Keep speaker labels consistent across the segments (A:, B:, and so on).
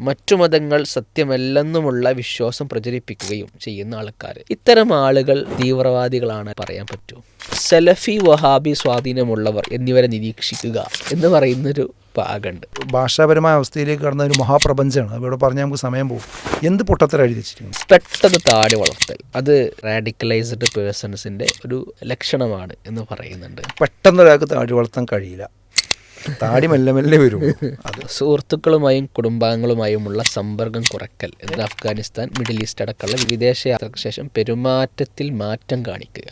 A: മറ്റു മതങ്ങൾ സത്യമല്ലെന്നുമുള്ള വിശ്വാസം പ്രചരിപ്പിക്കുകയും ചെയ്യുന്ന ആൾക്കാർ, ഇത്തരം ആളുകൾ തീവ്രവാദികളാണ് പറയാൻ പറ്റൂ. സലഫി വഹാബി സ്വാധീനമുള്ളവർ എന്നിവരെ നിരീക്ഷിക്കുക എന്ന് പറയുന്നൊരു ഭാഗമുണ്ട്.
B: ഭാഷാപരമായ അവസ്ഥയിലേക്ക് കടന്ന ഒരു മഹാപ്രപഞ്ചമാണ്. ഇവിടെ പറഞ്ഞാൽ നമുക്ക് സമയം പോകും. എന്ത് പൊട്ടത്തരം എഴുതി വെച്ചിരിക്കുന്നു.
A: പെട്ടെന്ന് താടി വളർത്തൽ അത് റാഡിക്കലൈസ്ഡ് പേഴ്സൺസിൻ്റെ ഒരു ലക്ഷണമാണ് എന്ന് പറയുന്നുണ്ട്.
B: പെട്ടെന്ന് ഒരാൾക്ക് താടി വളർത്താൻ കഴിയില്ല. താടി മെല്ലെ മെല്ലെ വരും. അത്
A: സുഹൃത്തുക്കളുമായും കുടുംബാംഗങ്ങളുമായുമുള്ള സമ്പർക്കം കുറയ്ക്കൽ എന്നത് അഫ്ഗാനിസ്ഥാൻ, മിഡിൽ ഈസ്റ്റ് അടക്കമുള്ള വിദേശ യാത്രയ്ക്ക് ശേഷം പെരുമാറ്റത്തിൽ മാറ്റം കാണിക്കുക.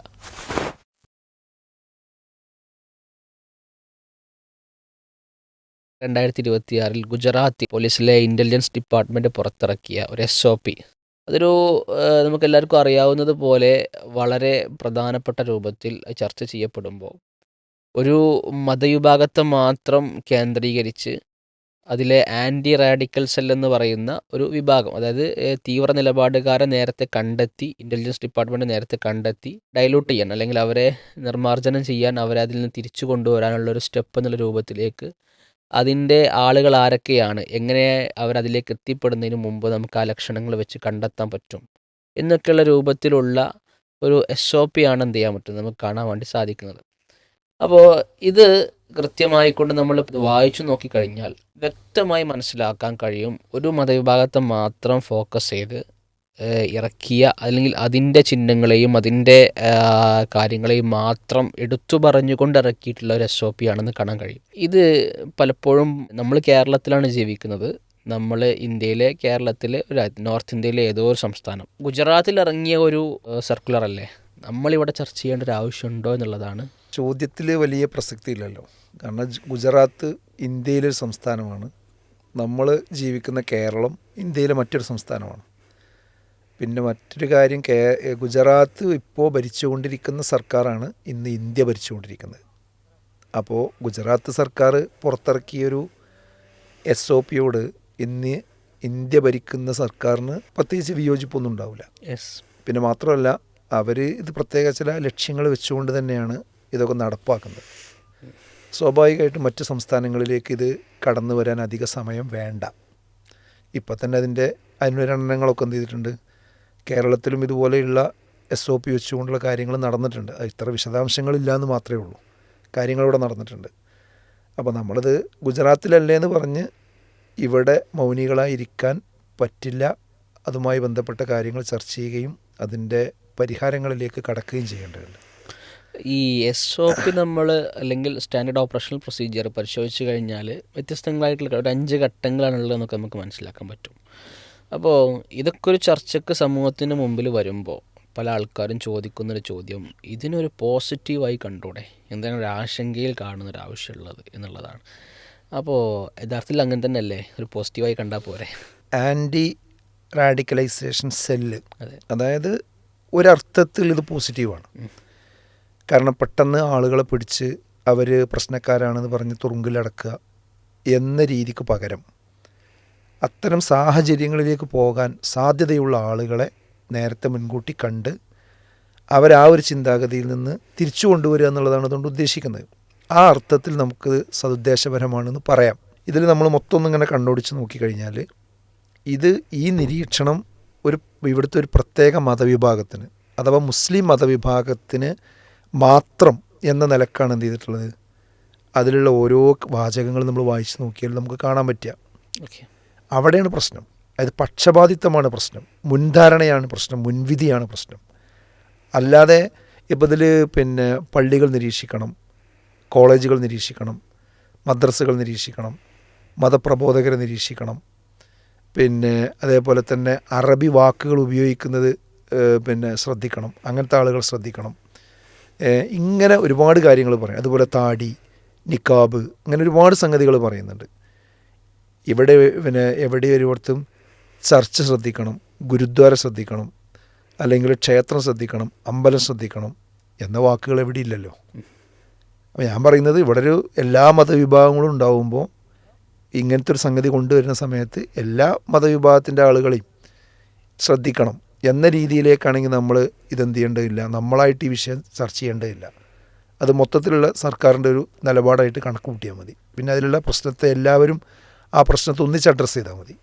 A: (2026) ഗുജറാത്ത് പോലീസിലെ ഇൻ്റലിജൻസ് ഡിപ്പാർട്ട്മെൻറ്റ് പുറത്തിറക്കിയ ഒരു SOP. അതൊരു നമുക്കെല്ലാവർക്കും അറിയാവുന്നത് പോലെ വളരെ പ്രധാനപ്പെട്ട രൂപത്തിൽ ചർച്ച ചെയ്യപ്പെടുമ്പോൾ ഒരു മതവിഭാഗത്തെ മാത്രം കേന്ദ്രീകരിച്ച് അതിലെ ആൻറ്റി റാഡിക്കൽ സെൽ എന്ന് പറയുന്ന ഒരു വിഭാഗം, അതായത് തീവ്ര നിലപാടുകാരെ നേരത്തെ കണ്ടെത്തി, ഇൻ്റലിജൻസ് ഡിപ്പാർട്ട്മെൻറ്റ് നേരത്തെ കണ്ടെത്തി ഡൈലൂട്ട് ചെയ്യാൻ അല്ലെങ്കിൽ അവരെ നിർമ്മാർജ്ജനം ചെയ്യാൻ, അവരെ അതിൽ നിന്ന് തിരിച്ചു കൊണ്ടുവരാനുള്ളൊരു സ്റ്റെപ്പ് എന്നുള്ള രൂപത്തിലേക്ക് അതിൻ്റെ ആളുകൾ ആരൊക്കെയാണ്, എങ്ങനെ അവരതിലേക്ക് എത്തിപ്പെടുന്നതിന് മുമ്പ് നമുക്ക് ആ ലക്ഷണങ്ങൾ വെച്ച് കണ്ടെത്താൻ പറ്റും എന്നൊക്കെയുള്ള രൂപത്തിലുള്ള ഒരു SOP ആണ് എന്ത് ചെയ്യാൻ പറ്റുന്നത്, നമുക്ക് കാണാൻ വേണ്ടി സാധിക്കുന്നത്. അപ്പോൾ ഇത് കൃത്യമായിക്കൊണ്ട് നമ്മൾ വായിച്ചു നോക്കിക്കഴിഞ്ഞാൽ വ്യക്തമായി മനസ്സിലാക്കാൻ കഴിയും, ഒരു മതവിഭാഗത്തെ മാത്രം ഫോക്കസ് ചെയ്ത് ഇറക്കിയ അല്ലെങ്കിൽ അതിൻ്റെ ചിഹ്നങ്ങളെയും അതിൻ്റെ കാര്യങ്ങളെയും മാത്രം എടുത്തു പറഞ്ഞുകൊണ്ട് ഇറക്കിയിട്ടുള്ള ഒരു SOP ആണെന്ന് കാണാൻ കഴിയും. ഇത് പലപ്പോഴും നമ്മൾ കേരളത്തിലാണ് ജീവിക്കുന്നത്. നമ്മൾ ഇന്ത്യയിലെ കേരളത്തിലെ ഒരു നോർത്ത് ഇന്ത്യയിലെ ഏതോ ഒരു സംസ്ഥാനം ഗുജറാത്തിൽ ഇറങ്ങിയ ഒരു സർക്കുലർ അല്ലേ നമ്മളിവിടെ ചർച്ച ചെയ്യേണ്ട ഒരു ആവശ്യമുണ്ടോ എന്നുള്ളതാണ്.
B: ചോദ്യത്തിൽ വലിയ പ്രസക്തി ഇല്ലല്ലോ. കാരണം ഗുജറാത്ത് ഇന്ത്യയിലൊരു സംസ്ഥാനമാണ്. നമ്മൾ ജീവിക്കുന്ന കേരളം ഇന്ത്യയിലെ മറ്റൊരു സംസ്ഥാനമാണ്. പിന്നെ മറ്റൊരു കാര്യം, ഗുജറാത്ത് ഇപ്പോൾ ഭരിച്ചുകൊണ്ടിരിക്കുന്ന സർക്കാരാണ് ഇന്ന് ഇന്ത്യ ഭരിച്ചുകൊണ്ടിരിക്കുന്നത്. അപ്പോൾ ഗുജറാത്ത് സർക്കാർ പുറത്തിറക്കിയൊരു SOPയോട് ഇന്ന് ഇന്ത്യ ഭരിക്കുന്ന സർക്കാരിന് പ്രത്യേകിച്ച് വിയോജിപ്പൊന്നും ഉണ്ടാവില്ല. പിന്നെ മാത്രമല്ല, അവർ ഇത് പ്രത്യേക ചില ലക്ഷ്യങ്ങൾ വെച്ചുകൊണ്ട് തന്നെയാണ് ഇതൊക്കെ നടപ്പാക്കുന്നത്. സ്വാഭാവികമായിട്ടും മറ്റ് സംസ്ഥാനങ്ങളിലേക്ക് ഇത് കടന്നു വരാൻ അധിക സമയം വേണ്ട. ഇപ്പം തന്നെ അതിൻ്റെ അനുരണനങ്ങളൊക്കെ എന്ത് ചെയ്തിട്ടുണ്ട്. കേരളത്തിലും ഇതുപോലെയുള്ള SOP വെച്ചുകൊണ്ടുള്ള കാര്യങ്ങൾ നടന്നിട്ടുണ്ട്. ഇത്ര വിശദാംശങ്ങളില്ല എന്ന് മാത്രമേ ഉള്ളൂ. കാര്യങ്ങളിവിടെ നടന്നിട്ടുണ്ട്. അപ്പോൾ നമ്മളിത് ഗുജറാത്തിലല്ലേ എന്ന് പറഞ്ഞ് ഇവിടെ മൗനികളായിരിക്കാൻ പറ്റില്ല. അതുമായി ബന്ധപ്പെട്ട കാര്യങ്ങൾ ചർച്ച ചെയ്യുകയും അതിൻ്റെ പരിഹാരങ്ങളിലേക്ക് കടക്കുകയും ചെയ്യേണ്ടതുണ്ട്.
A: ഈ SOP നമ്മൾ അല്ലെങ്കിൽ സ്റ്റാൻഡേർഡ് ഓപ്പറേഷണൽ പ്രൊസീജിയർ പരിശോധിച്ച് കഴിഞ്ഞാൽ വ്യത്യസ്തങ്ങളായിട്ടുള്ള ഒരു 5 ഘട്ടങ്ങളാണുള്ളതെന്നൊക്കെ നമുക്ക് മനസ്സിലാക്കാൻ പറ്റും. അപ്പോൾ ഇതൊക്കെ ഒരു ചർച്ചയ്ക്ക് സമൂഹത്തിന് മുമ്പിൽ വരുമ്പോൾ പല ആൾക്കാരും ചോദിക്കുന്നൊരു ചോദ്യം, ഇതിനൊരു പോസിറ്റീവായി കണ്ടൂടെ, എന്താണ് ഒരു ആശങ്കയിൽ കാണുന്നൊരു ആവശ്യമുള്ളത് എന്നുള്ളതാണ്. അപ്പോൾ യഥാർത്ഥത്തിൽ അങ്ങനെ തന്നെ അല്ലേ, ഒരു പോസിറ്റീവായി കണ്ടാൽ പോരെ?
B: ആൻറ്റി റാഡിക്കലൈസേഷൻ സെല്ല്, അതായത് ഒരർത്ഥത്തിൽ ഇത് പോസിറ്റീവാണ്. കാരണം പെട്ടെന്ന് ആളുകളെ പിടിച്ച് അവർ പ്രശ്നക്കാരാണെന്ന് പറഞ്ഞ് തുറുങ്കിലടക്കുക എന്ന രീതിക്ക് പകരം അത്തരം സാഹചര്യങ്ങളിലേക്ക് പോകാൻ സാധ്യതയുള്ള ആളുകളെ നേരത്തെ മുൻകൂട്ടി കണ്ട് അവരാ ഒരു ചിന്താഗതിയിൽ നിന്ന് തിരിച്ചു കൊണ്ടുവരിക എന്നുള്ളതാണ് അതുകൊണ്ട് ഉദ്ദേശിക്കുന്നത്. ആ അർത്ഥത്തിൽ നമുക്ക് സതുദ്ദേശപരമാണെന്ന് പറയാം. ഇതിൽ നമ്മൾ മൊത്തം ഒന്നിങ്ങനെ കണ്ടുപിടിച്ച് നോക്കിക്കഴിഞ്ഞാൽ ഈ നിരീക്ഷണം ഇവിടുത്തെ ഒരു പ്രത്യേക മതവിഭാഗത്തിന് അഥവാ മുസ്ലിം മതവിഭാഗത്തിന് മാത്രം എന്ന നിലക്കാണ് എന്ത് ചെയ്തിട്ടുള്ളത്. അതിലുള്ള ഓരോ വാചകങ്ങൾ നമ്മൾ വായിച്ച് നോക്കിയാൽ നമുക്ക് കാണാൻ പറ്റുക. അവിടെയാണ് പ്രശ്നം. അത് പക്ഷപാതിത്വമാണ് പ്രശ്നം, മുൻധാരണയാണ് പ്രശ്നം, മുൻവിധിയാണ് പ്രശ്നം. അല്ലാതെ ഇപ്പോൾ ഇതിൽ പിന്നെ പള്ളികൾ നിരീക്ഷിക്കണം, കോളേജുകൾ നിരീക്ഷിക്കണം, മദ്രസകൾ നിരീക്ഷിക്കണം, മതപ്രബോധകരെ നിരീക്ഷിക്കണം, പിന്നെ അതേപോലെ തന്നെ അറബി വാക്കുകൾ ഉപയോഗിക്കുന്നത് പിന്നെ ശ്രദ്ധിക്കണം, അങ്ങനത്തെ ആളുകൾ ശ്രദ്ധിക്കണം. ഇങ്ങനെ ഒരുപാട് കാര്യങ്ങൾ പറയും. അതുപോലെ താടി, നിക്കാബ്, അങ്ങനെ ഒരുപാട് സംഗതികൾ പറയുന്നുണ്ട്. ഇവിടെ പിന്നെ എവിടെ ഒരുപാടത്തും ചർച്ച് ശ്രദ്ധിക്കണം, ഗുരുദ്വാര ശ്രദ്ധിക്കണം, അല്ലെങ്കിൽ ക്ഷേത്രം ശ്രദ്ധിക്കണം, അമ്പലം ശ്രദ്ധിക്കണം എന്ന വാക്കുകൾ എവിടെ ഇല്ലല്ലോ. അപ്പോൾ ഞാൻ പറയുന്നത് ഇവിടെ ഒരു എല്ലാ മതവിഭാഗങ്ങളും ഉണ്ടാവുമ്പോൾ ഇങ്ങനത്തെ ഒരു സംഗതി കൊണ്ടുവരുന്ന സമയത്ത് എല്ലാ മതവിഭാഗത്തിൻ്റെ ആളുകളെയും ശ്രദ്ധിക്കണം എന്ന രീതിയിലേക്കാണെങ്കിൽ നമ്മൾ ഇതെന്ത് ചെയ്യേണ്ടതില്ല, നമ്മളായിട്ട് ഈ വിഷയം ചർച്ച ചെയ്യേണ്ടതില്ല. അത് മൊത്തത്തിലുള്ള സർക്കാരിൻ്റെ ഒരു നിലപാടായിട്ട് കണക്ക് കൂട്ടിയാൽ മതി. പിന്നെ അതിലുള്ള പ്രശ്നത്തെ എല്ലാവരും ആ പ്രശ്നത്തെ ഒന്നിച്ച് അഡ്രസ്സ് ചെയ്താൽ മതി.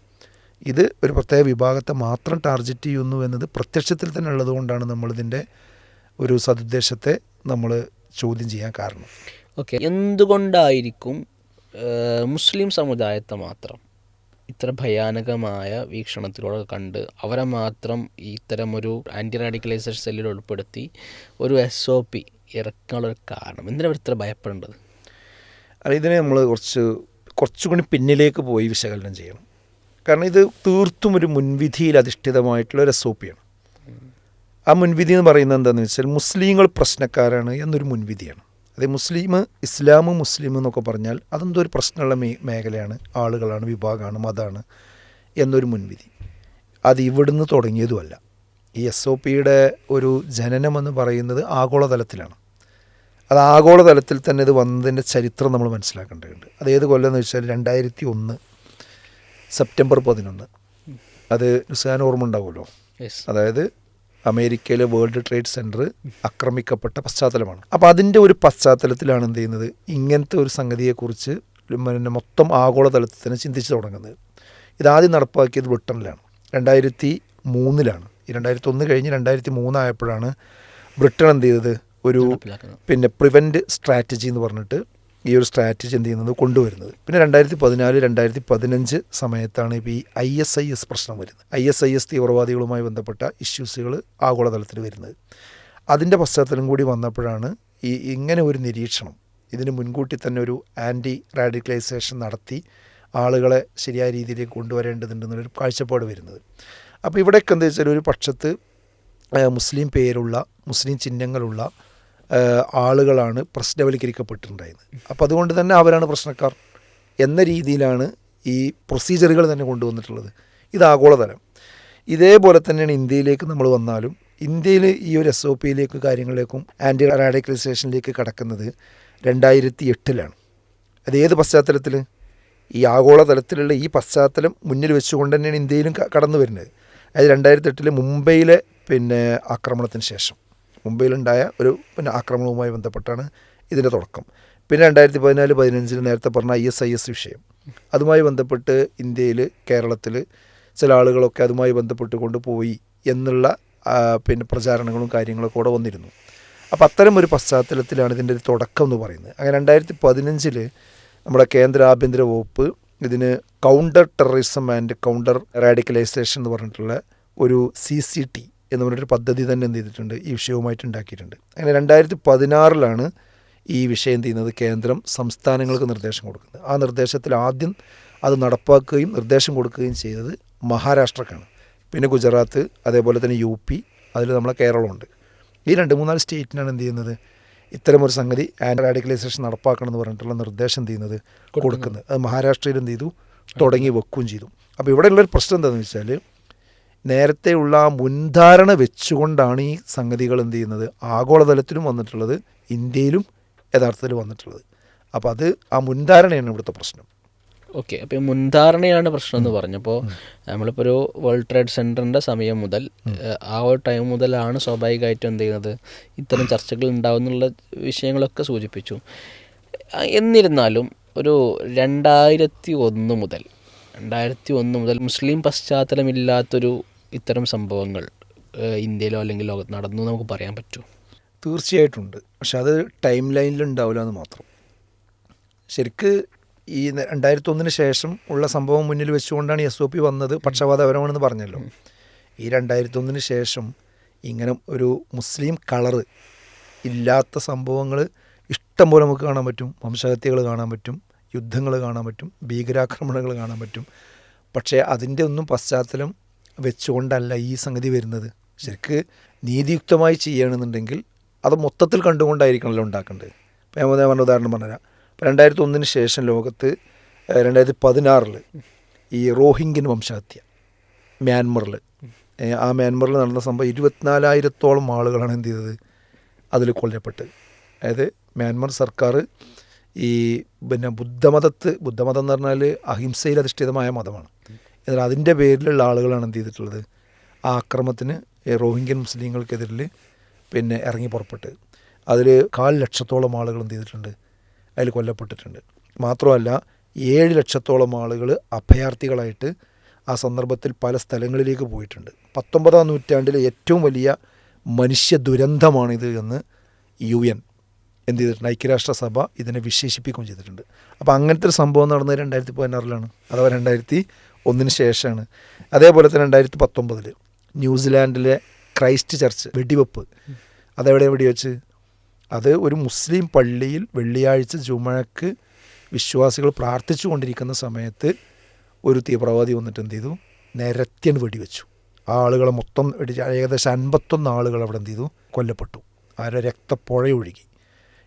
B: ഇത് ഒരു പ്രത്യേക വിഭാഗത്തെ മാത്രം ടാർഗറ്റ് ചെയ്യുന്നു എന്നത് പ്രത്യക്ഷത്തിൽ തന്നെ ഉള്ളതുകൊണ്ടാണ് നമ്മളിതിൻ്റെ ഒരു സതുദ്ദേശത്തെ നമ്മൾ ചോദ്യം ചെയ്യാൻ കാരണം.
A: ഓക്കെ, എന്തുകൊണ്ടായിരിക്കും മുസ്ലിം സമുദായത്തെ മാത്രം ഇത്ര ഭയാനകമായ വീക്ഷണത്തിലൂടെ കണ്ട് അവരെ മാത്രം ഇത്തരമൊരു ആൻറ്റി റാഡിക്കലൈസേഷൻ സെല്ലിൽ ഉൾപ്പെടുത്തി ഒരു SOP ഇറക്കാനുള്ളൊരു കാരണം? എന്തിനാണ് അവർ ഇത്ര ഭയപ്പെടേണ്ടത്?
B: ഇതിനെ നമ്മൾ കുറച്ചുകൂടി പിന്നിലേക്ക് പോയി വിശകലനം ചെയ്യണം. കാരണം ഇത് തീർത്തും ഒരു മുൻവിധിയിൽ അധിഷ്ഠിതമായിട്ടുള്ള ഒരു SOP ആണ്. ആ മുൻവിധി എന്ന് പറയുന്നത് എന്താണെന്ന് വെച്ചാൽ മുസ്ലിങ്ങൾ പ്രശ്നക്കാരാണ് എന്നൊരു മുൻവിധിയാണ്. അതായത് ഇസ്ലാം മുസ്ലിം എന്നൊക്കെ പറഞ്ഞാൽ അതെന്തോ ഒരു പ്രശ്നമുള്ള മേഖലയാണ്, ആളുകളാണ്, വിഭാഗമാണ്, മതമാണ് എന്നൊരു മുൻവിധി. അത് ഇവിടുന്ന് തുടങ്ങിയതുമല്ല. ഈ SOPയുടെ ഒരു ജനനമെന്ന് പറയുന്നത് ആഗോളതലത്തിലാണ്. അത് ആഗോളതലത്തിൽ തന്നെ ഇത് വന്നതിൻ്റെ ചരിത്രം നമ്മൾ മനസ്സിലാക്കേണ്ടതുണ്ട്. അത് ഏത് കൊല്ലം എന്ന് വെച്ചാൽ 2001 സെപ്റ്റംബർ 11. അത് നുസ്ഹാൻ ഓർമ്മ ഉണ്ടാവുമല്ലോ. അതായത് അമേരിക്കയിലെ വേൾഡ് ട്രേഡ് സെൻറ്റർ ആക്രമിക്കപ്പെട്ട പശ്ചാത്തലമാണ്. അപ്പോൾ അതിൻ്റെ ഒരു പശ്ചാത്തലത്തിലാണ് എന്ത് ചെയ്യുന്നത്, ഇങ്ങനത്തെ ഒരു സംഗതിയെക്കുറിച്ച് മൊത്തം ആഗോളതലത്തിൽ തന്നെ ചിന്തിച്ച് തുടങ്ങുന്നത്. ഇതാദ്യം നടപ്പാക്കിയത് ബ്രിട്ടനിലാണ് 2003. ഈ 2001 കഴിഞ്ഞ് 2003 ആയപ്പോഴാണ് ബ്രിട്ടൻ എന്ത് ചെയ്തത്, ഒരു പ്രിവെൻറ്റ് സ്ട്രാറ്റജി എന്ന് പറഞ്ഞിട്ട് ഈ ഒരു സ്ട്രാറ്റജി എന്ത് ചെയ്യുന്നത് കൊണ്ടുവരുന്നത്. പിന്നെ 2014, 2015 സമയത്താണ് ഇപ്പോൾ ഈ ISIS പ്രശ്നം വരുന്നത്. ISIS തീവ്രവാദികളുമായി ബന്ധപ്പെട്ട ഇഷ്യൂസുകൾ ആഗോളതലത്തിൽ വരുന്നത്. അതിൻ്റെ പശ്ചാത്തലം കൂടി വന്നപ്പോഴാണ് ഇങ്ങനെ ഒരു നിരീക്ഷണം, ഇതിന് മുൻകൂട്ടി തന്നെ ഒരു ആൻറ്റി റാഡിക്കലൈസേഷൻ നടത്തി ആളുകളെ ശരിയായ രീതിയിലേക്ക് കൊണ്ടുവരേണ്ടതുണ്ടെന്നൊരു കാഴ്ചപ്പാട് വരുന്നത്. അപ്പോൾ ഇവിടെയൊക്കെ എന്താ വെച്ചാൽ ഒരു പക്ഷത്ത് മുസ്ലിം പേരുള്ള, മുസ്ലിം ചിഹ്നങ്ങളുള്ള ആളുകളാണ് പ്രശ്നവൽക്കരിക്കപ്പെട്ടിട്ടുണ്ടായിരുന്നത്. അപ്പോൾ അതുകൊണ്ട് തന്നെ അവരാണ് പ്രശ്നക്കാർ എന്ന രീതിയിലാണ് ഈ പ്രൊസീജറുകൾ തന്നെ കൊണ്ടുവന്നിട്ടുള്ളത്. ഇത് ആഗോളതലം. ഇതേപോലെ തന്നെയാണ് ഇന്ത്യയിലേക്ക് നമ്മൾ വന്നാലും ഇന്ത്യയിൽ ഈ ഒരു SOPയിലേക്ക് കാര്യങ്ങളിലേക്കും ആൻറ്റി റാഡിക്കലൈസേഷനിലേക്ക് കടക്കുന്നത് 2008. അത് ഏത് പശ്ചാത്തലത്തിൽ? ഈ ആഗോളതലത്തിലുള്ള ഈ പശ്ചാത്തലം മുന്നിൽ വെച്ചുകൊണ്ട് തന്നെയാണ് ഇന്ത്യയിലും കടന്നു വരുന്നത്. അതായത് 2008 മുംബൈയിലെ ആക്രമണത്തിന് ശേഷം, മുംബൈയിലുണ്ടായ ഒരു ആക്രമണവുമായി ബന്ധപ്പെട്ടാണ് ഇതിൻ്റെ തുടക്കം. പിന്നെ 2014-15 നേരത്തെ പറഞ്ഞ ISIS വിഷയം, അതുമായി ബന്ധപ്പെട്ട് ഇന്ത്യയിൽ, കേരളത്തിൽ ചില ആളുകളൊക്കെ അതുമായി ബന്ധപ്പെട്ട് കൊണ്ടുപോയി എന്നുള്ള പ്രചാരണങ്ങളും കാര്യങ്ങളൊക്കെ കൂടെ വന്നിരുന്നു. അപ്പോൾ അത്തരം ഒരു പശ്ചാത്തലത്തിലാണ് ഇതിൻ്റെ ഒരു തുടക്കം എന്ന് പറയുന്നത്. അങ്ങനെ 2015 നമ്മുടെ കേന്ദ്ര ആഭ്യന്തര വകുപ്പ് ഇതിന് counter terrorism and counter radicalisation എന്ന് പറഞ്ഞിട്ടുള്ള ഒരു CCT എന്ന് പറഞ്ഞൊരു പദ്ധതി തന്നെ എന്ത് ചെയ്തിട്ടുണ്ട്, ഈ വിഷയവുമായിട്ട് ഉണ്ടാക്കിയിട്ടുണ്ട്. അങ്ങനെ 2016 ഈ വിഷയം ചെയ്യുന്നത് കേന്ദ്രം സംസ്ഥാനങ്ങൾക്ക് നിർദ്ദേശം കൊടുക്കുന്നത്. ആ നിർദ്ദേശത്തിൽ ആദ്യം അത് നടപ്പാക്കുകയും നിർദ്ദേശം കൊടുക്കുകയും ചെയ്തത് മഹാരാഷ്ട്രക്കാണ്. പിന്നെ ഗുജറാത്ത്, അതേപോലെ തന്നെ UP, അതിൽ നമ്മളെ കേരളമുണ്ട്. ഈ 2-3 സ്റ്റേറ്റിനാണ് എന്ത് ചെയ്യുന്നത്, ഇത്തരമൊരു സംഗതി ആൻറ്റി റാഡിക്കലൈസേഷൻ നടപ്പാക്കണം എന്ന് പറഞ്ഞിട്ടുള്ള നിർദ്ദേശം എന്ത് ചെയ്യുന്നത്, കൊടുക്കുന്നത്. അത് മഹാരാഷ്ട്രയിൽ എന്ത് ചെയ്തു, തുടങ്ങി വെക്കുകയും ചെയ്തു. അപ്പോൾ ഇവിടെയുള്ളൊരു പ്രശ്നം എന്താണെന്ന് വെച്ചാൽ നേരത്തെയുള്ള ആ മുൻധാരണ വെച്ചുകൊണ്ടാണ് ഈ സംഗതികൾ എന്ത് ചെയ്യുന്നത് ആഗോളതലത്തിലും വന്നിട്ടുള്ളത്, ഇന്ത്യയിലും യഥാർത്ഥത്തിൽ വന്നിട്ടുള്ളത്. അപ്പോൾ അത് ആ മുൻധാരണയാണ് ഇവിടുത്തെ പ്രശ്നം.
A: ഓക്കെ, അപ്പോൾ മുൻധാരണയാണ് പ്രശ്നം എന്ന് പറഞ്ഞപ്പോൾ നമ്മളിപ്പോൾ ഒരു വേൾഡ് ട്രേഡ് സെൻറ്ററിൻ്റെ സമയം മുതൽ ആ ഒരു ടൈം മുതലാണ് സ്വാഭാവികമായിട്ടും എന്ത് ചെയ്യുന്നത് ഇത്തരം ചർച്ചകൾ ഉണ്ടാവുന്നുള്ള വിഷയങ്ങളൊക്കെ സൂചിപ്പിച്ചു. എന്നിരുന്നാലും ഒരു 2001 മുതൽ മുസ്ലിം പശ്ചാത്തലമില്ലാത്തൊരു ഇത്തരം സംഭവങ്ങൾ ഇന്ത്യയിലോ അല്ലെങ്കിൽ ലോകത്ത് നടന്നു നമുക്ക് പറയാൻ പറ്റുമോ?
B: തീർച്ചയായിട്ടുമുണ്ട്. പക്ഷെ അത് ടൈം ലൈനിൽ ഉണ്ടാവില്ല എന്ന് മാത്രം. ശരിക്ക് ഈ 2001 ശേഷം ഉള്ള സംഭവം മുന്നിൽ വെച്ചുകൊണ്ടാണ് SOP വന്നത്, പക്ഷപാതപരമാണെന്ന് പറഞ്ഞല്ലോ. ഈ 2001 ശേഷം ഇങ്ങനെ ഒരു മുസ്ലിം കളറ് ഇല്ലാത്ത സംഭവങ്ങൾ ഇഷ്ടം പോലെ നമുക്ക് കാണാൻ പറ്റും. വംശഹത്യകൾ കാണാൻ പറ്റും, യുദ്ധങ്ങൾ കാണാൻ പറ്റും, ഭീകരാക്രമണങ്ങൾ കാണാൻ പറ്റും. പക്ഷേ അതിൻ്റെ ഒന്നും പശ്ചാത്തലം വെച്ചുകൊണ്ടല്ല ഈ സംഗതി വരുന്നത്. ശരിക്ക് നീതിയുക്തമായി ചെയ്യണമെന്നുണ്ടെങ്കിൽ അത് മൊത്തത്തിൽ കണ്ടുകൊണ്ടായിരിക്കണമല്ലോ ഉണ്ടാക്കേണ്ടത്. ഇപ്പോൾ ഞാൻ പറഞ്ഞ ഉദാഹരണം പറഞ്ഞുതരാം. ഇപ്പോൾ 2001 ശേഷം ലോകത്ത് 2016 ഈ റോഹിംഗ്യൻ വംശഹത്യ മ്യാൻമറിൽ, ആ മ്യാൻമറിൽ നടന്ന സംഭവം 24,000-ഓളം ആളുകളാണ് എന്ത് ചെയ്തത്, അതിൽ കൊല്ലപ്പെട്ടത്. അതായത് മ്യാൻമർ സർക്കാർ ഈ ബുദ്ധമതം എന്ന് പറഞ്ഞാൽ അഹിംസയിൽ അധിഷ്ഠിതമായ മതമാണ്. എന്നാൽ അതിൻ്റെ പേരിലുള്ള ആളുകളാണ് എന്ത് ചെയ്തിട്ടുള്ളത്, ആ ആക്രമണത്തിന് റോഹിംഗ്യൻ മുസ്ലിങ്ങൾക്കെതിരിൽ ഇറങ്ങി പുറപ്പെട്ട് അതിൽ 400,000-ഓളം ആളുകൾ എന്ത് ചെയ്തിട്ടുണ്ട്, അതിൽ കൊല്ലപ്പെട്ടിട്ടുണ്ട്. മാത്രമല്ല 7 ലക്ഷത്തോളം ആളുകൾ അഭയാർത്ഥികളായിട്ട് ആ സന്ദർഭത്തിൽ പല സ്ഥലങ്ങളിലേക്ക് പോയിട്ടുണ്ട്. 19-ാം നൂറ്റാണ്ടിലെ ഏറ്റവും വലിയ മനുഷ്യ ദുരന്തമാണിത് എന്ന് UN എന്ത് ചെയ്തിട്ടുണ്ട്, ഐക്യരാഷ്ട്രസഭ ഇതിനെ വിശേഷിപ്പിക്കുകയും ചെയ്തിട്ടുണ്ട്. അപ്പോൾ അങ്ങനത്തെ ഒരു സംഭവം നടന്നത് 2016 അഥവാ 2001 ശേഷമാണ്. അതേപോലെ തന്നെ 2019 ന്യൂസിലാൻഡിലെ ക്രൈസ്റ്റ് ചർച്ച് വെടിവെപ്പ്, അതെവിടെ വെടിവെച്ച്, അത് ഒരു മുസ്ലിം പള്ളിയിൽ വെള്ളിയാഴ്ച ജുമഅക്ക് വിശ്വാസികൾ പ്രാർത്ഥിച്ചു കൊണ്ടിരിക്കുന്ന സമയത്ത് ഒരു തീവ്രവാദി വന്നിട്ട് എന്ത് ചെയ്തു, നിരത്തിയൻ വെടിവെച്ചു. ആ ആളുകളെ മൊത്തം ഏകദേശം 51 ആളുകൾ അവിടെ എന്ത് ചെയ്തു, കൊല്ലപ്പെട്ടു. ആരുടെ രക്തപ്പുഴയൊഴുകി.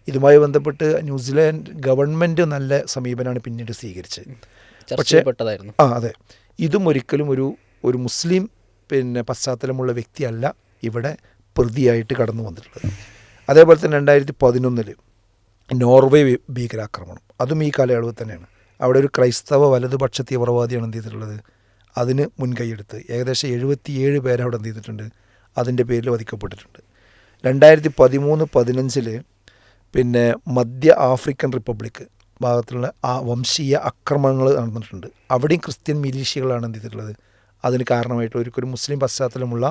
B: ഇതുമായി ബന്ധപ്പെട്ട് ന്യൂസിലാൻഡ് ഗവൺമെൻറ് നല്ല സമീപനമാണ് പിന്നീട് സ്വീകരിച്ചത്. പക്ഷേ അതെ, ഇതും ഒരിക്കലും ഒരു മുസ്ലിം പശ്ചാത്തലമുള്ള വ്യക്തിയല്ല ഇവിടെ പ്രതിയായിട്ട് കടന്നു വന്നിട്ടുള്ളത്. അതേപോലെ തന്നെ 2011 നോർവേ ഭീകരാക്രമണം, അതും ഈ കാലയളവ് തന്നെയാണ്. അവിടെ ഒരു ക്രൈസ്തവ വലതുപക്ഷ തീവ്രവാദിയാണ് എന്ത് ചെയ്തിട്ടുള്ളത്, അതിന് മുൻകൈയെടുത്ത് ഏകദേശം 77 പേരെ അവിടെ എന്ത് ചെയ്തിട്ടുണ്ട്, അതിൻ്റെ പേരിൽ വധിക്കപ്പെട്ടിട്ടുണ്ട്. 2013-15 മധ്യ ആഫ്രിക്കൻ റിപ്പബ്ലിക് ഭാഗത്തുള്ള ആ വംശീയ ആക്രമണങ്ങൾ നടന്നിട്ടുണ്ട്. അവിടെയും ക്രിസ്ത്യൻ മിലീഷ്യകളാണ് എന്ത് ചെയ്തിട്ടുള്ളത്, അതിന് കാരണമായിട്ട് ഒരിക്കലും മുസ്ലിം പശ്ചാത്തലമുള്ള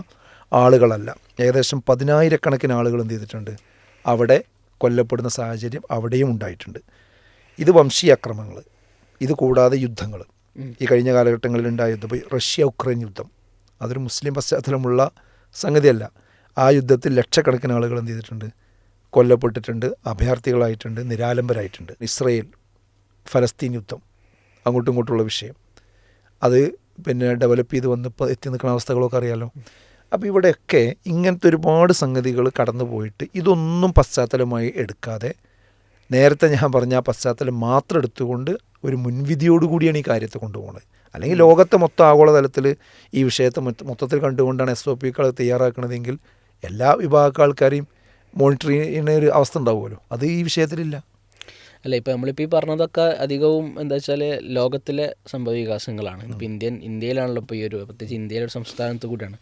B: ആളുകളല്ല. ഏകദേശം 10,000-കണക്കിന് ആളുകൾ എന്ത് ചെയ്തിട്ടുണ്ട്, അവിടെ കൊല്ലപ്പെടുന്ന സാഹചര്യം അവിടെയും ഉണ്ടായിട്ടുണ്ട്. ഇത് വംശീയ ആക്രമണങ്ങൾ. ഇത് കൂടാതെ യുദ്ധങ്ങൾ, ഈ കഴിഞ്ഞ കാലഘട്ടങ്ങളിലുണ്ടായ യുദ്ധം, ഇപ്പോൾ റഷ്യ-ഉക്രൈൻ യുദ്ധം, അതൊരു മുസ്ലിം പശ്ചാത്തലമുള്ള സംഗതിയല്ല. ആ യുദ്ധത്തിൽ ലക്ഷക്കണക്കിന് ആളുകൾ എന്ത് ചെയ്തിട്ടുണ്ട്, കൊല്ലപ്പെട്ടിട്ടുണ്ട്, അഭയാർത്ഥികളായിട്ടുണ്ട്, നിരാലംബരായിട്ടുണ്ട്. ഇസ്രയേൽ ഫലസ്തീൻ യുദ്ധം, അങ്ങോട്ടും ഇങ്ങോട്ടുള്ള വിഷയം, അത് ഡെവലപ്പ് ചെയ്ത് വന്നിപ്പോൾ എത്തി നിൽക്കുന്ന അവസ്ഥകളൊക്കെ അറിയാമല്ലോ. അപ്പോൾ ഇവിടെയൊക്കെ ഇങ്ങനത്തെ ഒരുപാട് സംഗതികൾ കടന്നു പോയിട്ട് ഇതൊന്നും പശ്ചാത്തലമായി എടുക്കാതെ നേരത്തെ ഞാൻ പറഞ്ഞ ആ പശ്ചാത്തലം മാത്രം എടുത്തുകൊണ്ട് ഒരു മുൻവിധിയോടുകൂടിയാണ് ഈ കാര്യത്തെ കൊണ്ടുപോകുന്നത്. അല്ലെങ്കിൽ ലോകത്തെ മൊത്തം ആഗോളതലത്തിൽ ഈ വിഷയത്തെ മൊത്തത്തിൽ കണ്ടുകൊണ്ടാണ് SOPകൾ തയ്യാറാക്കുന്നതെങ്കിൽ എല്ലാ വിഭാഗ ആൾക്കാരെയും മോണിറ്റർ ചെയ്യുന്ന ഒരു അവസ്ഥ ഉണ്ടാവുമല്ലോ. അത് ഈ വിഷയത്തിലില്ല.
A: അല്ല, ഇപ്പോൾ നമ്മളിപ്പോൾ ഈ പറഞ്ഞതൊക്കെ അധികവും എന്താ വെച്ചാൽ ലോകത്തിലെ സംഭവ വികാസങ്ങളാണ്. ഇപ്പോൾ ഇന്ത്യയിലാണല്ലോ ഇപ്പോൾ ഈ ഒരു, പ്രത്യേകിച്ച് ഇന്ത്യയിലെ ഒരു സംസ്ഥാനത്ത് കൂടിയാണ്.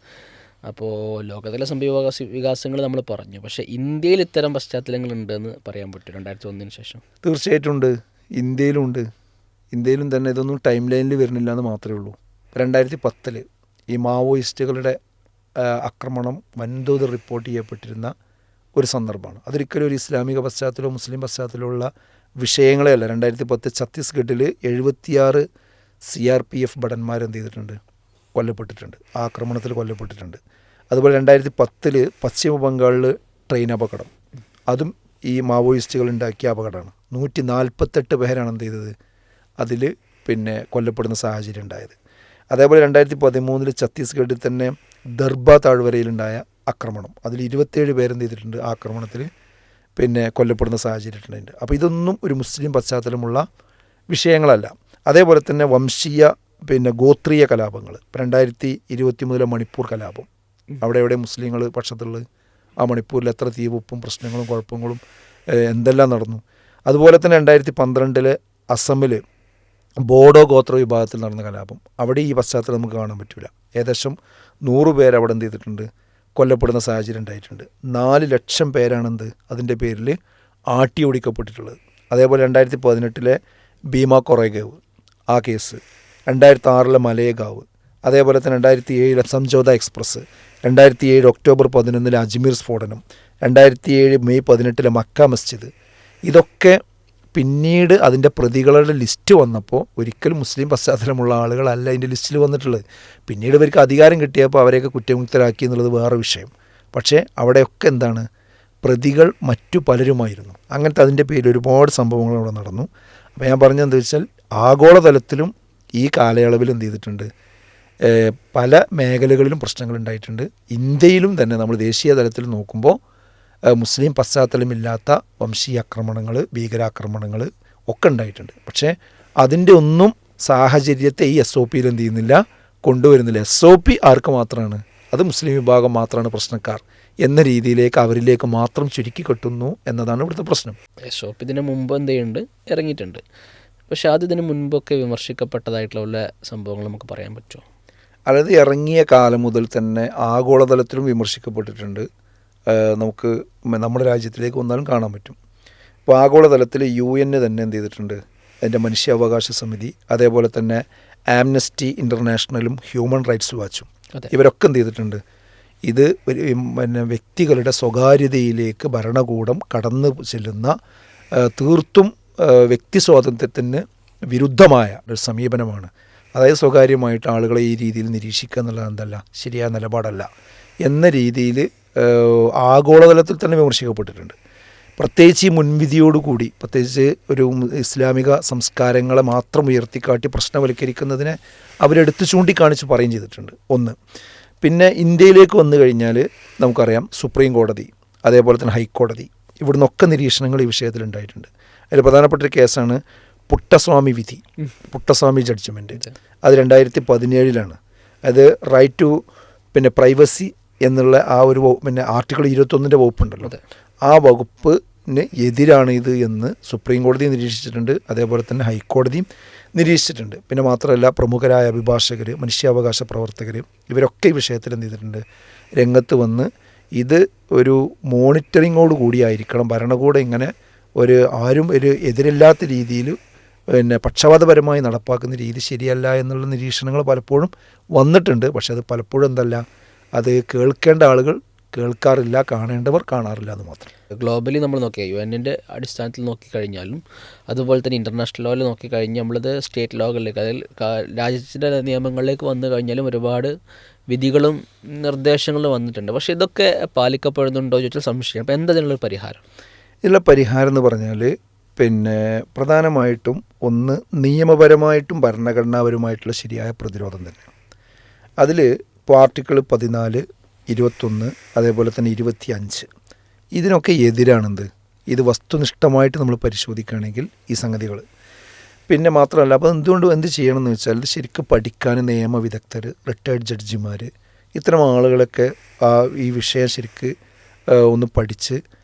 A: അപ്പോൾ ലോകത്തിലെ സംഭവ വികാസങ്ങൾ നമ്മൾ പറഞ്ഞു, പക്ഷേ ഇന്ത്യയിൽ ഇത്തരം പശ്ചാത്തലങ്ങൾ ഉണ്ടെന്ന് പറയാൻ പറ്റും 2001 ശേഷം?
B: തീർച്ചയായിട്ടും ഉണ്ട്. ഇന്ത്യയിലും തന്നെ ഇതൊന്നും ടൈം ലൈനിൽ വരുന്നില്ല എന്ന് മാത്രമേ ഉള്ളൂ. 2010 ഈ മാവോയിസ്റ്റുകളുടെ ആക്രമണം വൻതോതിൽ റിപ്പോർട്ട് ചെയ്യപ്പെട്ടിരുന്ന ഒരു സന്ദർഭമാണ്. അതൊരിക്കലും ഒരു ഇസ്ലാമിക പശ്ചാത്തലമോ മുസ്ലിം പശ്ചാത്തലമുള്ള വിഷയങ്ങളെ അല്ല. 2010 ഛത്തീസ്ഗഡിൽ 76 CRPF ഭടന്മാരെന്ത് ചെയ്തിട്ടുണ്ട്, കൊല്ലപ്പെട്ടിട്ടുണ്ട്, ആ ആക്രമണത്തിൽ കൊല്ലപ്പെട്ടിട്ടുണ്ട്. അതുപോലെ 2010 പശ്ചിമ ബംഗാളിൽ ട്രെയിൻ അപകടം, അതും ഈ മാവോയിസ്റ്റുകൾ ഉണ്ടാക്കിയ അപകടമാണ്. 148 പേരാണ് എന്ത് ചെയ്തത്, അതിൽ കൊല്ലപ്പെടുന്ന സാഹചര്യം ഉണ്ടായത്. അതേപോലെ 2013 ഛത്തീസ്ഗഡിൽ തന്നെ ദർബ താഴ്വരയിലുണ്ടായ ആക്രമണം, അതിൽ 27 പേരെന്ത് ചെയ്തിട്ടുണ്ട്, ആ ആക്രമണത്തിൽ കൊല്ലപ്പെടുന്ന സാഹചര്യം ഉണ്ടായിട്ടുണ്ട്. അപ്പോൾ ഇതൊന്നും ഒരു മുസ്ലിം പശ്ചാത്തലമുള്ള വിഷയങ്ങളല്ല. അതേപോലെ തന്നെ വംശീയ ഗോത്രീയ കലാപങ്ങൾ, 2023 മണിപ്പൂർ കലാപം, അവിടെ മുസ്ലിങ്ങൾ പക്ഷത്തുള്ളത്, ആ മണിപ്പൂരിൽ എത്ര തീവെപ്പും പ്രശ്നങ്ങളും കുഴപ്പങ്ങളും എന്തെല്ലാം നടന്നു. അതുപോലെ തന്നെ 2012 അസമിൽ ബോഡോ ഗോത്ര വിഭാഗത്തിൽ നടന്ന കലാപം, അവിടെ ഈ പശ്ചാത്തലം നമുക്ക് കാണാൻ പറ്റില്ല. ഏകദേശം 100 പേര് അവിടെ എന്ത് ചെയ്തിട്ടുണ്ട്, കൊല്ലപ്പെടുന്ന സാഹചര്യം ഉണ്ടായിട്ടുണ്ട്. 4 ലക്ഷം പേരാണെന്ത് അതിൻ്റെ പേരിൽ ആട്ടി ഓടിക്കപ്പെട്ടിട്ടുള്ളത്. അതേപോലെ 2018 ഭീമ കൊറേഗാവ് ആ കേസ്, 2006 മലേഗാവ്, അതേപോലെ തന്നെ 2007 സംജോത എക്സ്പ്രസ്, 2007 ഒക്ടോബർ 11 അജ്മീർ സ്ഫോടനം, 2007 മെയ് 18 മക്ക മസ്ജിദ്. ഇതൊക്കെ പിന്നീട് അതിൻ്റെ പ്രതികളുടെ ലിസ്റ്റ് വന്നപ്പോൾ ഒരിക്കലും മുസ്ലിം പശ്ചാത്തലമുള്ള ആളുകളല്ല അതിൻ്റെ ലിസ്റ്റിൽ വന്നിട്ടുള്ളത്. പിന്നീട് ഇവർക്ക് അധികാരം കിട്ടിയപ്പോൾ അവരെയൊക്കെ കുറ്റമുക്തരാക്കി എന്നുള്ളത് വേറെ വിഷയം. പക്ഷേ അവിടെയൊക്കെ എന്താണ്, പ്രതികൾ മറ്റു പലരുമായിരുന്നു. അങ്ങനത്തെ അതിൻ്റെ പേരിൽ ഒരുപാട് സംഭവങ്ങൾ അവിടെ നടന്നു. അപ്പോൾ ഞാൻ പറഞ്ഞതെന്താ വെച്ചാൽ ആഗോളതലത്തിലും ഈ കാലയളവിൽ എന്ത് ചെയ്തിട്ടുണ്ട്, പല മേഖലകളിലും പ്രശ്നങ്ങളുണ്ടായിട്ടുണ്ട്. ഇന്ത്യയിലും തന്നെ നമ്മൾ ദേശീയ തലത്തിൽ നോക്കുമ്പോൾ മുസ്ലിം പശ്ചാത്തലമില്ലാത്ത വംശീയ ആക്രമണങ്ങൾ, ഭീകരാക്രമണങ്ങൾ ഒക്കെ ഉണ്ടായിട്ടുണ്ട്. പക്ഷേ അതിൻ്റെ ഒന്നും സാഹചര്യത്തെ ഈ SOPയിൽ എന്ത് ചെയ്യുന്നില്ല, കൊണ്ടുവരുന്നില്ല. SOP ആർക്ക് മാത്രമാണ്, അത് മുസ്ലിം വിഭാഗം മാത്രമാണ് പ്രശ്നക്കാർ എന്ന രീതിയിലേക്ക് അവരിലേക്ക് മാത്രം ചുരുക്കി കെട്ടുന്നു എന്നതാണ് ഇവിടുത്തെ പ്രശ്നം.
A: SOP ഇതിന് മുമ്പ് എന്ത് ചെയ്യുന്നുണ്ട്, ഇറങ്ങിയിട്ടുണ്ട്. പക്ഷേ അതിന് മുൻപൊക്കെ വിമർശിക്കപ്പെട്ടതായിട്ടുള്ള സംഭവങ്ങൾ നമുക്ക് പറയാൻ പറ്റുമോ?
B: അതായത് ഇറങ്ങിയ കാലം മുതൽ തന്നെ ആഗോളതലത്തിലും വിമർശിക്കപ്പെട്ടിട്ടുണ്ട്. നമുക്ക് നമ്മുടെ രാജ്യത്തിലേക്ക് വന്നാലും കാണാൻ പറ്റും. ഇപ്പോൾ ആഗോളതലത്തിൽ UN തന്നെ എന്ത് ചെയ്തിട്ടുണ്ട്, അതിൻ്റെ മനുഷ്യാവകാശ സമിതി, അതേപോലെ തന്നെ ആംനസ്റ്റി ഇൻ്റർനാഷണലും ഹ്യൂമൻ റൈറ്റ്സ് വാച്ചും
A: അതെ.
B: ഇവരൊക്കെ എന്ത് ചെയ്തിട്ടുണ്ട്, ഇത് പിന്നെ വ്യക്തികളുടെ സ്വകാര്യതയിലേക്ക് ഭരണകൂടം കടന്നു ചെല്ലുന്ന തീർത്തും വ്യക്തി സ്വാതന്ത്ര്യത്തിന് വിരുദ്ധമായ ഒരു സമീപനമാണ്. അതായത് സ്വകാര്യമായിട്ട് ആളുകളെ ഈ രീതിയിൽ നിരീക്ഷിക്കുക എന്നുള്ളത് എന്തല്ല, ശരിയായ നിലപാടല്ല എന്ന രീതിയിൽ ആഗോളതലത്തിൽ തന്നെ വിമർശിക്കപ്പെട്ടിട്ടുണ്ട്. പ്രത്യേകിച്ച് ഈ മുൻവിധിയോടുകൂടി, പ്രത്യേകിച്ച് ഒരു ഇസ്ലാമിക സംസ്കാരങ്ങളെ മാത്രം ഉയർത്തിക്കാട്ടി പ്രശ്നവൽക്കരിക്കുന്നതിനെ അവരെടുത്ത് ചൂണ്ടിക്കാണിച്ച് പറയുകയും ചെയ്തിട്ടുണ്ട്. ഒന്ന്. പിന്നെ ഇന്ത്യയിലേക്ക് വന്നു കഴിഞ്ഞാൽ നമുക്കറിയാം സുപ്രീം കോടതി, അതേപോലെ തന്നെ ഹൈക്കോടതി, ഇവിടുന്നൊക്കെ നിരീക്ഷണങ്ങൾ ഈ വിഷയത്തിലുണ്ടായിട്ടുണ്ട്. അതിൽ പ്രധാനപ്പെട്ടൊരു കേസാണ് പുട്ടസ്വാമി വിധി, പുട്ടസ്വാമി ജഡ്ജ്മെൻറ്റ്. അത് 2017 അത് റൈറ്റ് ടു പ്രൈവസി എന്നുള്ള ആ ഒരു ആർട്ടിക്കിൾ 21 വകുപ്പുണ്ടല്ലോ, ആ വകുപ്പിന് എതിരാണ് ഇത് എന്ന് സുപ്രീം കോടതി നിരീക്ഷിച്ചിട്ടുണ്ട്. അതേപോലെ തന്നെ ഹൈക്കോടതിയും നിരീക്ഷിച്ചിട്ടുണ്ട്. പിന്നെ മാത്രമല്ല പ്രമുഖരായ അഭിഭാഷകർ, മനുഷ്യാവകാശ പ്രവർത്തകർ, ഇവരൊക്കെ ഈ വിഷയത്തിൽ എന്ത് ചെയ്തിട്ടുണ്ട്, രംഗത്ത് വന്ന് ഇത് ഒരു മോണിറ്ററിങ്ങോട് കൂടിയായിരിക്കണം ഭരണകൂടം ഇങ്ങനെ ആരും എതിരില്ലാത്ത രീതിയിൽ പക്ഷപാതപരമായി നടപ്പാക്കുന്ന രീതി ശരിയല്ല എന്നുള്ള നിരീക്ഷണങ്ങൾ പലപ്പോഴും വന്നിട്ടുണ്ട്. പക്ഷെ അത് പലപ്പോഴും എന്തല്ല, അത് കേൾക്കേണ്ട ആളുകൾ കേൾക്കാറില്ല, കാണേണ്ടവർ കാണാറില്ല എന്ന് മാത്രം.
A: ഗ്ലോബലി നമ്മൾ നോക്കിയാൽ UN-ൻ്റെ അടിസ്ഥാനത്തിൽ നോക്കിക്കഴിഞ്ഞാലും അതുപോലെ തന്നെ ഇൻ്റർനാഷണൽ ലോയിൽ നോക്കിക്കഴിഞ്ഞാൽ നമ്മളത് സ്റ്റേറ്റ് ലോകളിലേക്ക്, അതിൽ രാജ്യത്തിൻ്റെ നിയമങ്ങളിലേക്ക് വന്നു കഴിഞ്ഞാലും ഒരുപാട് വിധികളും നിർദ്ദേശങ്ങളും വന്നിട്ടുണ്ട്. പക്ഷേ ഇതൊക്കെ പാലിക്കപ്പെടുന്നുണ്ടോ ചോദിച്ചാൽ സംശയം. അപ്പോൾ എന്താ ഇതിനുള്ളൊരു പരിഹാരം?
B: ഇതിനുള്ള പരിഹാരം എന്ന് പറഞ്ഞാൽ പ്രധാനമായിട്ടും ഒന്ന് നിയമപരമായിട്ടും ഭരണഘടനാപരമായിട്ടുള്ള ശരിയായ പ്രതിരോധം തന്നെ. അതിൽ ഇപ്പോൾ ആർട്ടിക്കിൾ 14, 21, അതേപോലെ തന്നെ 25 ഇതിനൊക്കെ എതിരാണെന്ത്, ഇത് വസ്തുനിഷ്ഠമായിട്ട് നമ്മൾ പരിശോധിക്കുകയാണെങ്കിൽ ഈ സംഗതികൾ. പിന്നെ മാത്രമല്ല, അപ്പോൾ എന്ത് ചെയ്യണമെന്ന് വെച്ചാൽ ഇത് ശരിക്കും പഠിക്കാൻ നിയമവിദഗ്ധർ, റിട്ടയർഡ് ജഡ്ജിമാർ, ഇത്തരം ആളുകളൊക്കെ ഈ വിഷയം ശരിക്ക് ഒന്ന് പഠിച്ച്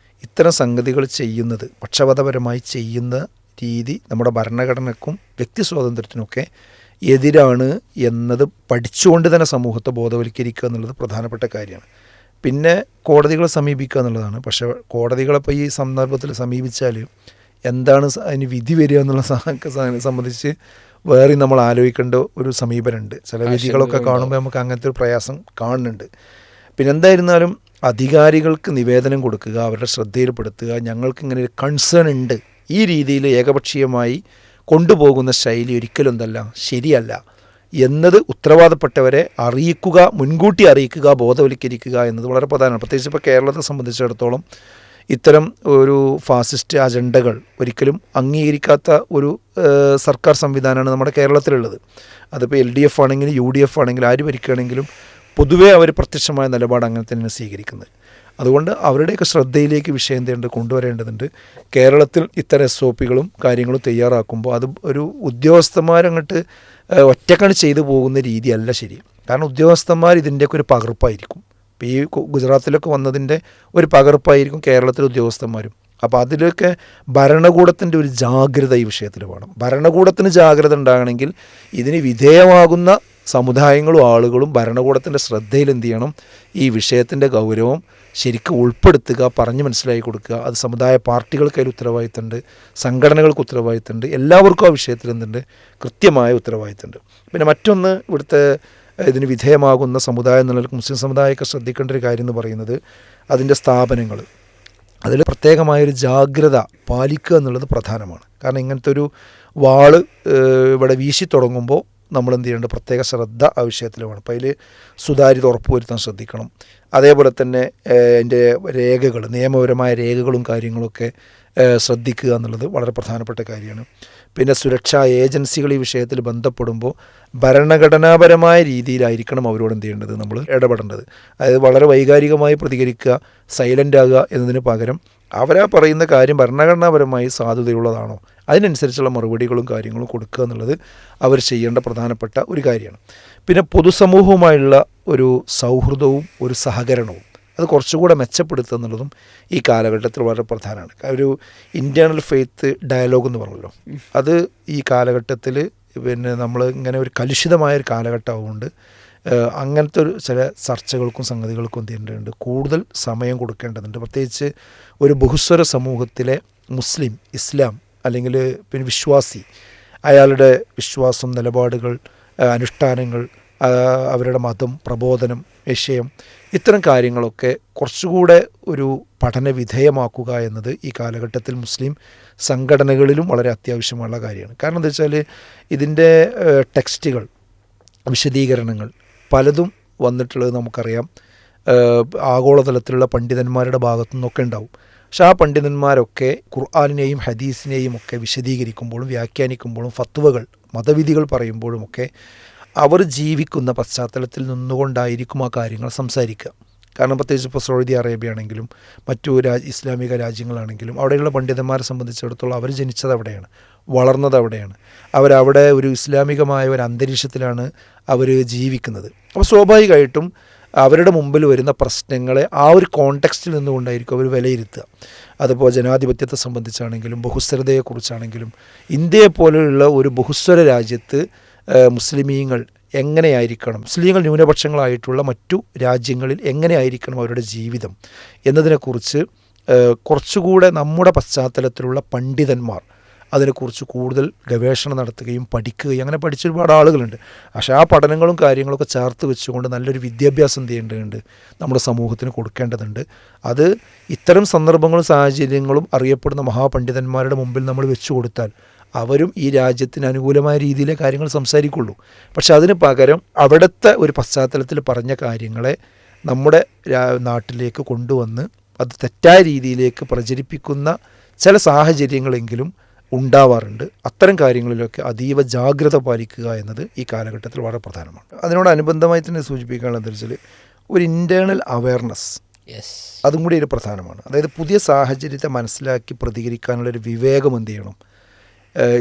B: ഇത്തരം സംഗതികൾ ചെയ്യുന്നത്, പക്ഷപാതപരമായി ചെയ്യുന്ന രീതി നമ്മുടെ ഭരണഘടനയ്ക്കും വ്യക്തി സ്വാതന്ത്ര്യത്തിനൊക്കെ എതിരാണ് എന്നത് പഠിച്ചുകൊണ്ട് തന്നെ സമൂഹത്തെ ബോധവൽക്കരിക്കുക എന്നുള്ളത് പ്രധാനപ്പെട്ട കാര്യമാണ്. പിന്നെ കോടതികളെ സമീപിക്കുക എന്നുള്ളതാണ്. പക്ഷേ കോടതികളെപ്പോൾ ഈ സന്ദർഭത്തിൽ സമീപിച്ചാൽ എന്താണ് അതിന് വിധി വരിക എന്നുള്ള സംബന്ധിച്ച് വേറെ നമ്മൾ ആലോചിക്കേണ്ട ഒരു സമീപനമുണ്ട്. ചില വിധികളൊക്കെ കാണുമ്പോൾ നമുക്ക് അങ്ങനത്തെ ഒരു പ്രയാസം കാണുന്നുണ്ട്. പിന്നെ എന്തായിരുന്നാലും അധികാരികൾക്ക് നിവേദനം കൊടുക്കുക, അവരുടെ ശ്രദ്ധയിൽപ്പെടുത്തുക, ഞങ്ങൾക്കിങ്ങനെ ഒരു കൺസേൺ ഉണ്ട്, ഈ രീതിയിൽ ഏകപക്ഷീയമായി കൊണ്ടുപോകുന്ന ശൈലി ഒരിക്കലും എന്തല്ല, ശരിയല്ല എന്നത് ഉത്തരവാദപ്പെട്ടവരെ അറിയിക്കുക, മുൻകൂട്ടി അറിയിക്കുക, ബോധവൽക്കരിക്കുക എന്നത് വളരെ പ്രധാനമാണ്. പ്രത്യേകിച്ച് ഇപ്പോൾ കേരളത്തെ സംബന്ധിച്ചിടത്തോളം ഇത്തരം ഒരു ഫാസിസ്റ്റ് അജണ്ടകൾ ഒരിക്കലും അംഗീകരിക്കാത്ത ഒരു സർക്കാർ സംവിധാനമാണ് നമ്മുടെ കേരളത്തിലുള്ളത്. അതിപ്പോൾ LDF ആണെങ്കിലും UDF ആണെങ്കിലും ആര് ഭരിക്കുകയാണെങ്കിലും പൊതുവേ അവർ പ്രത്യക്ഷമായ നിലപാട് അങ്ങനെ തന്നെയാണ് സ്വീകരിക്കുന്നത്. അതുകൊണ്ട് അവരുടെയൊക്കെ ശ്രദ്ധയിലേക്ക് വിഷയം എന്തുണ്ട് കൊണ്ടുവരേണ്ടതുണ്ട്. കേരളത്തിൽ ഇത്തരം SOPകളും കാര്യങ്ങളും തയ്യാറാക്കുമ്പോൾ അത് ഒരു ഉദ്യോഗസ്ഥന്മാരങ്ങോട്ട് ഒറ്റക്കണ് ചെയ്തു പോകുന്ന രീതിയല്ല ശരി. കാരണം ഉദ്യോഗസ്ഥന്മാർ ഇതിൻ്റെയൊക്കെ ഒരു പകർപ്പായിരിക്കും. ഇപ്പോൾ ഈ ഗുജറാത്തിലൊക്കെ വന്നതിൻ്റെ ഒരു പകർപ്പായിരിക്കും കേരളത്തിലെ ഉദ്യോഗസ്ഥന്മാരും. അപ്പോൾ അതിലൊക്കെ ഭരണകൂടത്തിൻ്റെ ഒരു ജാഗ്രത ഈ വിഷയത്തിൽ വേണം. ഭരണകൂടത്തിന് ജാഗ്രത ഉണ്ടാകണമെങ്കിൽ ഇതിന് വിധേയമാകുന്ന സമുദായങ്ങളും ആളുകളും ഭരണകൂടത്തിൻ്റെ ശ്രദ്ധയിൽ എന്ത് ചെയ്യണം, ഈ വിഷയത്തിൻ്റെ ഗൗരവം ശരിക്കും ഉൾപ്പെടുത്തുക, പറഞ്ഞ് മനസ്സിലാക്കി കൊടുക്കുക. അത് സമുദായ പാർട്ടികൾക്ക് അതിൽ ഉത്തരവാദിത്തമുണ്ട്, സംഘടനകൾക്ക് ഉത്തരവാദിത്തമുണ്ട്, എല്ലാവർക്കും ആ വിഷയത്തിൽ എന്തുണ്ട്, കൃത്യമായ ഉത്തരവാദിത്തമുണ്ട്. പിന്നെ മറ്റൊന്ന് ഇവിടുത്തെ ഇതിന് വിധേയമാകുന്ന സമുദായം എന്നുള്ള മുസ്ലിം സമുദായമൊക്കെ ശ്രദ്ധിക്കേണ്ട ഒരു കാര്യം എന്ന് പറയുന്നത് അതിൻ്റെ സ്ഥാപനങ്ങൾ, അതിൽ പ്രത്യേകമായൊരു ജാഗ്രത പാലിക്കുക എന്നുള്ളത് പ്രധാനമാണ്. കാരണം ഇങ്ങനത്തെ ഒരു വാള് ഇവിടെ വീശി തുടങ്ങുമ്പോൾ നമ്മൾ എന്ത് ചെയ്യേണ്ട പ്രത്യേക ശ്രദ്ധ ആ വിഷയത്തിൽ വേണം. അപ്പോൾ അതിൽ സുതാര്യത ഉറപ്പുവരുത്താൻ ശ്രദ്ധിക്കണം. അതേപോലെ തന്നെ അതിൻ്റെ രേഖകൾ, നിയമപരമായ രേഖകളും കാര്യങ്ങളൊക്കെ ശ്രദ്ധിക്കുക എന്നുള്ളത് വളരെ പ്രധാനപ്പെട്ട കാര്യമാണ്. പിന്നെ സുരക്ഷാ ഏജൻസികൾ ഈ വിഷയത്തിൽ ബന്ധപ്പെടുമ്പോൾ ഭരണഘടനാപരമായ രീതിയിലായിരിക്കണം അവരോട് എന്ത് ചെയ്യേണ്ടത്, നമ്മൾ ഇടപെടേണ്ടത്. അതായത് വളരെ വൈകാരികമായി പ്രതികരിക്കുക, സൈലൻ്റ് ആകുക എന്നതിന് പകരം അവരാ പറയുന്ന കാര്യം ഭരണഘടനാപരമായി സാധുതയുള്ളതാണോ അതിനനുസരിച്ചുള്ള മറുപടികളും കാര്യങ്ങളും കൊടുക്കുക എന്നുള്ളത് അവർ ചെയ്യേണ്ട പ്രധാനപ്പെട്ട ഒരു കാര്യമാണ്. പിന്നെ പൊതുസമൂഹവുമായുള്ള ഒരു സൗഹൃദവും ഒരു സഹകരണവും അത് കുറച്ചുകൂടെ മെച്ചപ്പെടുത്തുക എന്നുള്ളതും ഈ കാലഘട്ടത്തിൽ വളരെ പ്രധാനമാണ്. ഒരു ഇൻറ്റേർണൽ ഫെയ്ത്ത് ഡയലോഗ് എന്ന് പറഞ്ഞല്ലോ, അത് ഈ കാലഘട്ടത്തിൽ നമ്മൾ ഇങ്ങനെ ഒരു കലുഷിതമായൊരു കാലഘട്ടമാവുകൊണ്ട് അങ്ങനത്തെ ഒരു ചില ചർച്ചകൾക്കും സംഗതികൾക്കും എന്ത് ചെയ്യേണ്ടതുണ്ട്, കൂടുതൽ സമയം കൊടുക്കേണ്ടതുണ്ട്. പ്രത്യേകിച്ച് ഒരു ബഹുസ്വര സമൂഹത്തിലെ മുസ്ലിം, ഇസ്ലാം അല്ലെങ്കിൽ പിന്നെ വിശ്വാസി, അയാളുടെ വിശ്വാസം, നിലപാടുകൾ, അനുഷ്ഠാനങ്ങൾ, അവരുടെ മതം, പ്രബോധനം, വിഷയം, ഇത്തരം കാര്യങ്ങളൊക്കെ കുറച്ചുകൂടെ ഒരു പഠന വിധേയമാക്കുക എന്നത് ഈ കാലഘട്ടത്തിൽ മുസ്ലിം സംഘടനകളിലും വളരെ അത്യാവശ്യമുള്ള കാര്യമാണ്. കാരണം എന്താ വെച്ചാൽ ഇതിൻ്റെ ടെക്സ്റ്റുകൾ, വിശദീകരണങ്ങൾ പലതും വന്നിട്ടുള്ളത് നമുക്കറിയാം. ആഗോളതലത്തിലുള്ള പണ്ഡിതന്മാരുടെ ഭാഗത്തു നിന്നൊക്കെ ഉണ്ടാവും. പക്ഷേ ആ പണ്ഡിതന്മാരൊക്കെ ഖുർആനിനെയും ഹദീസിനെയും ഒക്കെ വിശദീകരിക്കുമ്പോഴും വ്യാഖ്യാനിക്കുമ്പോഴും ഫത്വകൾ, മതവിധികൾ പറയുമ്പോഴുമൊക്കെ അവർ ജീവിക്കുന്ന പശ്ചാത്തലത്തിൽ നിന്നുകൊണ്ടായിരിക്കും ആ കാര്യങ്ങൾ സംസാരിക്കുക. കാരണം പ്രത്യേകിച്ച് ഇപ്പോൾ സൗദി അറേബ്യ ആണെങ്കിലും മറ്റു ഇസ്ലാമിക രാജ്യങ്ങളാണെങ്കിലും അവിടെയുള്ള പണ്ഡിതന്മാരെ സംബന്ധിച്ചിടത്തോളം അവർ ജനിച്ചത് അവിടെയാണ്, വളർന്നത് അവിടെയാണ്, അവരവിടെ ഒരു ഇസ്ലാമികമായ ഒരു അന്തരീക്ഷത്തിലാണ് അവർ ജീവിക്കുന്നത്. അപ്പോൾ സ്വാഭാവികമായിട്ടും അവരുടെ മുമ്പിൽ വരുന്ന പ്രശ്നങ്ങളെ ആ ഒരു കോണ്ടെക്സ്റ്റിൽ നിന്നുകൊണ്ടായിരിക്കും അവർ വിലയിരുത്തുക. അതുപോലെ ജനാധിപത്യത്തെ സംബന്ധിച്ചാണെങ്കിലും ബഹുസ്വരതയെക്കുറിച്ചാണെങ്കിലും ഇന്ത്യയെ പോലെയുള്ള ഒരു ബഹുസ്വര രാജ്യത്ത് മുസ്ലിമീങ്ങൾ എങ്ങനെയായിരിക്കണം, മുസ്ലിങ്ങൾ ന്യൂനപക്ഷങ്ങളായിട്ടുള്ള മറ്റു രാജ്യങ്ങളിൽ എങ്ങനെയായിരിക്കണം അവരുടെ ജീവിതം എന്നതിനെക്കുറിച്ച് കുറച്ചുകൂടെ നമ്മുടെ പശ്ചാത്തലത്തിലുള്ള പണ്ഡിതന്മാർ അതിനെക്കുറിച്ച് കൂടുതൽ ഗവേഷണം നടത്തുകയും പഠിക്കുകയും അങ്ങനെ പഠിച്ച ഒരുപാട് ആളുകളുണ്ട്. പക്ഷേ ആ പഠനങ്ങളും കാര്യങ്ങളൊക്കെ ചേർത്ത് വെച്ചുകൊണ്ട് നല്ലൊരു വിദ്യാഭ്യാസം ചെയ്യേണ്ടതുണ്ട്, നമ്മുടെ സമൂഹത്തിന് കൊടുക്കേണ്ടതുണ്ട്. അത് ഇത്തരം സന്ദർഭങ്ങളും സാഹചര്യങ്ങളും അറിയപ്പെടുന്ന മഹാപണ്ഡിതന്മാരുടെ മുമ്പിൽ നമ്മൾ വെച്ചു കൊടുത്താൽ അവരും ഈ രാജ്യത്തിന് അനുകൂലമായ രീതിയിലെ കാര്യങ്ങൾ സംസാരിക്കുള്ളൂ. പക്ഷെ അതിന് പകരം അവിടുത്തെ ഒരു പശ്ചാത്തലത്തിൽ പറഞ്ഞ കാര്യങ്ങളെ നമ്മുടെ നാട്ടിലേക്ക് കൊണ്ടുവന്ന് അത് തെറ്റായ രീതിയിലേക്ക് പ്രചരിപ്പിക്കുന്ന ചില സാഹചര്യങ്ങളെങ്കിലും ഉണ്ടാവാറുണ്ട്. അത്തരം കാര്യങ്ങളിലൊക്കെ അതീവ ജാഗ്രത പാലിക്കുക എന്നത് ഈ കാലഘട്ടത്തിൽ വളരെ പ്രധാനമാണ്. അതിനോടനുബന്ധമായി തന്നെ സൂചിപ്പിക്കാനുള്ളത് വെച്ചാൽ ഒരു ഇൻറ്റേർണൽ അവയർനെസ്, അതും കൂടി ഒരു പ്രധാനമാണ്. അതായത് പുതിയ സാഹചര്യത്തെ മനസ്സിലാക്കി പ്രതികരിക്കാനുള്ളൊരു വിവേകം എന്ത് ചെയ്യണം,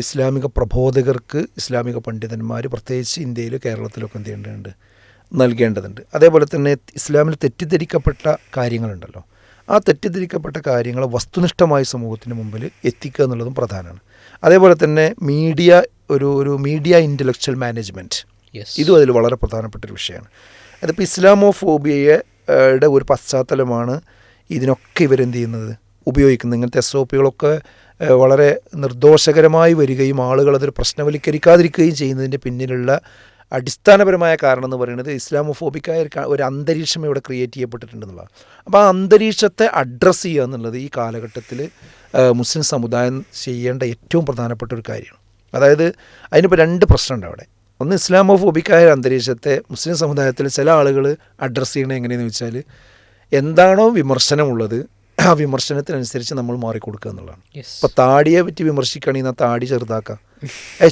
B: ഇസ്ലാമിക പ്രബോധകർക്ക്, ഇസ്ലാമിക പണ്ഡിതന്മാർ പ്രത്യേകിച്ച് ഇന്ത്യയിൽ കേരളത്തിലൊക്കെ എന്ത് ചെയ്യേണ്ടതുണ്ട്, നൽകേണ്ടതുണ്ട്. അതേപോലെ തന്നെ ഇസ്ലാമിൽ തെറ്റിദ്ധരിക്കപ്പെട്ട കാര്യങ്ങളുണ്ടല്ലോ, ആ തെറ്റിദ്ധരിക്കപ്പെട്ട കാര്യങ്ങൾ വസ്തുനിഷ്ഠമായി സമൂഹത്തിന് മുമ്പിൽ എത്തിക്കുക എന്നുള്ളതും പ്രധാനമാണ്. അതേപോലെ തന്നെ ഒരു മീഡിയ ഇൻ്റലക്ച്വൽ മാനേജ്മെൻറ്റ്, ഇതും അതിൽ വളരെ പ്രധാനപ്പെട്ട ഒരു വിഷയമാണ്. അതിപ്പോൾ ഇസ്ലാമോഫോബിയയുടെ ഒരു പശ്ചാത്തലമാണ് ഇതിനൊക്കെ ഇവരെന്ത് ചെയ്യുന്നത്, ഉപയോഗിക്കുന്നത്. ഇങ്ങനത്തെ SOPകളൊക്കെ വളരെ നിർദോഷകരമായി വരികയും ആളുകൾ അതൊരു പ്രശ്നവൽക്കരിക്കാതിരിക്കുകയും ചെയ്യുന്നതിൻ്റെ പിന്നിലുള്ള അടിസ്ഥാനപരമായ കാരണം എന്ന് പറയുന്നത് ഇസ്ലാമോഫോബിക്കായ ഒരു അന്തരീക്ഷം ഇവിടെ ക്രിയേറ്റ് ചെയ്യപ്പെട്ടിട്ടുണ്ടെന്നുള്ളതാണ്. അപ്പോൾ ആ അന്തരീക്ഷത്തെ അഡ്രസ്സ് ചെയ്യുക എന്നുള്ളത് ഈ കാലഘട്ടത്തിൽ മുസ്ലിം സമുദായം ചെയ്യേണ്ട ഏറ്റവും പ്രധാനപ്പെട്ട ഒരു കാര്യമാണ്. അതായത് അതിനിപ്പോൾ രണ്ട് പ്രശ്നമുണ്ട് അവിടെ. ഒന്ന്, ഇസ്ലാമോഫോബിക്കായ അന്തരീക്ഷത്തെ മുസ്ലിം സമുദായത്തിൽ ചില ആളുകൾ അഡ്രസ്സ് ചെയ്യണത് എങ്ങനെയെന്ന് വെച്ചാൽ എന്താണോ വിമർശനമുള്ളത് ആ വിമർശനത്തിനനുസരിച്ച് നമ്മൾ മാറിക്കൊടുക്കുക എന്നുള്ളതാണ്. ഇപ്പോൾ താടിയെ പറ്റി വിമർശിക്കുകയാണെങ്കിൽ ആ താടി ചെറുതാക്കാം,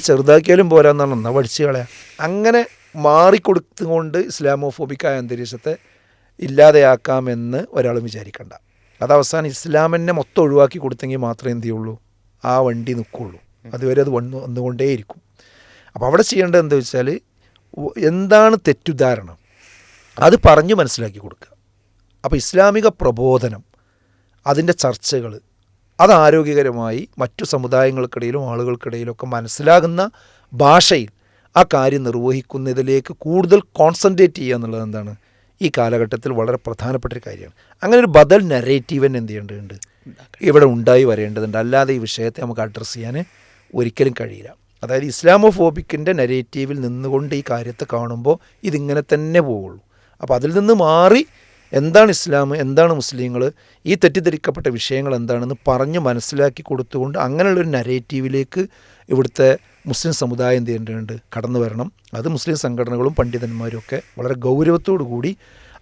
B: ചെറുതാക്കിയാലും പോരാന്നാണ്, എന്നാൽ പഠിച്ചു കളയാം. അങ്ങനെ മാറിക്കൊടുത്തുകൊണ്ട് ഇസ്ലാമോഫോബിക്കായ അന്തരീക്ഷത്തെ ഇല്ലാതെയാക്കാമെന്ന് ഒരാളും വിചാരിക്കണ്ട. അത് അവസാനം ഇസ്ലാമിനെ മൊത്തം ഒഴിവാക്കി കൊടുത്തെങ്കിൽ മാത്രമേ എന്ത് ചെയ്യുള്ളൂ, ആ വണ്ടി നിൽക്കുകയുള്ളൂ. അതുവരെ അത് വന്നുകൊണ്ടേയിരിക്കും. അപ്പോൾ അവിടെ ചെയ്യേണ്ടത് എന്താ വെച്ചാൽ എന്താണ് തെറ്റുദ്ധാരണം, അത് പറഞ്ഞു മനസ്സിലാക്കി കൊടുക്കുക. അപ്പോൾ ഇസ്ലാമിക പ്രബോധനം, അതിൻ്റെ ചർച്ചകൾ, അത് ആരോഗ്യകരമായി മറ്റു സമുദായങ്ങൾക്കിടയിലും ആളുകൾക്കിടയിലൊക്കെ മനസ്സിലാകുന്ന ഭാഷയിൽ ആ കാര്യം നിർവഹിക്കുന്നതിലേക്ക് കൂടുതൽ കോൺസെൻട്രേറ്റ് ചെയ്യുക എന്നുള്ളത് എന്താണ് ഈ കാലഘട്ടത്തിൽ വളരെ പ്രധാനപ്പെട്ട ഒരു കാര്യമാണ്. അങ്ങനെ ഒരു ബദൽ നരേറ്റീവൻ എന്ത് ചെയ്യേണ്ടതുണ്ട്, ഇവിടെ ഉണ്ടായി വരേണ്ടതുണ്ട്. അല്ലാതെ ഈ വിഷയത്തെ നമുക്ക് അഡ്രസ്സ് ചെയ്യാൻ ഒരിക്കലും കഴിയില്ല. അതായത് ഇസ്ലാമോഫോബിക്കിൻ്റെ നരേറ്റീവിൽ നിന്നുകൊണ്ട് ഈ കാര്യത്തെ കാണുമ്പോൾ ഇതിങ്ങനെ തന്നെ പോവുള്ളൂ. അപ്പോൾ അതിൽ നിന്ന് മാറി എന്താണ് ഇസ്ലാം, എന്താണ് മുസ്ലിങ്ങൾ, ഈ തെറ്റിദ്ധരിക്കപ്പെട്ട വിഷയങ്ങൾ എന്താണെന്ന് പറഞ്ഞ് മനസ്സിലാക്കി കൊടുത്തുകൊണ്ട് അങ്ങനെയുള്ളൊരു നരേറ്റീവിലേക്ക് ഇവിടുത്തെ മുസ്ലിം സമുദായം എന്ത് ചെയ്യേണ്ടതുണ്ട്, കടന്നു വരണം. അത് മുസ്ലിം സംഘടനകളും പണ്ഡിതന്മാരും ഒക്കെ വളരെ ഗൗരവത്തോടു കൂടി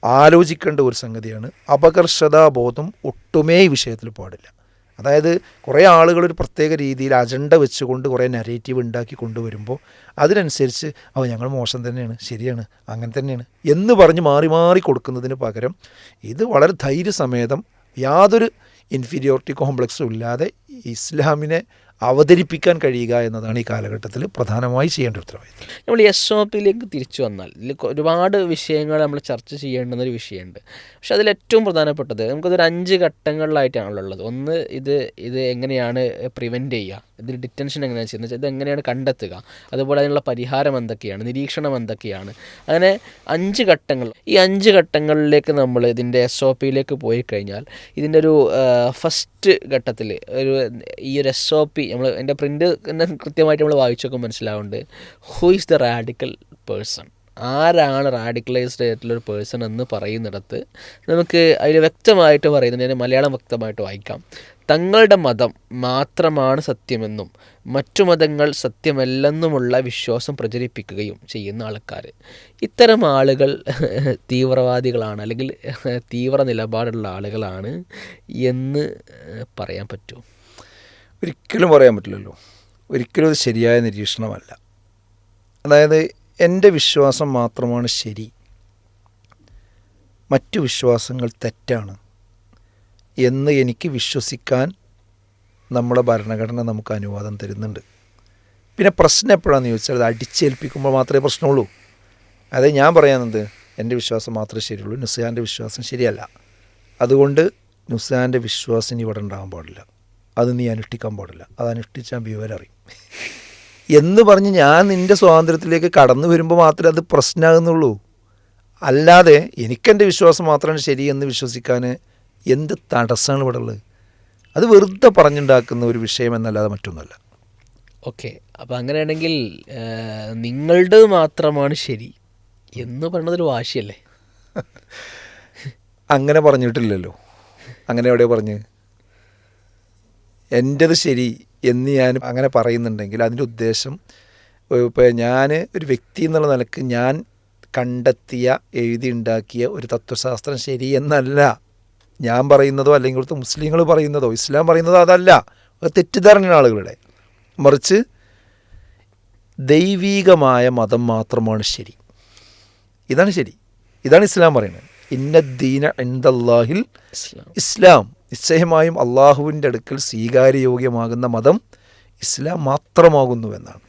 B: ആലോചിക്കേണ്ട ഒരു സംഗതിയാണ്. അപകർഷതാബോധം ഒട്ടുമേ ഈ വിഷയത്തിൽ പാടില്ല. അതായത് കുറേ ആളുകൾ ഒരു പ്രത്യേക രീതിയിൽ അജണ്ട വെച്ചുകൊണ്ട് കുറേ നരേറ്റീവ് ഉണ്ടാക്കി കൊണ്ടുവരുമ്പോൾ അതിനനുസരിച്ച് ഞങ്ങൾ മോശം തന്നെയാണ്, ശരിയാണ്, അങ്ങനെ തന്നെയാണ് എന്ന് പറഞ്ഞ് മാറി മാറി കൊടുക്കുന്നതിന് പകരം ഇത് വളരെ ധൈര്യസമേതം യാതൊരു ഇൻഫീരിയോറിറ്റി കോംപ്ലക്സും ഇല്ലാതെ ഇസ്ലാമിനെ അവതരിപ്പിക്കാൻ കഴിയുക എന്നതാണ് ഈ കാലഘട്ടത്തിൽ പ്രധാനമായി ചെയ്യേണ്ട ഉത്തരവാദിത്വം.
A: നമ്മൾ SOPയിലേക്ക് തിരിച്ചു വന്നാൽ ഇതിൽ ഒരുപാട് വിഷയങ്ങൾ നമ്മൾ ചർച്ച ചെയ്യേണ്ടുന്നൊരു വിഷയമുണ്ട്. പക്ഷെ അതിലേറ്റവും പ്രധാനപ്പെട്ടത് നമുക്കതൊരു 5 ഘട്ടങ്ങളിലായിട്ടാണല്ലോ ഉള്ളത്. ഒന്ന്, ഇത് എങ്ങനെയാണ് പ്രിവെൻറ്റ് ചെയ്യുക, ഇതിൽ ഡിറ്റൻഷൻ എങ്ങനെയാണ് ചെയ്യുന്നത്, ഇത് എങ്ങനെയാണ് കണ്ടെത്തുക, അതുപോലെ അതിനുള്ള പരിഹാരം എന്തൊക്കെയാണ്, നിരീക്ഷണം എന്തൊക്കെയാണ്, അങ്ങനെ 5 ഘട്ടങ്ങൾ. ഈ 5 ഘട്ടങ്ങളിലേക്ക് നമ്മൾ ഇതിൻ്റെ SOPയിലേക്ക് പോയി കഴിഞ്ഞാൽ ഇതിൻ്റെ ഒരു ഫസ്റ്റ് ഫസ്റ്റ് ഘട്ടത്തിൽ ഈ ഒരു SOP നമ്മൾ എൻ്റെ പ്രിൻ്റ് കൃത്യമായിട്ട് നമ്മൾ വായിച്ചൊക്കെ മനസ്സിലാവുന്നുണ്ട്. Who is the radical person, ആരാണ് റാഡിക്കലൈസ്ഡ് ആയിട്ടുള്ളൊരു പേഴ്സൺ എന്ന് പറയുന്നിടത്ത് നമുക്ക് അതിൽ വ്യക്തമായിട്ട് പറയുന്നത്, ഞാൻ മലയാളം വ്യക്തമായിട്ട് വായിക്കാം. തങ്ങളുടെ മതം മാത്രമാണ് സത്യമെന്നും മറ്റു മതങ്ങൾ സത്യമല്ലെന്നുമുള്ള വിശ്വാസം പ്രചരിപ്പിക്കുകയും ചെയ്യുന്ന ആൾക്കാർ, ഇത്തരം ആളുകൾ തീവ്രവാദികളാണ് അല്ലെങ്കിൽ തീവ്ര നിലപാടുള്ള ആളുകളാണ് എന്ന് പറയാൻ പറ്റുമോ?
B: ഒരിക്കലും പറയാൻ പറ്റില്ലല്ലോ. ഒരിക്കലും അത് ശരിയായ നിരീക്ഷണമല്ല. അതായത് എൻ്റെ വിശ്വാസം മാത്രമാണ് ശരി, മറ്റു വിശ്വാസങ്ങൾ തെറ്റാണ് എന്ന് എനിക്ക് വിശ്വസിക്കാൻ നമ്മുടെ ഭരണഘടന നമുക്ക് അനുവാദം തരുന്നുണ്ട്. പിന്നെ പ്രശ്നം എപ്പോഴാണെന്ന് ചോദിച്ചാൽ അത് അടിച്ചേൽപ്പിക്കുമ്പോൾ മാത്രമേ പ്രശ്നമുള്ളൂ. അതായത് ഞാൻ പറയുന്നത് എൻ്റെ വിശ്വാസം മാത്രമേ ശരിയുള്ളൂ, നുസ്ഹാൻ്റെ വിശ്വാസം ശരിയല്ല, അതുകൊണ്ട് നുസ്ഹാൻ്റെ വിശ്വാസം ഇനി ഇവിടെ ഉണ്ടാകാൻ പാടില്ല, അത് നീ അനുഷ്ഠിക്കാൻ പാടില്ല, അത് അനുഷ്ഠിച്ചാൽ വിവരറിയും എന്ന് പറഞ്ഞ് ഞാൻ നിൻ്റെ സ്വാതന്ത്ര്യത്തിലേക്ക് കടന്നു വരുമ്പോൾ മാത്രമേ അത് പ്രശ്നമാകുന്നുള്ളൂ. അല്ലാതെ എനിക്കെൻ്റെ വിശ്വാസം മാത്രമാണ് ശരിയെന്ന് വിശ്വസിക്കാൻ എന്ത് തടസ്സമാണ് ഇവിടെ ഉള്ളത്? അത് വെറുതെ പറഞ്ഞുണ്ടാക്കുന്ന ഒരു വിഷയമെന്നല്ലാതെ മറ്റൊന്നുമല്ല.
A: ഓക്കെ, അപ്പോൾ അങ്ങനെയാണെങ്കിൽ നിങ്ങളുടെ മാത്രമാണ് ശരി എന്ന് പറയുന്നതൊരു വാശിയല്ലേ?
B: അങ്ങനെ പറഞ്ഞിട്ടില്ലല്ലോ. അങ്ങനെ എവിടെയോ പറഞ്ഞ് എൻ്റേത് ശരി എന്ന് ഞാൻ അങ്ങനെ പറയുന്നുണ്ടെങ്കിൽ അതിൻ്റെ ഉദ്ദേശം ഇപ്പോൾ ഞാൻ ഒരു വ്യക്തി എന്നുള്ള നിലക്ക് ഞാൻ കണ്ടെത്തിയ എഴുതിയുണ്ടാക്കിയ ഒരു തത്വശാസ്ത്രം ശരിയെന്നല്ല ഞാൻ പറയുന്നതോ അല്ലെങ്കിൽ ഇവിടുത്തെ മുസ്ലിങ്ങൾ പറയുന്നതോ ഇസ്ലാം പറയുന്നതോ അതല്ല, തെറ്റിദ്ധാരണ ആളുകളുടെ. മറിച്ച് ദൈവീകമായ മതം മാത്രമാണ് ശരി, ഇതാണ് ശരി, ഇതാണ് ഇസ്ലാം പറയുന്നത്. ഇന്നദ്ദീന ഇൻദല്ലാഹിൽ ഇസ്ലാം, നിശ്ചയമായും അള്ളാഹുവിൻ്റെ അടുക്കൽ സ്വീകാര്യയോഗ്യമാകുന്ന മതം ഇസ്ലാം മാത്രമാകുന്നുവെന്നാണ്.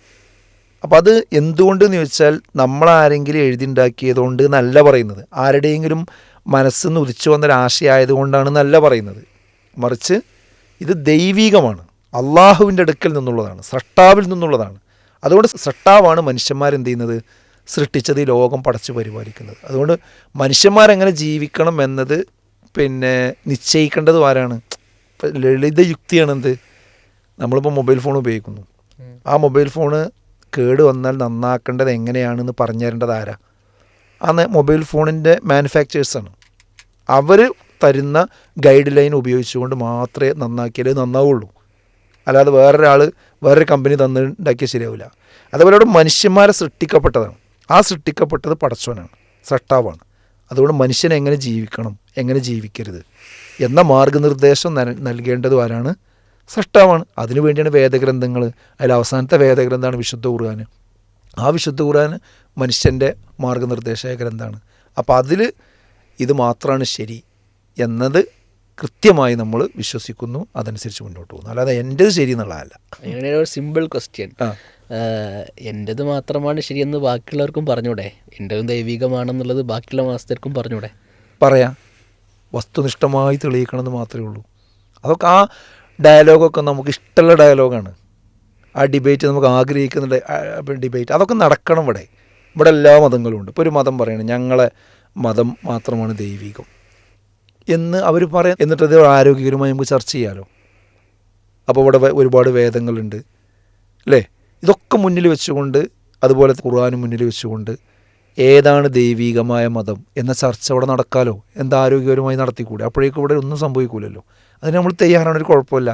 B: അപ്പം അത് എന്തുകൊണ്ടെന്ന് ചോദിച്ചാൽ നമ്മളാരെങ്കിലും എഴുതിണ്ടാക്കിയതുകൊണ്ട് എന്നല്ല പറയുന്നത്, ആരുടെയെങ്കിലും മനസ്സിൽ നിന്ന് ഉദിച്ചു വന്നൊരാശയമായതുകൊണ്ടാണ് നല്ല പറയുന്നത്. മറിച്ച് ഇത് ദൈവീകമാണ്, അള്ളാഹുവിൻ്റെ അടുക്കൽ നിന്നുള്ളതാണ്, സൃഷ്ടാവിൽ നിന്നുള്ളതാണ്. അതുകൊണ്ട് സൃഷ്ടാവാണ് മനുഷ്യന്മാരെന്ത് ചെയ്യുന്നത്, സൃഷ്ടിച്ചത് ഈ ലോകം പടച്ചു പരിപാലിക്കുന്നത്. അതുകൊണ്ട് മനുഷ്യന്മാരെങ്ങനെ ജീവിക്കണം എന്നത് പിന്നെ നിശ്ചയിക്കേണ്ടത് ആരാണ്? ലളിത യുക്തിയാണ്. എന്ത്, നമ്മളിപ്പോൾ മൊബൈൽ ഫോൺ ഉപയോഗിക്കുന്നു, ആ മൊബൈൽ ഫോണ് കേട് വന്നാൽ നന്നാക്കേണ്ടത് എങ്ങനെയാണെന്ന് പറഞ്ഞു തരേണ്ടത് ആരാ? ആ മൊബൈൽ ഫോണിൻ്റെ മാനുഫാക്ചേഴ്സാണ്. അവർ തരുന്ന ഗൈഡ് ലൈൻ ഉപയോഗിച്ചുകൊണ്ട് മാത്രമേ നന്നാക്കിയാലേ നന്നാവുള്ളൂ. അല്ലാതെ വേറൊരു കമ്പനി തന്നുണ്ടാക്കിയാൽ ശരിയാവില്ല. അതുപോലെ അവിടെ മനുഷ്യന്മാരെ സൃഷ്ടിക്കപ്പെട്ടതാണ്, ആ സൃഷ്ടിക്കപ്പെട്ടത് പടച്ചവനാണ്, സൃഷ്ടാവാണ്. അതുകൊണ്ട് മനുഷ്യനെ എങ്ങനെ ജീവിക്കണം, എങ്ങനെ ജീവിക്കരുത് എന്ന മാർഗനിർദ്ദേശം നൽകേണ്ടത് ആരാണ്? സൃഷ്ടാവാണ്. അതിനുവേണ്ടിയാണ് വേദഗ്രന്ഥങ്ങൾ. അതിൽ അവസാനത്തെ വേദഗ്രന്ഥമാണ് വിശുദ്ധ ഖുർആൻ. ആ വിശുദ്ധ ഖുർആൻ മനുഷ്യൻ്റെ മാർഗനിർദ്ദേശക ഗ്രന്ഥമാണ്. അപ്പോൾ അതിൽ ഇത് മാത്രമാണ് ശരി എന്നത് കൃത്യമായി നമ്മൾ വിശ്വസിക്കുന്നു, അതനുസരിച്ച് മുന്നോട്ട് പോകുന്നു. അല്ലാതെ എൻ്റേത് ശരി എന്നുള്ളതല്ല.
A: അങ്ങനെ ഒരു സിമ്പിൾ ക്വസ്റ്റ്യൻ, എൻ്റേത് മാത്രമാണ് ശരിയെന്ന് ബാക്കിയുള്ളവർക്കും പറഞ്ഞൂടെ? എൻ്റെതും ദൈവികമാണെന്നുള്ളത് ബാക്കിയുള്ള മാസത്തേർക്കും പറഞ്ഞൂടെ? പറയാം,
B: വസ്തുനിഷ്ഠമായി തെളിയിക്കണമെന്ന് മാത്രമേ ഉള്ളൂ. അതൊക്കെ ആ ഡയലോഗൊക്കെ നമുക്ക് ഇഷ്ടമുള്ള ഡയലോഗാണ്. ആ ഡിബേറ്റ് നമുക്ക് ആഗ്രഹിക്കുന്ന ഡിബേറ്റ് അതൊക്കെ നടക്കണം. ഇവിടെ എല്ലാ മതങ്ങളും ഉണ്ട്. ഇപ്പോൾ ഒരു മതം പറയണം ഞങ്ങളെ മതം മാത്രമാണ് ദൈവികം എന്ന് അവർ പറയാം, എന്നിട്ടത് ആരോഗ്യകരമായി നമുക്ക് ചർച്ച ചെയ്യാമല്ലോ. അപ്പോൾ ഇവിടെ ഒരുപാട് വേദങ്ങളുണ്ട് അല്ലേ? ഇതൊക്കെ മുന്നിൽ വെച്ചുകൊണ്ട്, അതുപോലെ ഖുർആനും മുന്നിൽ വെച്ചുകൊണ്ട് ഏതാണ് ദൈവികമായ മതം എന്ന ചർച്ച ഇവിടെ നടക്കാമല്ലോ. എന്താ ആരോഗ്യകരമായി നടത്തിക്കൂടെ? അപ്പോഴേക്കും ഇവിടെ ഒന്നും സംഭവിക്കില്ലല്ലോ. അതിന് നമ്മൾ തയ്യാറാണൊരു കുഴപ്പമില്ല.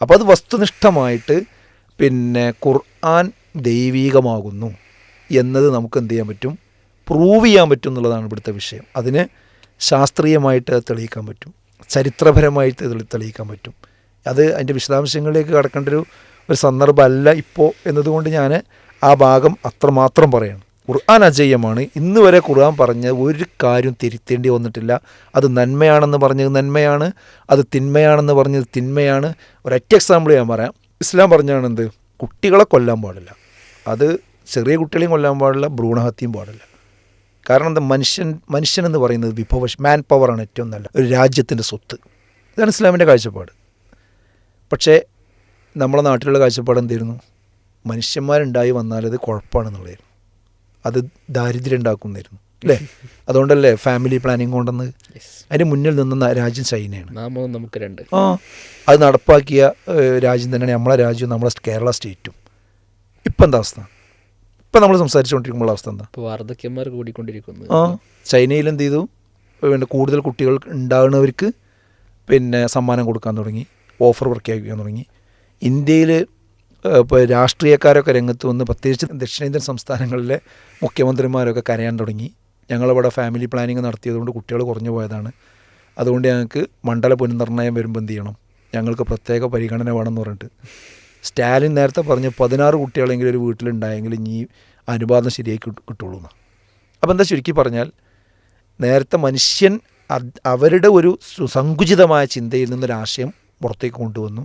B: അപ്പോൾ അത് വസ്തുനിഷ്ഠമായിട്ട് പിന്നെ ഖുർആൻ ദൈവികമാകുന്നു എന്നത് നമുക്ക് എന്ത് ചെയ്യാൻ പറ്റും? പ്രൂവ് ചെയ്യാൻ പറ്റും എന്നുള്ളതാണ് ഇവിടുത്തെ വിഷയം. അതിന് ശാസ്ത്രീയമായിട്ട് തെളിയിക്കാൻ പറ്റും, ചരിത്രപരമായിട്ട് തെളിയിക്കാൻ പറ്റും. അത് അതിൻ്റെ വിശദാംശങ്ങളിലേക്ക് കടക്കേണ്ട ഒരു സന്ദർഭമല്ല ഇപ്പോൾ എന്നതുകൊണ്ട് ഞാൻ ആ ഭാഗം അത്രമാത്രം പറയണം. ഖുർആൻ അജയ്യമാണ്. ഇന്ന് വരെ ഖുർആൻ പറഞ്ഞ ഒരു കാര്യം തിരുത്തേണ്ടി വന്നിട്ടില്ല. അത് നന്മയാണെന്ന് പറഞ്ഞത് നന്മയാണ്, അത് തിന്മയാണെന്ന് പറഞ്ഞത് തിന്മയാണ്. ഒരൊറ്റ എക്സാമ്പിൾ ഞാൻ പറയാം. ഇസ്ലാം പറഞ്ഞാണ് എന്ത്, കുട്ടികളെ കൊല്ലാൻ പാടില്ല, അത് ചെറിയ കുട്ടികളെയും കൊല്ലാൻ പാടില്ല, ഭ്രൂണഹത്യയും പാടില്ല. കാരണം എന്താ, മനുഷ്യനെന്ന് പറയുന്നത് മാൻ പവറാണ് ഏറ്റവും നല്ല ഒരു രാജ്യത്തിൻ്റെ സ്വത്ത്. ഇതാണ് ഇസ്ലാമിൻ്റെ കാഴ്ചപ്പാട്. പക്ഷേ നമ്മളെ നാട്ടിലുള്ള കാഴ്ചപ്പാട് എന്തായിരുന്നു? മനുഷ്യന്മാരുണ്ടായി വന്നാൽ അത് കുഴപ്പമാണെന്നുള്ളതായിരുന്നു, അത് ദാരിദ്ര്യം ഉണ്ടാക്കുന്നതായിരുന്നു അല്ലേ? അതുകൊണ്ടല്ലേ ഫാമിലി പ്ലാനിങ് കൊണ്ടെന്ന്.
A: യെസ്.
B: അതിന് മുന്നിൽ നിന്ന രാജ്യം ചൈനയാണ്.
A: നാമവും നമുക്ക് രണ്ട്.
B: അത് നടപ്പാക്കിയ രാജ്യം തന്നെയാണ് നമ്മളെ രാജ്യവും നമ്മളെ കേരള സ്റ്റേറ്റും. ഇപ്പം എന്താ അവസ്ഥ? ഇപ്പം നമ്മൾ സംസാരിച്ചുകൊണ്ടിരിക്കുമ്പോൾ അവസ്ഥ എന്താ?
A: ഇപ്പോൾ വാർദ്ധക്യന്മാർ കൂടിക്കൊണ്ടിരിക്കുന്നു.
B: ചൈനയിൽ എന്ത് ചെയ്തു? പിന്നെ കൂടുതൽ കുട്ടികൾ ഉണ്ടാകുന്നവർക്ക് പിന്നെ സമ്മാനം കൊടുക്കാൻ തുടങ്ങി, ഓഫർ പ്രഖ്യാപിക്കാൻ തുടങ്ങി. ഇന്ത്യയിൽ ഇപ്പോൾ രാഷ്ട്രീയക്കാരൊക്കെ രംഗത്ത് വന്ന്, പ്രത്യേകിച്ച് ദക്ഷിണേന്ത്യൻ സംസ്ഥാനങ്ങളിലെ മുഖ്യമന്ത്രിമാരൊക്കെ കരയാൻ തുടങ്ങി. ഞങ്ങളിവിടെ ഫാമിലി പ്ലാനിങ് നടത്തിയതുകൊണ്ട് കുട്ടികൾ കുറഞ്ഞു പോയതാണ്, അതുകൊണ്ട് ഞങ്ങൾക്ക് മണ്ഡല പുനർനിർണ്ണയം വരുമ്പോൾ എന്ത് ചെയ്യണം, ഞങ്ങൾക്ക് പ്രത്യേക പരിഗണന വേണമെന്ന് പറഞ്ഞിട്ട് സ്റ്റാലിൻ നേരത്തെ പറഞ്ഞ് 16 കുട്ടികളെങ്കിലും ഒരു വീട്ടിലുണ്ടായെങ്കിൽ ഇനി അനുപാതം ശരിയായി കിട്ടുള്ളൂ എന്നാണ്. അപ്പോൾ എന്താ ചുരുക്കി പറഞ്ഞാൽ, നേരത്തെ മനുഷ്യൻ അവരുടെ ഒരു സങ്കുചിതമായ ചിന്തയിൽ നിന്നൊരാശയം പുറത്തേക്ക് കൊണ്ടുവന്നു.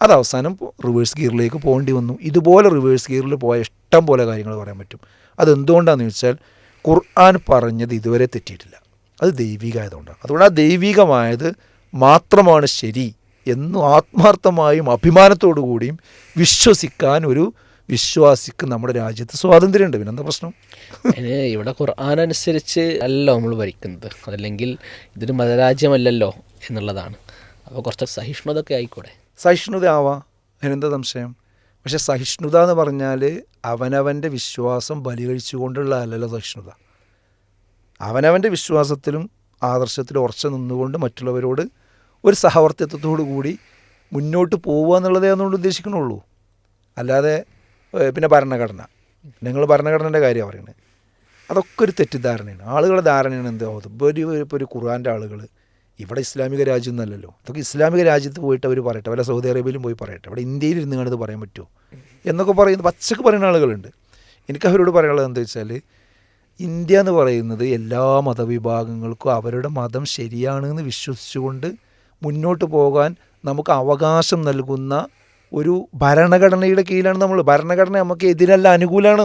B: അത് അവസാനം റിവേഴ്സ് ഗിയറിലേക്ക് പോകേണ്ടി വന്നു. ഇതുപോലെ റിവേഴ്സ് ഗിയറിൽ പോയ ഇഷ്ടം പോലെ കാര്യങ്ങൾ പറയാൻ പറ്റും. അതെന്തുകൊണ്ടാണെന്ന് ചോദിച്ചാൽ, ഖുർആൻ പറഞ്ഞത് ഇതുവരെ തെറ്റിയിട്ടില്ല. അത് ദൈവികമായതുകൊണ്ടാണ്. അതുകൊണ്ട് ആ ദൈവികമായത് മാത്രമാണ് ശരി എന്ന് ആത്മാർത്ഥമായും അഭിമാനത്തോടു കൂടിയും വിശ്വസിക്കാൻ ഒരു വിശ്വാസിക്ക് നമ്മുടെ രാജ്യത്ത് സ്വാതന്ത്ര്യമുണ്ട്. പിന്നെന്താ പ്രശ്നം?
A: ഇവിടെ ഖുർആൻ അനുസരിച്ച് അല്ലല്ലോ നമ്മൾ ഭരിക്കുന്നത്, അതല്ലെങ്കിൽ ഇതൊരു മതരാജ്യമല്ലല്ലോ എന്നുള്ളതാണ്. അപ്പോൾ കുറച്ച് സഹിഷ്ണുതൊക്കെ ആയിക്കൂടെ?
B: സഹിഷ്ണുത ആവാം, അതിനെന്താ സംശയം? പക്ഷെ സഹിഷ്ണുത എന്ന് പറഞ്ഞാൽ അവനവൻ്റെ വിശ്വാസം ബലികഴിച്ചുകൊണ്ടുള്ള അല്ലല്ലോ സഹിഷ്ണുത. അവനവൻ്റെ വിശ്വാസത്തിലും ആദർശത്തിലും ഉറച്ചു നിന്നുകൊണ്ട് മറ്റുള്ളവരോട് ഒരു സഹവർത്തിത്വത്തോടു കൂടി മുന്നോട്ട് പോവുക എന്നുള്ളതേ അതുകൊണ്ട് ഉദ്ദേശിക്കണുള്ളൂ. അല്ലാതെ പിന്നെ ഭരണഘടന, നിങ്ങൾ ഭരണഘടനയുടെ കാര്യമാണ് പറയുന്നത്, അതൊക്കെ ഒരു തെറ്റിദ്ധാരണയാണ്. ആളുകളുടെ ധാരണയാണ് എന്താ, ഇപ്പോൾ ഒരു ഖുർആൻ്റെ ആളുകൾ ഇവിടെ ഇസ്ലാമിക രാജ്യം എന്നല്ലല്ലോ, അതൊക്കെ ഇസ്ലാമിക രാജ്യത്ത് പോയിട്ട് അവർ പറയട്ടെ, വല്ല സൗദി അറേബ്യയിലും പോയി പറയട്ടെ, ഇവിടെ ഇന്ത്യയിൽ ഇരുന്ന് കണ്ടത് പറയാൻ പറ്റുമോ എന്നൊക്കെ പറയുന്നത് പച്ചക്ക് പറയുന്ന ആളുകളുണ്ട്. എനിക്ക് അവരോട് പറയാനുള്ളത് എന്താ വെച്ചാൽ, ഇന്ത്യ എന്ന് പറയുന്നത് എല്ലാ മതവിഭാഗങ്ങൾക്കും അവരുടെ മതം ശരിയാണെന്ന് വിശ്വസിച്ചുകൊണ്ട് മുന്നോട്ട് പോകാൻ നമുക്ക് അവകാശം നൽകുന്ന ഒരു ഭരണഘടനയുടെ കീഴിലാണ് നമ്മൾ. ഭരണഘടന നമുക്ക് എതിരല്ല, അനുകൂലമാണ്.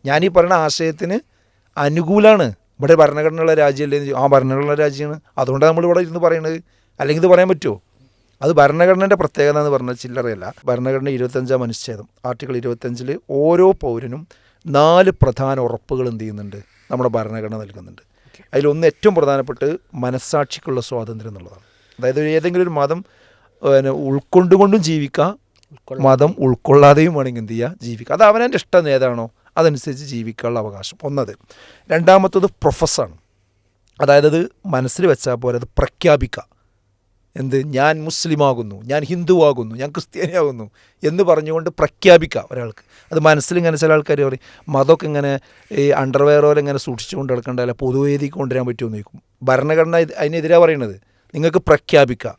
B: ഞാനീ പറയുന്ന ആശയത്തിന് അനുകൂലമാണ്. ഇവിടെ ഭരണഘടനയുള്ള രാജ്യമല്ലേ? ആ ഭരണഘടനയുള്ള രാജ്യമാണ്, അതുകൊണ്ടാണ് നമ്മളിവിടെ ഇരുന്ന് പറയുന്നത്. അല്ലെങ്കിൽ ഇത് പറയാൻ പറ്റുമോ? അത് ഭരണഘടനയുടെ പ്രത്യേകത എന്ന് പറഞ്ഞാൽ ചില്ലറയല്ല. ഭരണഘടന 25-ാം അനുച്ഛേദം ആർട്ടിക്കിൾ 25 ഓരോ പൗരനും 4 പ്രധാന ഉറപ്പുകൾ എന്ത് ചെയ്യുന്നുണ്ട്, നമ്മുടെ ഭരണഘടന നൽകുന്നുണ്ട്. അതിലൊന്ന് ഏറ്റവും പ്രധാനപ്പെട്ട് മനസ്സാക്ഷിക്കുള്ള സ്വാതന്ത്ര്യം എന്നുള്ളതാണ്. അതായത് ഏതെങ്കിലും ഒരു മതം ഉൾക്കൊണ്ടുകൊണ്ടും ജീവിക്കാം, മതം ഉൾക്കൊള്ളാതെയും വേണമെങ്കിൽ എന്ത് ചെയ്യുക, ജീവിക്കുക. അത് അവനവൻ്റെ ഇഷ്ടം ഏതാണോ അതനുസരിച്ച് ജീവിക്കാനുള്ള അവകാശം ഒന്നത്. രണ്ടാമത്തത് പ്രൊഫസാണ്. അതായത് അത് മനസ്സിൽ വെച്ചാൽ പോലെ അത് പ്രഖ്യാപിക്കുക. എന്ത്, ഞാൻ മുസ്ലിമാകുന്നു, ഞാൻ ഹിന്ദുവാകുന്നു, ഞാൻ ക്രിസ്ത്യാനിയാകുന്നു എന്ന് പറഞ്ഞുകൊണ്ട് പ്രഖ്യാപിക്കുക ഒരാൾക്ക്. അത് മനസ്സിലിങ്ങനെ ചില ആൾക്കാർ പറയും, മതമൊക്കെ ഇങ്ങനെ ഈ അണ്ടർവെയറോലെ ഇങ്ങനെ സൂക്ഷിച്ചുകൊണ്ട് നടക്കേണ്ടതല്ല, പൊതുവേദിക്ക് കൊണ്ടുവരാൻ പറ്റുമെന്ന് ചോദിക്കും. ഭരണഘടന അതിനെതിരാണ് പറയുന്നത്. നിങ്ങൾക്ക് പ്രഖ്യാപിക്കുക,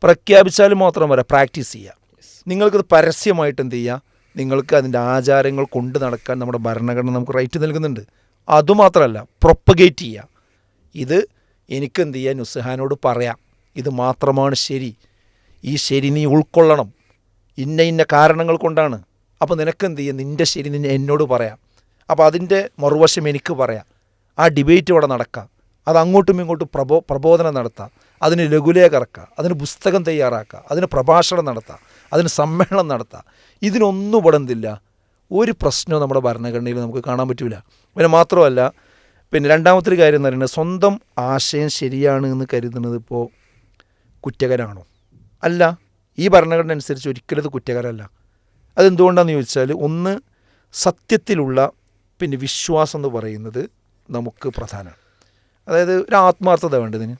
B: പ്രഖ്യാപിച്ചാലും മാത്രം പോരാ, പ്രാക്ടീസ് ചെയ്യുക. നിങ്ങൾക്കത് പരസ്യമായിട്ട് എന്ത് ചെയ്യുക, നിങ്ങൾക്ക് അതിൻ്റെ ആചാരങ്ങൾ കൊണ്ട് നടക്കാൻ നമ്മുടെ ഭരണഘടന നമുക്ക് റൈറ്റ് നൽകുന്നുണ്ട്. അതുമാത്രമല്ല, പ്രൊപ്പഗേറ്റ് ചെയ്യുക. ഇത് എനിക്കെന്ത് ചെയ്യാൻ നുസ്ഹാനോട് പറയാം, ഇത് മാത്രമാണ് ശരി, ഈ ശരി നീ ഉൾക്കൊള്ളണം, ഇന്ന ഇന്ന കാരണങ്ങൾ കൊണ്ടാണ്. അപ്പോൾ നിനക്കെന്ത് ചെയ്യുക, നിൻ്റെ ശരി നിന്നെ എന്നോട് പറയാം, അപ്പോൾ അതിൻ്റെ മറുവശം എനിക്ക് പറയാം. ആ ഡിബേറ്റ് ഇവിടെ നടക്കാം, അത് അങ്ങോട്ടും ഇങ്ങോട്ടും പ്രബോധനം നടത്താം, അതിന് ലഘുലേഖ ഇറക്കുക, അതിന് പുസ്തകം തയ്യാറാക്കുക, അതിന് പ്രഭാഷണം നടത്താം, അതിന് സമ്മേളനം നടത്താം. ഇതിനൊന്നും ഇവിടെ എന്തില്ല, ഒരു പ്രശ്നവും നമ്മുടെ ഭരണഘടനയിൽ നമുക്ക് കാണാൻ പറ്റില്ല. പിന്നെ മാത്രമല്ല, പിന്നെ രണ്ടാമത്തെ കാര്യം എന്ന് പറയുന്നത്, സ്വന്തം ആശയം ശരിയാണ് എന്ന് കരുതുന്നത് ഇപ്പോൾ കുറ്റകരമാണോ? അല്ല. ഈ ഭരണഘടന അനുസരിച്ച് ഒരിക്കലും അത് കുറ്റകരമല്ല. അതെന്തുകൊണ്ടാണെന്ന് ചോദിച്ചാൽ, ഒന്ന്, സത്യത്തിലുള്ള പിന്നെ വിശ്വാസം എന്ന് പറയുന്നത് നമുക്ക് പ്രധാനമാണ്. അതായത് ഒരു ആത്മാർത്ഥത വേണ്ടതിന്.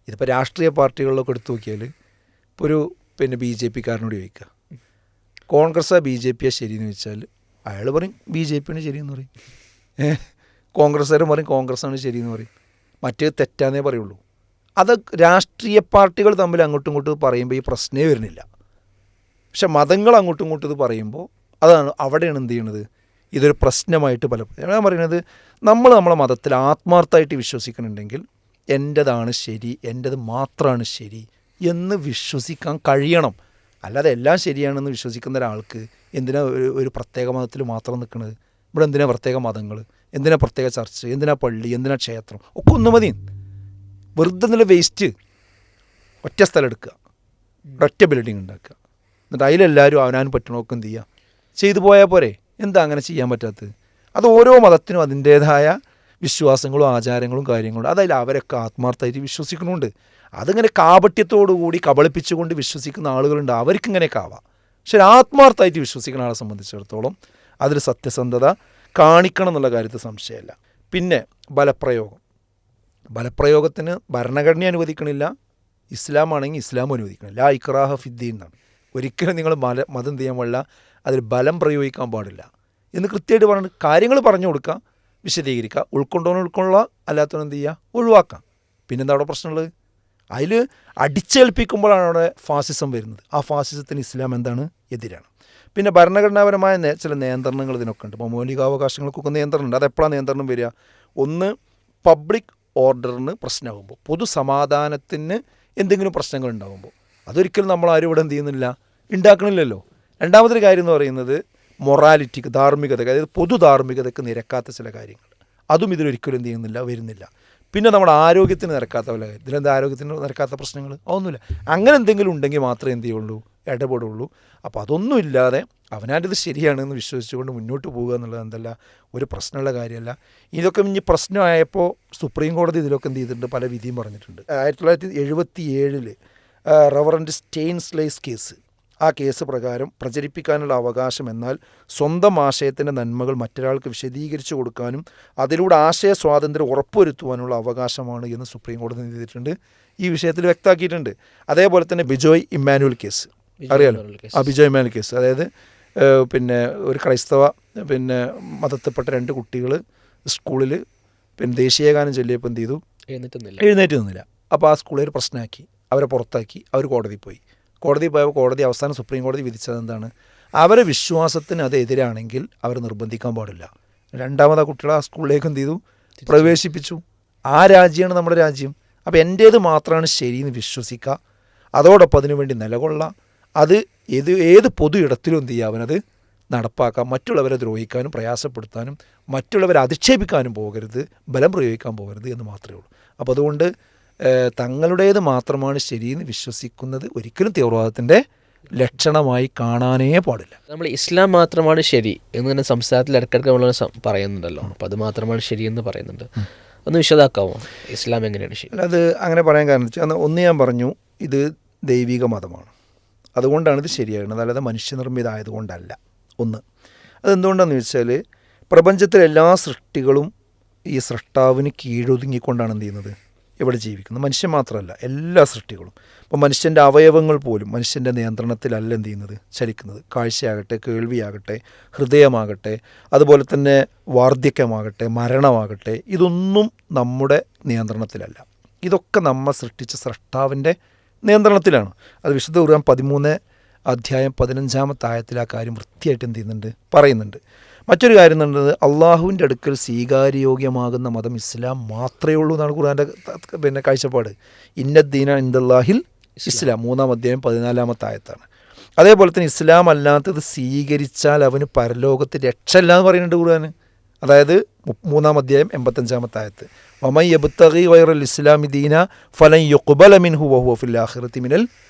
B: ഇതിപ്പോൾ രാഷ്ട്രീയ പാർട്ടികളിലൊക്കെ എടുത്തു നോക്കിയാൽ, ഇപ്പോൾ ഒരു പിന്നെ BJP-കാരനോട് ചോദിക്കുക, കോൺഗ്രസ്സാ BJP ശരിയെന്ന് ചോദിച്ചാൽ അയാൾ പറയും BJP ശരിയെന്ന് പറയും. കോൺഗ്രസ്സുകാരും പറയും കോൺഗ്രസ്സാണ് ശരിയെന്ന് പറയും. മറ്റേ തെറ്റാന്നേ പറയുള്ളൂ. അത് രാഷ്ട്രീയ പാർട്ടികൾ തമ്മിൽ അങ്ങോട്ടും ഇങ്ങോട്ടും പറയുമ്പോൾ ഈ പ്രശ്നമേ വരുന്നില്ല. പക്ഷെ മതങ്ങൾ അങ്ങോട്ടും ഇങ്ങോട്ടും ഇത് പറയുമ്പോൾ അതാണ് അവിടെയാണ് എന്ത് ചെയ്യണത്, ഇതൊരു പ്രശ്നമായിട്ട് പലപ്പോഴും. ഞാൻ പറയുന്നത്, നമ്മളെ മതത്തിൽ ആത്മാർത്ഥമായിട്ട് വിശ്വസിക്കുന്നുണ്ടെങ്കിൽ എൻ്റെതാണ് ശരി, എൻ്റെത് മാത്രമാണ് ശരി എന്ന് വിശ്വസിക്കാൻ കഴിയണം. അല്ലാതെ എല്ലാം ശരിയാണെന്ന് വിശ്വസിക്കുന്ന ഒരാൾക്ക് എന്തിനാ ഒരു പ്രത്യേക മതത്തിൽ മാത്രം നിൽക്കുന്നത്? ഇവിടെ എന്തിനാ പ്രത്യേക മതങ്ങൾ, എന്തിനാ പ്രത്യേക ചർച്ച്, എന്തിനാ പള്ളി, എന്തിനാ ക്ഷേത്രം, ഒക്കെ ഒന്ന് മതി. വെറുതെ നല്ല വേസ്റ്റ്. ഒറ്റ സ്ഥലം എടുക്കുക, ഒറ്റ ബിൽഡിംഗ് ഉണ്ടാക്കുക, എന്നിട്ട് അതിലെല്ലാവരും അവനാനും പറ്റണമൊക്കെ എന്ത് ചെയ്യുക, ചെയ്തു പോയാൽ പോരെ. എന്താ അങ്ങനെ ചെയ്യാൻ പറ്റാത്തത്? അത് ഓരോ മതത്തിനും അതിൻ്റേതായ വിശ്വാസങ്ങളും ആചാരങ്ങളും കാര്യങ്ങളും അതായത് അവരൊക്കെ ആത്മാർത്ഥമായിട്ട് വിശ്വസിക്കുന്നുണ്ട്. അതിങ്ങനെ കാപട്യത്തോടുകൂടി കബളിപ്പിച്ചുകൊണ്ട് വിശ്വസിക്കുന്ന ആളുകളുണ്ട്, അവർക്കിങ്ങനെയൊക്കെ ആവാം. പക്ഷെ ആത്മാർത്ഥമായിട്ട് വിശ്വസിക്കുന്ന ആളെ സംബന്ധിച്ചിടത്തോളം അതിൽ സത്യസന്ധത കാണിക്കണം എന്നുള്ള കാര്യത്തിൽ സംശയമില്ല. പിന്നെ ബലപ്രയോഗത്തിന് ഭരണഘടന അനുവദിക്കണില്ല, ഇസ്ലാമാണെങ്കിൽ ഇസ്ലാം അനുവദിക്കണം. ലാ ഇക്റാഹ ഫിദ്ദീൻ എന്നാണ്. ഒരിക്കലും നിങ്ങൾ മതം ചെയ്യാൻ പാടില്ല, അതിൽ ബലം പ്രയോഗിക്കാൻ പാടില്ല എന്ന് കൃത്യമായിട്ട് പറഞ്ഞിട്ട് കാര്യങ്ങൾ പറഞ്ഞു കൊടുക്കുക, വിശദീകരിക്കുക, ഉൾക്കൊള്ളുക, അല്ലാത്തവൻ എന്ത് ചെയ്യുക, ഒഴിവാക്കാം. പിന്നെന്താ അവിടെ പ്രശ്നമുള്ളത്? അതിൽ അടിച്ചേൽപ്പിക്കുമ്പോഴാണ് അവിടെ ഫാസിസം വരുന്നത്. ആ ഫാസിസത്തിന് ഇസ്ലാം എന്താണ്? എതിരാണ്. പിന്നെ ഭരണഘടനാപരമായ ചില നിയന്ത്രണങ്ങൾ ഇതിനൊക്കെ ഉണ്ട്. ഇപ്പോൾ മൗലികാവകാശങ്ങൾക്കൊക്കെ നിയന്ത്രണമുണ്ട്. അതെപ്പോഴാണ് നിയന്ത്രണം വരിക? ഒന്ന്, പബ്ലിക് ഓർഡറിന് പ്രശ്നമാകുമ്പോൾ, പൊതുസമാധാനത്തിന് എന്തെങ്കിലും പ്രശ്നങ്ങൾ ഉണ്ടാകുമ്പോൾ. അതൊരിക്കലും നമ്മളാരും ഇവിടെ എന്ത് ചെയ്യുന്നില്ല, ഉണ്ടാക്കണില്ലല്ലോ. രണ്ടാമതൊരു കാര്യം എന്ന് പറയുന്നത് മൊറാലിറ്റിക്ക്, ധാർമ്മികത, അതായത് പൊതു ധാർമ്മികതയ്ക്ക് നിരക്കാത്ത ചില കാര്യങ്ങൾ, അതും ഇതിലൊരിക്കലും എന്ത് ചെയ്യുന്നില്ല, വരുന്നില്ല. പിന്നെ നമ്മുടെ ആരോഗ്യത്തിന് നിരക്കാത്ത പല കാര്യം, ഇതിലെന്താ ആരോഗ്യത്തിന് നിരക്കാത്ത പ്രശ്നങ്ങൾ? അതൊന്നുമില്ല. അങ്ങനെ എന്തെങ്കിലും ഉണ്ടെങ്കിൽ മാത്രമേ എന്ത് ചെയ്യുള്ളൂ, ഇടപെടുള്ളൂ. അപ്പോൾ അതൊന്നും ഇല്ലാതെ അവനാൻ്റെത് ശരിയാണെന്ന് വിശ്വസിച്ചുകൊണ്ട് മുന്നോട്ട് പോകുക എന്നുള്ളത് എന്തല്ല, ഒരു പ്രശ്നമുള്ള കാര്യമല്ല. ഇതൊക്കെ ഇനി പ്രശ്നമായപ്പോൾ സുപ്രീം കോടതി ഇതിലൊക്കെ എന്ത് ചെയ്തിട്ടുണ്ട്, പല വിധിയും പറഞ്ഞിട്ടുണ്ട്. 1977 റവറൻഡ് സ്റ്റെയിൻസ്ലേസ് കേസ്, ആ കേസ് പ്രകാരം പ്രചരിപ്പിക്കാനുള്ള അവകാശം എന്നാൽ സ്വന്തം ആശയത്തിൻ്റെ നന്മകൾ മറ്റൊരാൾക്ക് വിശദീകരിച്ചു കൊടുക്കാനും അതിലൂടെ ആശയ സ്വാതന്ത്ര്യം ഉറപ്പുവരുത്തുവാനുള്ള അവകാശമാണ് എന്ന് സുപ്രീം കോടതി ചെയ്തിട്ടുണ്ട്, ഈ വിഷയത്തിൽ വ്യക്തമാക്കിയിട്ടുണ്ട്. അതേപോലെ തന്നെ ബിജോയ് ഇമ്മാനുവൽ കേസ് അറിയാലോ, ബിജോയ് ഇമ്മാനുവൽ കേസ്, അതായത് പിന്നെ ഒരു ക്രൈസ്തവ മതത്തിൽപ്പെട്ട 2 കുട്ടികൾ സ്കൂളിൽ ദേശീയഗാനം ചൊല്ലിയപ്പോൾ എന്ത് ചെയ്തു, എഴുന്നേറ്റ് നിന്നില്ല. അപ്പോൾ ആ സ്കൂളിൽ പ്രശ്നമാക്കി, അവരെ പുറത്താക്കി, അവർ കോടതിയിൽ പോയി. കോടതിയിൽ പോയപ്പോൾ കോടതി അവസാനം സുപ്രീം കോടതി വിധിച്ചത് എന്താണ്, അവരെ വിശ്വാസത്തിന് അത് എതിരാണെങ്കിൽ അവർ നിർബന്ധിക്കാൻ പാടില്ല. രണ്ടാമത് ആ കുട്ടികളെ ആ സ്കൂളിലേക്ക് എന്ത് ചെയ്തു, പ്രവേശിപ്പിച്ചു. ആ രാജ്യമാണ് നമ്മുടെ രാജ്യം. അപ്പോൾ എൻ്റേത് മാത്രമാണ് ശരിയെന്ന് വിശ്വസിക്കുക, അതോടൊപ്പം അതിനുവേണ്ടി നിലകൊള്ളുക, അത് ഏത് പൊതു ഇടത്തിലും എന്ത് ചെയ്യുക, അവനത് നടപ്പാക്കാം. മറ്റുള്ളവരെ ദ്രോഹിക്കാനും പ്രയാസപ്പെടുത്താനും മറ്റുള്ളവരെ അധിക്ഷേപിക്കാനും പോകരുത്, ബലം പ്രയോഗിക്കാൻ പോകരുത് എന്ന് മാത്രമേ ഉള്ളൂ. അപ്പോൾ അതുകൊണ്ട് തങ്ങളുടേത് മാത്രമാണ് ശരിയെന്ന് വിശ്വസിക്കുന്നത് ഒരിക്കലും തീവ്രവാദത്തിൻ്റെ ലക്ഷണമായി കാണാനേ പാടില്ല.
A: നമ്മൾ ഇസ്ലാം മാത്രമാണ് ശരി എന്ന് തന്നെ സംസാരത്തിൽ ഇടയ്ക്കിടയ്ക്ക് നമ്മൾ പറയുന്നുണ്ടല്ലോ, അപ്പോൾ അത് മാത്രമാണ് ശരിയെന്ന് പറയുന്നുണ്ട്. ഒന്ന് വിശദമാക്കാമോ, ഇസ്ലാം എങ്ങനെയാണ് ശരി?
B: അത് അങ്ങനെ പറയാൻ കാരണം ഒന്ന് ഞാൻ പറഞ്ഞു, ഇത് ദൈവിക മതമാണ്, അതുകൊണ്ടാണ് ഇത് ശരിയാകുന്നത്, അല്ലാതെ മനുഷ്യനിർമ്മിതമായതുകൊണ്ടല്ല. ഒന്ന്, അതെന്തുകൊണ്ടാണെന്ന് ചോദിച്ചാൽ പ്രപഞ്ചത്തിലെ എല്ലാ സൃഷ്ടികളും ഈ സൃഷ്ടാവിന് കീഴൊതുങ്ങിക്കൊണ്ടാണ് എന്ത് ചെയ്യുന്നത്, ഇവിടെ ജീവിക്കുന്നത്. മനുഷ്യൻ മാത്രമല്ല, എല്ലാ സൃഷ്ടികളും. അപ്പോൾ മനുഷ്യൻ്റെ അവയവങ്ങൾ പോലും മനുഷ്യൻ്റെ നിയന്ത്രണത്തിലല്ല എന്ത് ചെയ്യുന്നത്, ചലിക്കുന്നത്. കാഴ്ചയാകട്ടെ, കേൾവിയാകട്ടെ, ഹൃദയമാകട്ടെ, അതുപോലെ തന്നെ വാർദ്ധക്യമാകട്ടെ, മരണമാകട്ടെ, ഇതൊന്നും നമ്മുടെ നിയന്ത്രണത്തിലല്ല. ഇതൊക്കെ നമ്മൾ സൃഷ്ടിച്ച സൃഷ്ടാവിൻ്റെ നിയന്ത്രണത്തിലാണ്. അത് വിശുദ്ധ ഖുർആൻ 13 അധ്യായം 15-ാമത്തെ ആയത്തിൽ ആ കാര്യം വൃത്തിയായിട്ട് എന്ത് ചെയ്യുന്നുണ്ട്, പറയുന്നുണ്ട്. മറ്റൊരു കാര്യം എന്നുള്ളത്, അള്ളാഹുവിൻ്റെ അടുക്കൽ സ്വീകാര്യോഗ്യമാകുന്ന മതം ഇസ്ലാം മാത്രമേ ഉള്ളൂ എന്നാണ് ഖുർആൻ്റെ കാഴ്ചപ്പാട്. ഇന്നദ്ദീന ഇൻദല്ലാഹിൽ ഇസ്ലാം 3-ാം അധ്യായം 14-ാമത്തെ ആയത്താണ്. അതേപോലെ തന്നെ ഇസ്ലാം അല്ലാത്തത് സ്വീകരിച്ചാൽ അവന് പരലോകത്ത് രക്ഷയില്ല എന്ന് പറയുന്നുണ്ട് ഖുർആൻ. അതായത് 3-ാം അധ്യായം 85-ാമത്തെ ആയത്ത്, വമൻ യബ്തഗി ഗൈറൽ ഇസ്ലാമി ദീന ഫലൻ യുഖ്ബല മിൻഹു വഹുവ ഫിൽ ആഖിറതി മിനൽ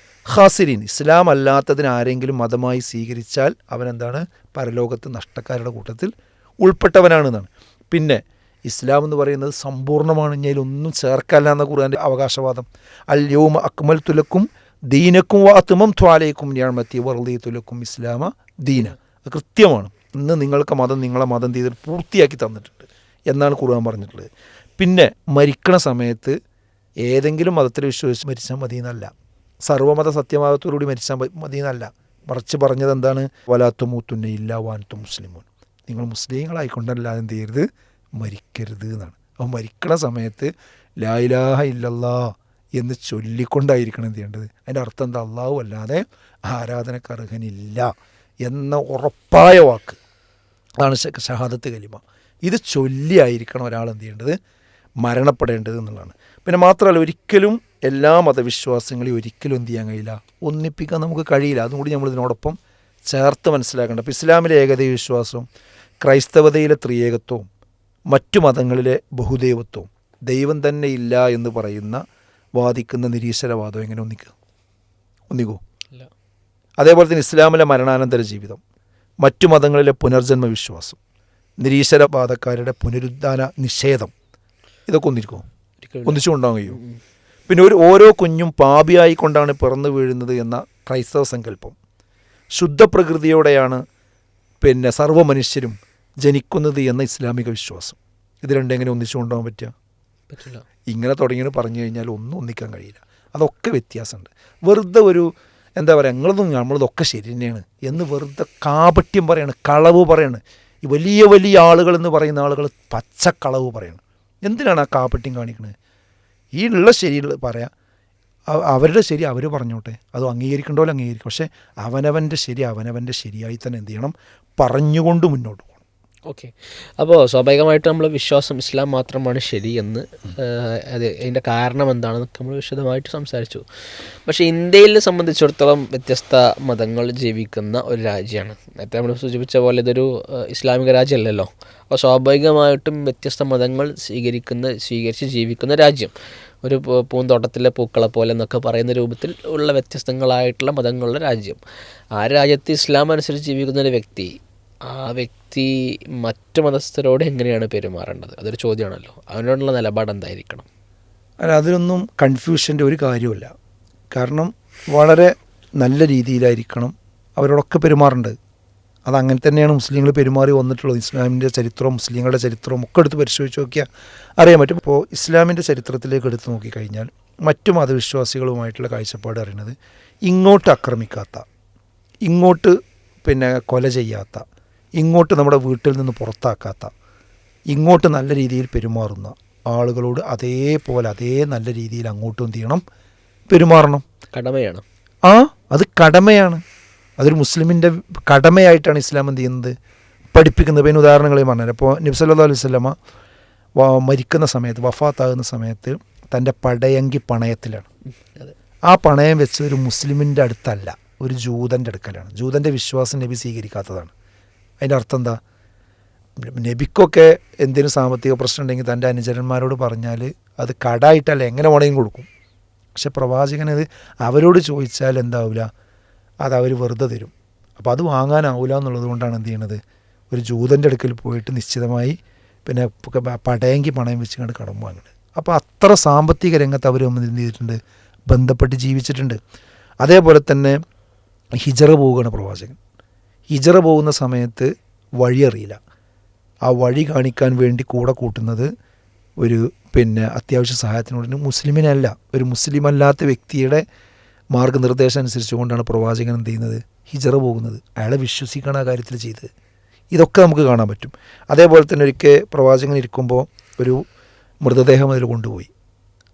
B: ഖാസിരീൻ. ഇസ്ലാം അല്ലാത്തതിന് ആരെങ്കിലും മതമായി സ്വീകരിച്ചാൽ അവനെന്താണ്, പരലോകത്ത് നഷ്ടക്കാരുടെ കൂട്ടത്തിൽ ഉൾപ്പെട്ടവനാണെന്നാണ്. പിന്നെ ഇസ്ലാം എന്ന് പറയുന്നത് സമ്പൂർണ്ണമാണ്, ഇനി അതിലൊന്നും ചേർക്കല്ല എന്ന ഖുർആൻ്റെ അവകാശവാദം. അൽ യൗമ അക്മൽതു ലക്കും ദീനക്കും വഅത്മംതു അലൈക്കും നിഅമതി വറദീതു ലക്കും ഇസ്ലാമ ദീന. അത് കൃത്യമാണ്. ഇന്ന് നിങ്ങൾക്ക് നിങ്ങളെ മതം ചെയ്തിട്ട് പൂർത്തിയാക്കി തന്നിട്ടുണ്ട് എന്നാണ് ഖുർആൻ പറഞ്ഞിട്ടുള്ളത്. പിന്നെ മരിക്കണ സമയത്ത് ഏതെങ്കിലും മതത്തിൽ വിശ്വസിച്ച് മരിച്ചാൽ മതി എന്നല്ല, സർവ്വമത സത്യവാദത്തോടുകൂടി മരിച്ചാൽ മതി എന്നല്ല, മറിച്ച് പറഞ്ഞത് എന്താണ്, വലാത്തുമൂത്തുന്ന ഇല്ലാ വാൻതും മുസ്ലിമൂൻ, നിങ്ങൾ മുസ്ലിങ്ങളായിക്കൊണ്ടല്ലാതെ എന്ത് ചെയ്യരുത്, മരിക്കരുത് എന്നാണ്. അപ്പോൾ മരിക്കണ സമയത്ത് ലാ ഇലാഹ ഇല്ലല്ലാ എന്ന് ചൊല്ലിക്കൊണ്ടായിരിക്കണം എന്ത് ചെയ്യേണ്ടത്. അതിൻ്റെ അർത്ഥം എന്താ, അള്ളാഹു അല്ലാതെ ആരാധനക്ക് അർഹനില്ല എന്ന ഉറപ്പായ വാക്ക്, അതാണ് ഷഹാദത്ത് കലിമ. ഇത് ചൊല്ലിയായിരിക്കണം ഒരാൾ എന്ത് ചെയ്യേണ്ടത്, മരണപ്പെടേണ്ടത് എന്നുള്ളതാണ്. പിന്നെ മാത്രമല്ല, ഒരിക്കലും എല്ലാ മതവിശ്വാസങ്ങളെയും ഒരിക്കലും എന്ത് ചെയ്യാൻ കഴിയില്ല, ഒന്നിപ്പിക്കാൻ നമുക്ക് കഴിയില്ല. അതും കൂടി നമ്മൾ ഇതിനോടൊപ്പം ചേർത്ത് മനസ്സിലാക്കേണ്ട. അപ്പോൾ ഇസ്ലാമിലെ ഏകദൈവ വിശ്വാസവും ക്രൈസ്തവതയിലെ ത്രിയേകത്വവും മറ്റു മതങ്ങളിലെ ബഹുദൈവത്വവും ദൈവം തന്നെ ഇല്ല എന്ന് പറയുന്ന വാദിക്കുന്ന നിരീശ്വരവാദം എങ്ങനെ ഒന്നിക്കോ? അതേപോലെ തന്നെ ഇസ്ലാമിലെ മരണാനന്തര ജീവിതം, മറ്റു മതങ്ങളിലെ പുനർജന്മ വിശ്വാസം, നിരീശ്വരവാദക്കാരുടെ പുനരുദ്ധാന നിഷേധം, ഇതൊക്കെ ഒന്നിരിക്കുമോ?
A: ഒരിക്കലും
B: ഒന്നിച്ചു കൊണ്ടാകാൻ കഴിയും? പിന്നെ ഓരോ കുഞ്ഞും പാപിയായിക്കൊണ്ടാണ് പിറന്നു വീഴുന്നത് എന്ന ക്രൈസ്തവ സങ്കല്പം, ശുദ്ധപ്രകൃതിയോടെയാണ് പിന്നെ സർവ്വ മനുഷ്യരും ജനിക്കുന്നത് എന്ന ഇസ്ലാമിക വിശ്വാസം, ഇത് രണ്ടും എങ്ങനെ ഒന്നിച്ചു കൊണ്ടുപോകാൻ പറ്റുക?
A: പറ്റില്ല.
B: ഇങ്ങനെ തുടങ്ങിയെന്ന് പറഞ്ഞു കഴിഞ്ഞാൽ ഒന്നും ഒന്നിക്കാൻ കഴിയില്ല. അതൊക്കെ വ്യത്യാസമുണ്ട്. വെറുതെ ഒരു എന്താ പറയുക, നമ്മളതൊക്കെ ശരി തന്നെയാണ് എന്ന് വെറുതെ കാപട്യം പറയാണ്, കളവ് പറയാണ്. ഈ വലിയ വലിയ ആളുകൾ എന്ന് പറയുന്ന ആളുകൾ പച്ചക്കളവ് പറയാണ്. എന്തിനാണ് ആ കാപട്യം കാണിക്കുന്നത്? ഈ ഉള്ള ശരി പറയാം, അവരുടെ ശരി അവർ പറഞ്ഞോട്ടെ, അത് അംഗീകരിക്കേണ്ട പോലെ അംഗീകരിക്കും. പക്ഷേ അവനവൻ്റെ ശരി അവനവൻ്റെ ശരിയായി തന്നെ എന്ത് ചെയ്യണം, പറഞ്ഞുകൊണ്ട് മുന്നോട്ട് പോകണം.
A: ഓക്കെ. അപ്പോൾ സ്വാഭാവികമായിട്ടും നമ്മൾ വിശ്വാസം ഇസ്ലാം മാത്രമാണ് ശരിയെന്ന്, അത് അതിൻ്റെ കാരണം എന്താണെന്നൊക്കെ നമ്മൾ വിശദമായിട്ട് സംസാരിച്ചു. പക്ഷേ ഇന്ത്യയിൽ സംബന്ധിച്ചിടത്തോളം വ്യത്യസ്ത മതങ്ങൾ ജീവിക്കുന്ന ഒരു രാജ്യമാണ്. നേരത്തെ നമ്മൾ സൂചിപ്പിച്ച പോലെ ഇതൊരു ഇസ്ലാമിക രാജ്യമല്ലല്ലോ. അപ്പോൾ സ്വാഭാവികമായിട്ടും വ്യത്യസ്ത മതങ്ങൾ സ്വീകരിച്ച് ജീവിക്കുന്ന രാജ്യം, ഒരു പൂന്തോട്ടത്തിലെ പൂക്കളെ പോലെ എന്നൊക്കെ പറയുന്ന രൂപത്തിൽ ഉള്ള വ്യത്യസ്തങ്ങളായിട്ടുള്ള മതങ്ങളുടെ രാജ്യം. ആ രാജ്യത്ത് ഇസ്ലാം അനുസരിച്ച് ജീവിക്കുന്ന ഒരു വ്യക്തി, ആ വ്യക്തി മറ്റു മതസ്ഥരോട് എങ്ങനെയാണ് പെരുമാറേണ്ടത്? അതൊരു ചോദ്യമാണല്ലോ. അവനോടുള്ള നിലപാട് എന്തായിരിക്കണം?
B: അല്ല, അതിലൊന്നും കൺഫ്യൂഷൻ്റെ ഒരു കാര്യമില്ല. കാരണം വളരെ നല്ല രീതിയിലായിരിക്കണം അവരോടൊക്കെ പെരുമാറേണ്ടത്. അതങ്ങനെ തന്നെയാണ് മുസ്ലിങ്ങൾ പെരുമാറി വന്നിട്ടുള്ളത്. ഇസ്ലാമിൻ്റെ ചരിത്രവും മുസ്ലിങ്ങളുടെ ചരിത്രവും ഒക്കെ എടുത്ത് പരിശോധിച്ച് നോക്കിയാൽ അറിയാൻ പറ്റും. ഇപ്പോൾ ഇസ്ലാമിൻ്റെ ചരിത്രത്തിലേക്ക് എടുത്ത് നോക്കിക്കഴിഞ്ഞാൽ മറ്റു മതവിശ്വാസികളുമായിട്ടുള്ള കാഴ്ചപ്പാട് അറിയുന്നത്, ഇങ്ങോട്ട് ആക്രമിക്കാത്ത, ഇങ്ങോട്ട് പിന്നെ കൊല ചെയ്യാത്ത, ഇങ്ങോട്ട് നമ്മുടെ വീട്ടിൽ നിന്ന് പുറത്താക്കാത്ത, ഇങ്ങോട്ട് നല്ല രീതിയിൽ പെരുമാറുന്ന ആളുകളോട് അതേപോലെ അതേ നല്ല രീതിയിൽ അങ്ങോട്ടും എന്ത് ചെയ്യണം, പെരുമാറണം.
A: കടമയാണ്.
B: അത് കടമയാണ്. അതൊരു മുസ്ലിമിൻ്റെ കടമയായിട്ടാണ് ഇസ്ലാം എന്ത് ചെയ്യുന്നത്, പഠിപ്പിക്കുന്നത്. പിന്നെ ഉദാഹരണങ്ങളെ പറഞ്ഞത്, ഇപ്പോൾ നബി സല്ലല്ലാഹു അലൈഹി വസല്ലമ മരിക്കുന്ന സമയത്ത്, വഫാത്താകുന്ന സമയത്ത് തൻ്റെ പടയങ്കി പണയത്തിലാണ്. ആ പണയം വെച്ച് ഒരു മുസ്ലിമിൻ്റെ അടുത്തല്ല, ഒരു ജൂതൻ്റെ അടുക്കലാണ്. ജൂതൻ്റെ വിശ്വാസം നബി സ്വീകരിക്കാത്തതാണ്. അതിൻ്റെ അർത്ഥം എന്താ? നബിക്കൊക്കെ എന്തെങ്കിലും സാമ്പത്തിക പ്രശ്നം ഉണ്ടെങ്കിൽ തൻ്റെ അനുചരന്മാരോട് പറഞ്ഞാൽ അത് കടായിട്ടല്ല എങ്ങനെ വേണമെങ്കിലും കൊടുക്കും. പക്ഷെ പ്രവാചകനത് അവരോട് ചോദിച്ചാൽ എന്താവില്ല, അത് അവർ വെറുതെ തരും. അപ്പോൾ അത് വാങ്ങാനാവില്ല എന്നുള്ളത് കൊണ്ടാണ് എന്ത് ചെയ്യണത്, ഒരു ജൂതൻ്റെ അടുക്കൽ പോയിട്ട് നിശ്ചിതമായി പിന്നെ പടയെങ്കി പണയം വെച്ചുകൊണ്ട് കടം വാങ്ങുന്നത്. അപ്പോൾ അത്ര സാമ്പത്തിക രംഗത്ത് അവർ എന്ത് ചെയ്തിട്ടുണ്ട്, ബന്ധപ്പെട്ട് ജീവിച്ചിട്ടുണ്ട്. അതേപോലെ തന്നെ ഹിജറ പോവുകയാണ് പ്രവാചകൻ. ഹിജറ പോകുന്ന സമയത്ത് വഴി അറിയില്ല. ആ വഴി കാണിക്കാൻ വേണ്ടി കൂടെ കൂട്ടുന്നത് ഒരു പിന്നെ അത്യാവശ്യ സഹായത്തിനോട് മുസ്ലിമിനല്ല, ഒരു മുസ്ലിം അല്ലാത്ത വ്യക്തിയുടെ മാർഗ്ഗനിർദ്ദേശം അനുസരിച്ചുകൊണ്ടാണ് പ്രവാചകൻ എന്ത് ചെയ്യുന്നത്, ഹിജറ പോകുന്നത്. അയാളെ വിശ്വസിക്കണം ആ കാര്യത്തിൽ ചെയ്തത്. ഇതൊക്കെ നമുക്ക് കാണാൻ പറ്റും. അതേപോലെ തന്നെ ഒരിക്കൽ പ്രവാചകൻ ഇരിക്കുമ്പോൾ ഒരു മൃതദേഹം അതിൽ കൊണ്ടുപോയി.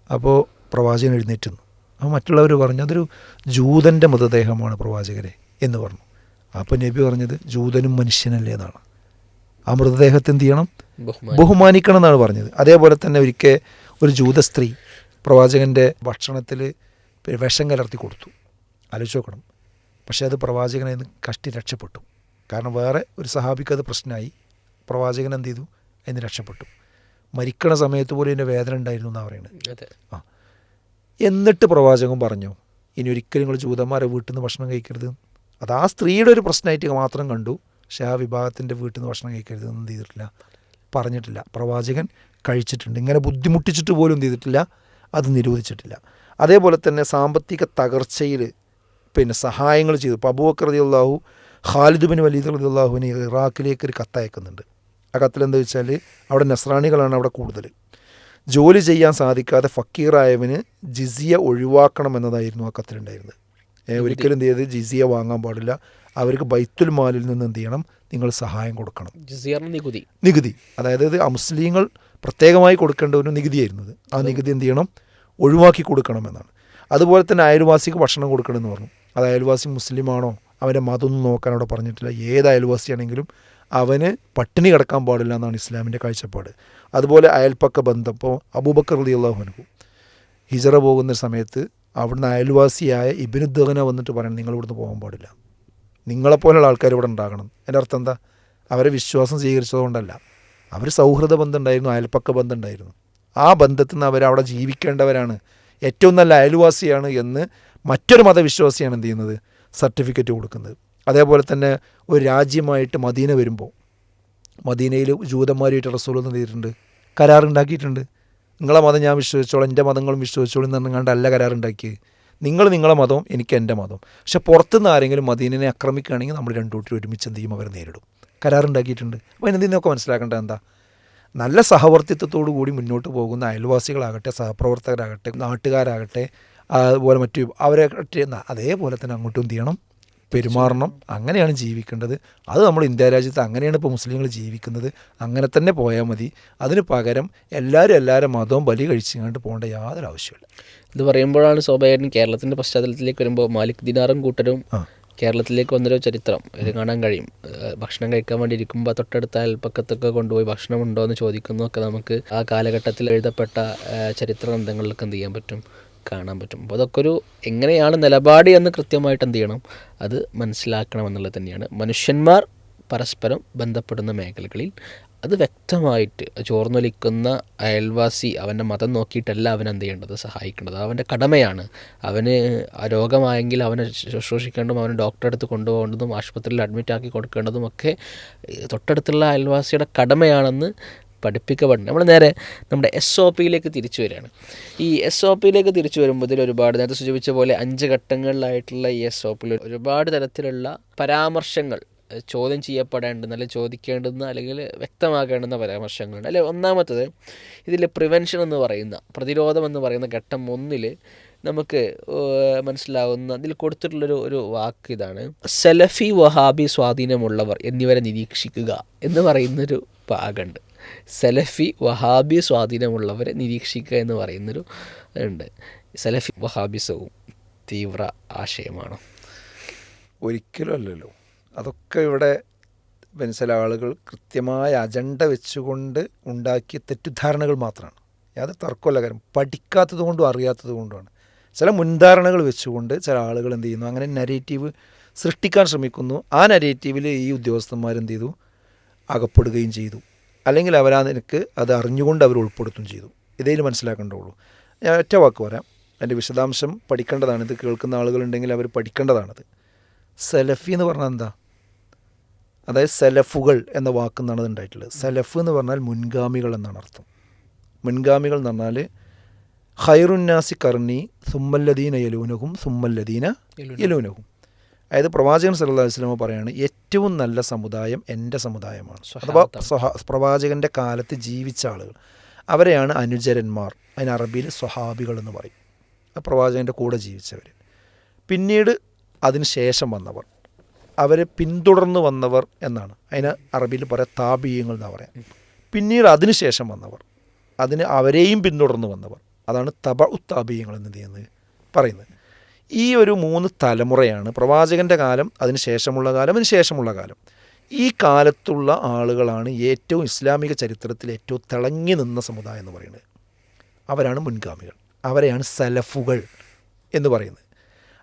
B: അപ്പോൾ പ്രവാചകൻ എഴുന്നേറ്റുന്നു. അപ്പോൾ മറ്റുള്ളവർ പറഞ്ഞു അതൊരു ജൂതൻ്റെ മൃതദേഹമാണ് പ്രവാചകരെ എന്ന് പറഞ്ഞു. അപ്പോൾ നബി പറഞ്ഞത് ജൂതനും മനുഷ്യനല്ലേ എന്നാണ്. ആ മൃതദേഹത്തെ എന്ത് ചെയ്യണം, ബഹുമാനിക്കണം എന്നാണ് പറഞ്ഞത്. അതേപോലെ തന്നെ ഒരിക്കൽ ഒരു ജൂത സ്ത്രീ പ്രവാചകൻ്റെ ഭക്ഷണത്തിൽ വിഷം കലർത്തി കൊടുത്തു. ആലോചിച്ച് നോക്കണം. പക്ഷേ അത് പ്രവാചകനെ കഷ്ടി രക്ഷപ്പെട്ടു. കാരണം വേറെ ഒരു സഹാബിക്ക് അത് പ്രശ്നമായി. പ്രവാചകൻ എന്ത് ചെയ്തു, അതിന് രക്ഷപ്പെട്ടു. മരിക്കണ സമയത്ത് പോലും ഇതിൻ്റെ വേദന ഉണ്ടായിരുന്നു എന്നാണ് പറയുന്നത്. എന്നിട്ട് പ്രവാചകൻ പറഞ്ഞു, ഇനി ഒരിക്കലും നിങ്ങൾ ജൂതന്മാരെ വീട്ടിൽ നിന്ന് ഭക്ഷണം കഴിക്കരുത്. അത് ആ സ്ത്രീയുടെ ഒരു പ്രശ്നമായിട്ട് മാത്രം കണ്ടു. പക്ഷേ ആ വിഭാഗത്തിൻ്റെ വീട്ടിൽ നിന്ന് ഭക്ഷണം കഴിക്കരുത് എന്ന് എന്ത് ചെയ്തിട്ടില്ല, പറഞ്ഞിട്ടില്ല. പ്രവാചകൻ കഴിച്ചിട്ടുണ്ട്. ഇങ്ങനെ ബുദ്ധിമുട്ടിച്ചിട്ട് പോലും എന്ത് ചെയ്തിട്ടില്ല, അത് നിരോധിച്ചിട്ടില്ല. അതേപോലെ തന്നെ സാമ്പത്തിക തകർച്ചയിൽ പിന്നെ സഹായങ്ങൾ ചെയ്തു. ഇപ്പോൾ അബൂബക്കർ റളിയല്ലാഹു ഖാലിദ് ബിൻ വലീദ് റളിയല്ലാഹുവിന് ഇറാഖിലേക്ക് ഒരു കത്തയക്കുന്നുണ്ട്. ആ കത്തിലെന്താ വെച്ചാൽ അവിടെ നസ്രാണികളാണ് അവിടെ കൂടുതൽ. ജോലി ചെയ്യാൻ സാധിക്കാതെ ഫക്കീറായവന് ജിസിയ ഒഴിവാക്കണം എന്നതായിരുന്നു ആ കത്തിലുണ്ടായിരുന്നത്. ഒരിക്കലും എന്ത് ചെയ്ത് ജിസിയ വാങ്ങാൻ പാടില്ല, അവർക്ക് ബൈത്തുൽ മാലിൽ നിന്ന് എന്ത് ചെയ്യണം, നിങ്ങൾ സഹായം കൊടുക്കണം. നികുതി, അതായത് ഇത് അമുസ്ലിങ്ങൾ പ്രത്യേകമായി കൊടുക്കേണ്ട ഒരു നികുതിയായിരുന്നത്. ആ നികുതി എന്ത് ചെയ്യണം, ഒഴിവാക്കി കൊടുക്കണമെന്നാണ്. അതുപോലെ തന്നെ അയൽവാസിക്ക് ഭക്ഷണം കൊടുക്കണമെന്ന് പറഞ്ഞു. അത് അയൽവാസി മുസ്ലിമാണോ അവൻ്റെ മതമൊന്നും നോക്കാൻ അവിടെ പറഞ്ഞിട്ടില്ല. ഏത് അയൽവാസിയാണെങ്കിലും അവന് പട്ടിണി കിടക്കാൻ പാടില്ല എന്നാണ് ഇസ്ലാമിൻ്റെ കാഴ്ചപ്പാട്. അതുപോലെ അയൽപ്പക്ക ബന്ധം. ഇപ്പോൾ അബൂബക്കർ റളിയല്ലാഹു അൻഹു ഹിജറ പോകുന്ന സമയത്ത് അവിടുന്ന് അയൽവാസിയായ ഇബ്നു ദഗ്ന വന്നിട്ട് പറയണം, നിങ്ങൾ ഇവിടുന്ന് പോകാൻ പാടില്ല, നിങ്ങളെപ്പോലുള്ള ആൾക്കാർ ഇവിടെ ഉണ്ടാകണം. എൻ്റെ അർത്ഥം എന്താ, അവരെ വിശ്വാസം സ്വീകരിച്ചതുകൊണ്ടല്ല, അവർ സൗഹൃദ ബന്ധം ഉണ്ടായിരുന്നു, അയൽപ്പക്ക ബന്ധം ഉണ്ടായിരുന്നു. ആ ബന്ധത്തിൽ നിന്ന് അവരവിടെ ജീവിക്കേണ്ടവരാണ്, ഏറ്റവും നല്ല അയൽവാസിയാണ് എന്ന് മറ്റൊരു മതവിശ്വാസിയാണ് എന്ത് ചെയ്യുന്നത്, സർട്ടിഫിക്കറ്റ് കൊടുക്കുന്നത്. അതേപോലെ തന്നെ ഒരു രാജ്യമായിട്ട് മദീന വരുമ്പോൾ മദീനയിൽ ജൂതന്മാരുമായിട്ട് റസൂൽ എന്ത് ചെയ്തിട്ടുണ്ട്, കരാറുണ്ടാക്കിയിട്ടുണ്ട്. നിങ്ങളെ മതം ഞാൻ വിശ്വസിച്ചോളാം, എൻ്റെ മതങ്ങളും വിശ്വസിച്ചോളും എന്ന് പറഞ്ഞാണ്ട് അല്ല കരാറുണ്ടാക്കിയത്. നിങ്ങൾ നിങ്ങളെ മതവും എനിക്ക് എൻ്റെ മതവും. പക്ഷെ പുറത്തുനിന്ന് ആരെങ്കിലും മദീനനെ ആക്രമിക്കുകയാണെങ്കിൽ നമ്മൾ രണ്ടു കൂട്ടരും ഒരുമിച്ച് എന്ത് ചെയ്യും, അവർ നേരിടും. കരാറുണ്ടാക്കിയിട്ടുണ്ട്. അപ്പോൾ ഇതിൽ നിന്നൊക്കെ മനസ്സിലാക്കേണ്ടത് എന്താ, നല്ല സഹവർത്തിത്വത്തോടു കൂടി മുന്നോട്ട് പോകുന്ന അയൽവാസികളാകട്ടെ, സഹപ്രവർത്തകരാകട്ടെ, നാട്ടുകാരാകട്ടെ, അതുപോലെ മറ്റു അവരെ അതേപോലെ തന്നെ അങ്ങോട്ടും എന്ത് ചെയ്യണം, പെരുമാറണം. അങ്ങനെയാണ് ജീവിക്കേണ്ടത്. അത് നമ്മൾ ഇന്ത്യ രാജ്യത്ത് അങ്ങനെയാണ് ഇപ്പോൾ മുസ്ലിങ്ങൾ ജീവിക്കുന്നത്. അങ്ങനെ തന്നെ പോയാൽ മതി. അതിന് പകരം എല്ലാവരും മതവും ബലി കഴിച്ചുകൊണ്ട് പോകേണ്ട യാതൊരു ആവശ്യമില്ല.
A: ഇത് പറയുമ്പോഴാണ് സ്വാഭാവികമായിട്ടും കേരളത്തിൻ്റെ പശ്ചാത്തലത്തിലേക്ക് വരുമ്പോൾ മാലിക് ദിനാറും കൂട്ടരും കേരളത്തിലേക്ക് വന്നൊരു ചരിത്രം ഇത് കാണാൻ കഴിയും. ഭക്ഷണം കഴിക്കാൻ വേണ്ടി ഇരിക്കുമ്പോൾ തൊട്ടടുത്ത അയൽപ്പക്കത്തൊക്കെ കൊണ്ടുപോയി ഭക്ഷണം ഉണ്ടോ എന്ന് ചോദിക്കുന്നതൊക്കെ നമുക്ക് ആ കാലഘട്ടത്തിൽ എഴുതപ്പെട്ട ചരിത്ര ഗ്രന്ഥങ്ങളിലൊക്കെ എന്ത് ചെയ്യാൻ പറ്റും, കാണാൻ പറ്റും. അപ്പോൾ അതൊക്കെ ഒരു എങ്ങനെയാണ് നിലപാട് എന്ന് കൃത്യമായിട്ട് എന്ത് ചെയ്യണം, അത് മനസ്സിലാക്കണം എന്നുള്ളത് തന്നെയാണ്. മനുഷ്യന്മാർ പരസ്പരം ബന്ധപ്പെടുന്ന മേഖലകളിൽ അത് വ്യക്തമായിട്ട് ചോർന്നൊലിക്കുന്ന അയൽവാസി അവൻ്റെ മതം നോക്കിയിട്ടല്ല അവൻ എന്ത് ചെയ്യേണ്ടത്, സഹായിക്കേണ്ടത്. അവൻ്റെ കടമയാണ്. അവന് ആ രോഗമായെങ്കിൽ അവനെ ശുശ്രൂഷിക്കേണ്ടതും അവന് ഡോക്ടറെ അടുത്ത് കൊണ്ടുപോകേണ്ടതും ആശുപത്രിയിൽ അഡ്മിറ്റാക്കി കൊടുക്കേണ്ടതും ഒക്കെ തൊട്ടടുത്തുള്ള അയൽവാസിയുടെ കടമയാണെന്ന് പഠിപ്പിക്കപ്പെടുന്നത്. നമ്മൾ നേരെ നമ്മുടെ SOPയിലേക്ക് തിരിച്ചു വരികയാണ്. ഈ SOPയിലേക്ക് തിരിച്ചു വരുമ്പോൾ ഇതിൽ ഒരുപാട് നേരത്തെ സൂചിപ്പിച്ച പോലെ 5 ഘട്ടങ്ങളിലായിട്ടുള്ള ഈ SOPയിൽ ഒരുപാട് തരത്തിലുള്ള പരാമർശങ്ങൾ ചോദ്യം ചെയ്യപ്പെടേണ്ടുന്ന അല്ലെങ്കിൽ ചോദിക്കേണ്ടുന്ന അല്ലെങ്കിൽ വ്യക്തമാക്കേണ്ടുന്ന പരാമർശങ്ങളുണ്ട്. അല്ലെ, ഒന്നാമത്തത് ഇതിൽ പ്രിവെൻഷൻ എന്ന് പറയുന്ന, പ്രതിരോധം എന്ന് പറയുന്ന ഘട്ടം 1 നമുക്ക് മനസ്സിലാവുന്ന ഇതിൽ കൊടുത്തിട്ടുള്ളൊരു വാക്ക് ഇതാണ്: സലഫി വഹാബി സ്വാധീനമുള്ളവർ എന്നിവരെ നിരീക്ഷിക്കുക എന്ന് പറയുന്നൊരു ഭാഗമുണ്ട്. സലഫി വഹാബി സ്വാധീനമുള്ളവരെ നിരീക്ഷിക്കുക എന്ന് പറയുന്നൊരു ഉണ്ട്. സലഫി വഹാബിസവും തീവ്ര ആശയമാണ്?
B: ഒരിക്കലും അല്ലല്ലോ. അതൊക്കെ ഇവിടെ ചില ആളുകൾ കൃത്യമായ അജണ്ട വെച്ചുകൊണ്ട് ഉണ്ടാക്കിയ തെറ്റിദ്ധാരണകൾ മാത്രമാണ്. യാതൊരു തർക്കമല്ല. കാര്യം പഠിക്കാത്തത് കൊണ്ടും അറിയാത്തത് കൊണ്ടുമാണ്. ചില മുൻധാരണകൾ വെച്ചുകൊണ്ട് ചില ആളുകൾ എന്ത് ചെയ്യുന്നു, അങ്ങനെ നരേറ്റീവ് സൃഷ്ടിക്കാൻ ശ്രമിക്കുന്നു. ആ നരേറ്റീവിൽ ഈ ഉദ്യോഗസ്ഥന്മാർ എന്ത് ചെയ്തു, അകപ്പെടുകയും ചെയ്തു. അല്ലെങ്കിൽ അവരാതിനക്ക് അത് അറിഞ്ഞുകൊണ്ട് അവർ ഉൾപ്പെടുത്തുകയും ചെയ്തു. ഇതേ മനസ്സിലാക്കേണ്ടുള്ളൂ. ഞാൻ ഒറ്റ വാക്ക് പറയാം, അതിൻ്റെ വിശദാംശം പഠിക്കേണ്ടതാണ്. ഇത് കേൾക്കുന്ന ആളുകളുണ്ടെങ്കിൽ അവർ പഠിക്കേണ്ടതാണത്. സലഫി എന്ന് പറഞ്ഞാൽ എന്താ? അതായത് സലഫുകൾ എന്ന വാക്കെന്നാണ് അത് ഉണ്ടായിട്ടുള്ളത്. സലഫ് എന്ന് പറഞ്ഞാൽ മുൻഗാമികൾ എന്നാണ് അർത്ഥം. മുൻഗാമികൾ എന്ന് പറഞ്ഞാൽ ഖൈറുന്നാസി കർണി സുമ്മല്ലദീന യലൂനഹും സുമ്മല്ലദീന യലൂനഹും. അതായത് പ്രവാചകൻ സല്ലല്ലാഹു അലൈഹി വസല്ലം പറയാണ്, ഏറ്റവും നല്ല സമുദായം എൻ്റെ സമുദായമാണ്. അഥവാ പ്രവാചകൻ്റെ കാലത്ത് ജീവിച്ച ആളുകൾ, അവരെയാണ് അനുചരന്മാർ. അതിന് അറബിയിൽ സ്വഹാബികൾ എന്ന് പറയും. ആ പ്രവാചകൻ്റെ കൂടെ ജീവിച്ചവർ. പിന്നീട് അതിന് ശേഷം വന്നവർ, അവരെ പിന്തുടർന്ന് വന്നവർ എന്നാണ് അതിന് അറബിയിൽ പറയാം. താബിയങ്ങൾ എന്നാണ് പറയാം. പിന്നീട് അതിന് ശേഷം വന്നവർ, അവരെയും പിന്തുടർന്ന് വന്നവർ, അതാണ് തബഉ താബിയങ്ങൾ എന്ന് ചെയ്യുന്നത് പറയുന്നത്. ഈ ഒരു 3 തലമുറയാണ് പ്രവാചകൻ്റെ കാലം, അതിന് ശേഷമുള്ള കാലം, അതിന് ശേഷമുള്ള കാലം. ഈ കാലത്തുള്ള ആളുകളാണ് ഏറ്റവും ഇസ്ലാമിക ചരിത്രത്തിൽ ഏറ്റവും തിളങ്ങി നിന്ന സമുദായം എന്ന് പറയുന്നത്. അവരാണ് മുൻഗാമികൾ, അവരെയാണ് സലഫുകൾ എന്ന് പറയുന്നത്.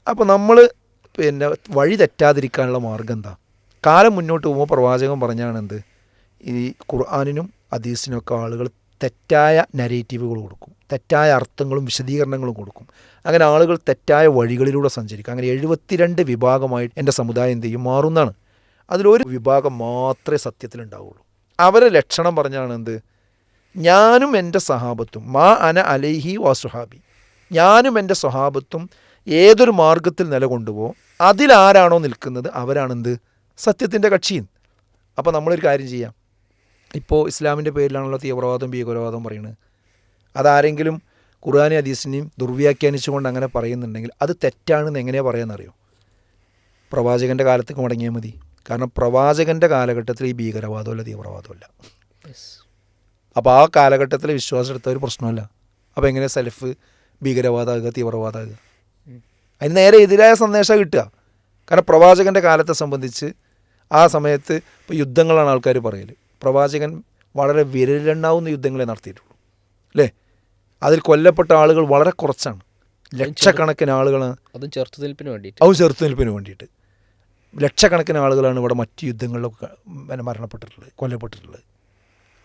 B: അപ്പോൾ നമ്മൾ വഴി തെറ്റാതിരിക്കാനുള്ള മാർഗം എന്താ? കാലം മുന്നോട്ട് പോകുമ്പോൾ പ്രവാചകൻ പറഞ്ഞാണ് എന്ത്, ഈ ഖുർആനിനും ഹദീസിനൊക്കെ ആളുകൾ തെറ്റായ നരേറ്റീവുകൾ കൊടുക്കും, തെറ്റായ അർത്ഥങ്ങളും വിശദീകരണങ്ങളും കൊടുക്കും. അങ്ങനെ ആളുകൾ തെറ്റായ വഴികളിലൂടെ സഞ്ചരിക്കും. അങ്ങനെ 72 വിഭാഗമായിട്ട് എൻ്റെ സമുദായം എന്ത് ചെയ്യും, മാറുന്നതാണ്. അതിലൊരു വിഭാഗം മാത്രമേ സത്യത്തിലുണ്ടാവുള്ളൂ. അവരെ ലക്ഷണം പറഞ്ഞാണ് എന്ത്, ഞാനും എൻ്റെ സഹാബത്തും മാ അന അലൈഹി വസുഹാബി, ഞാനും എൻ്റെ സ്വഹാബത്തും ഏതൊരു മാർഗത്തിൽ നിലകൊണ്ടുപോകും അതിലാരാണോ നിൽക്കുന്നത് അവരാണെന്ത്, സത്യത്തിൻ്റെ കക്ഷിയും. അപ്പോൾ നമ്മളൊരു കാര്യം ചെയ്യാം. ഇപ്പോൾ ഇസ്ലാമിൻ്റെ പേരിലാണല്ലോ തീവ്രവാദം ഭീകരവാദം പറയുന്നത്. അതാരെങ്കിലും ഖുർആനി ഹദീസിനെയും ദുർവ്യാഖ്യാനിച്ചുകൊണ്ട് അങ്ങനെ പറയുന്നുണ്ടെങ്കിൽ അത് തെറ്റാണെന്ന് എങ്ങനെയാണ് പറയാമെന്നറിയോ? പ്രവാചകൻ്റെ കാലത്തേക്ക് മടങ്ങിയാൽ മതി. കാരണം പ്രവാചകൻ്റെ കാലഘട്ടത്തിൽ ഈ ഭീകരവാദമല്ല തീവ്രവാദമല്ല. അപ്പോൾ ആ കാലഘട്ടത്തിൽ വിശ്വാസം എടുത്ത ഒരു പ്രശ്നമല്ല. അപ്പോൾ എങ്ങനെ സലഫ് ഭീകരവാദമാകുക, തീവ്രവാദമാകുക? അതിന് നേരെ എതിരായ സന്ദേശം കിട്ടുക. കാരണം പ്രവാചകൻ്റെ കാലത്തെ സംബന്ധിച്ച് ആ സമയത്ത് ഇപ്പോൾ യുദ്ധങ്ങളാണ് ആൾക്കാർ പറയൽ. പ്രവാചകൻ വളരെ വിരലെണ്ണാവുന്ന യുദ്ധങ്ങളെ നടത്തിയിട്ടുള്ളൂ, അല്ലേ? അതിൽ കൊല്ലപ്പെട്ട ആളുകൾ വളരെ കുറച്ചാണ്, ലക്ഷക്കണക്കിന് ആളുകളാണ്.
A: അതും ചെറുത്തുനിൽപ്പിന് വേണ്ടിയിട്ട്
B: ലക്ഷക്കണക്കിന് ആളുകളാണ് ഇവിടെ മറ്റ് യുദ്ധങ്ങളിലൊക്കെ മരണപ്പെട്ടിട്ടുള്ളത്, കൊല്ലപ്പെട്ടിട്ടുള്ളത്.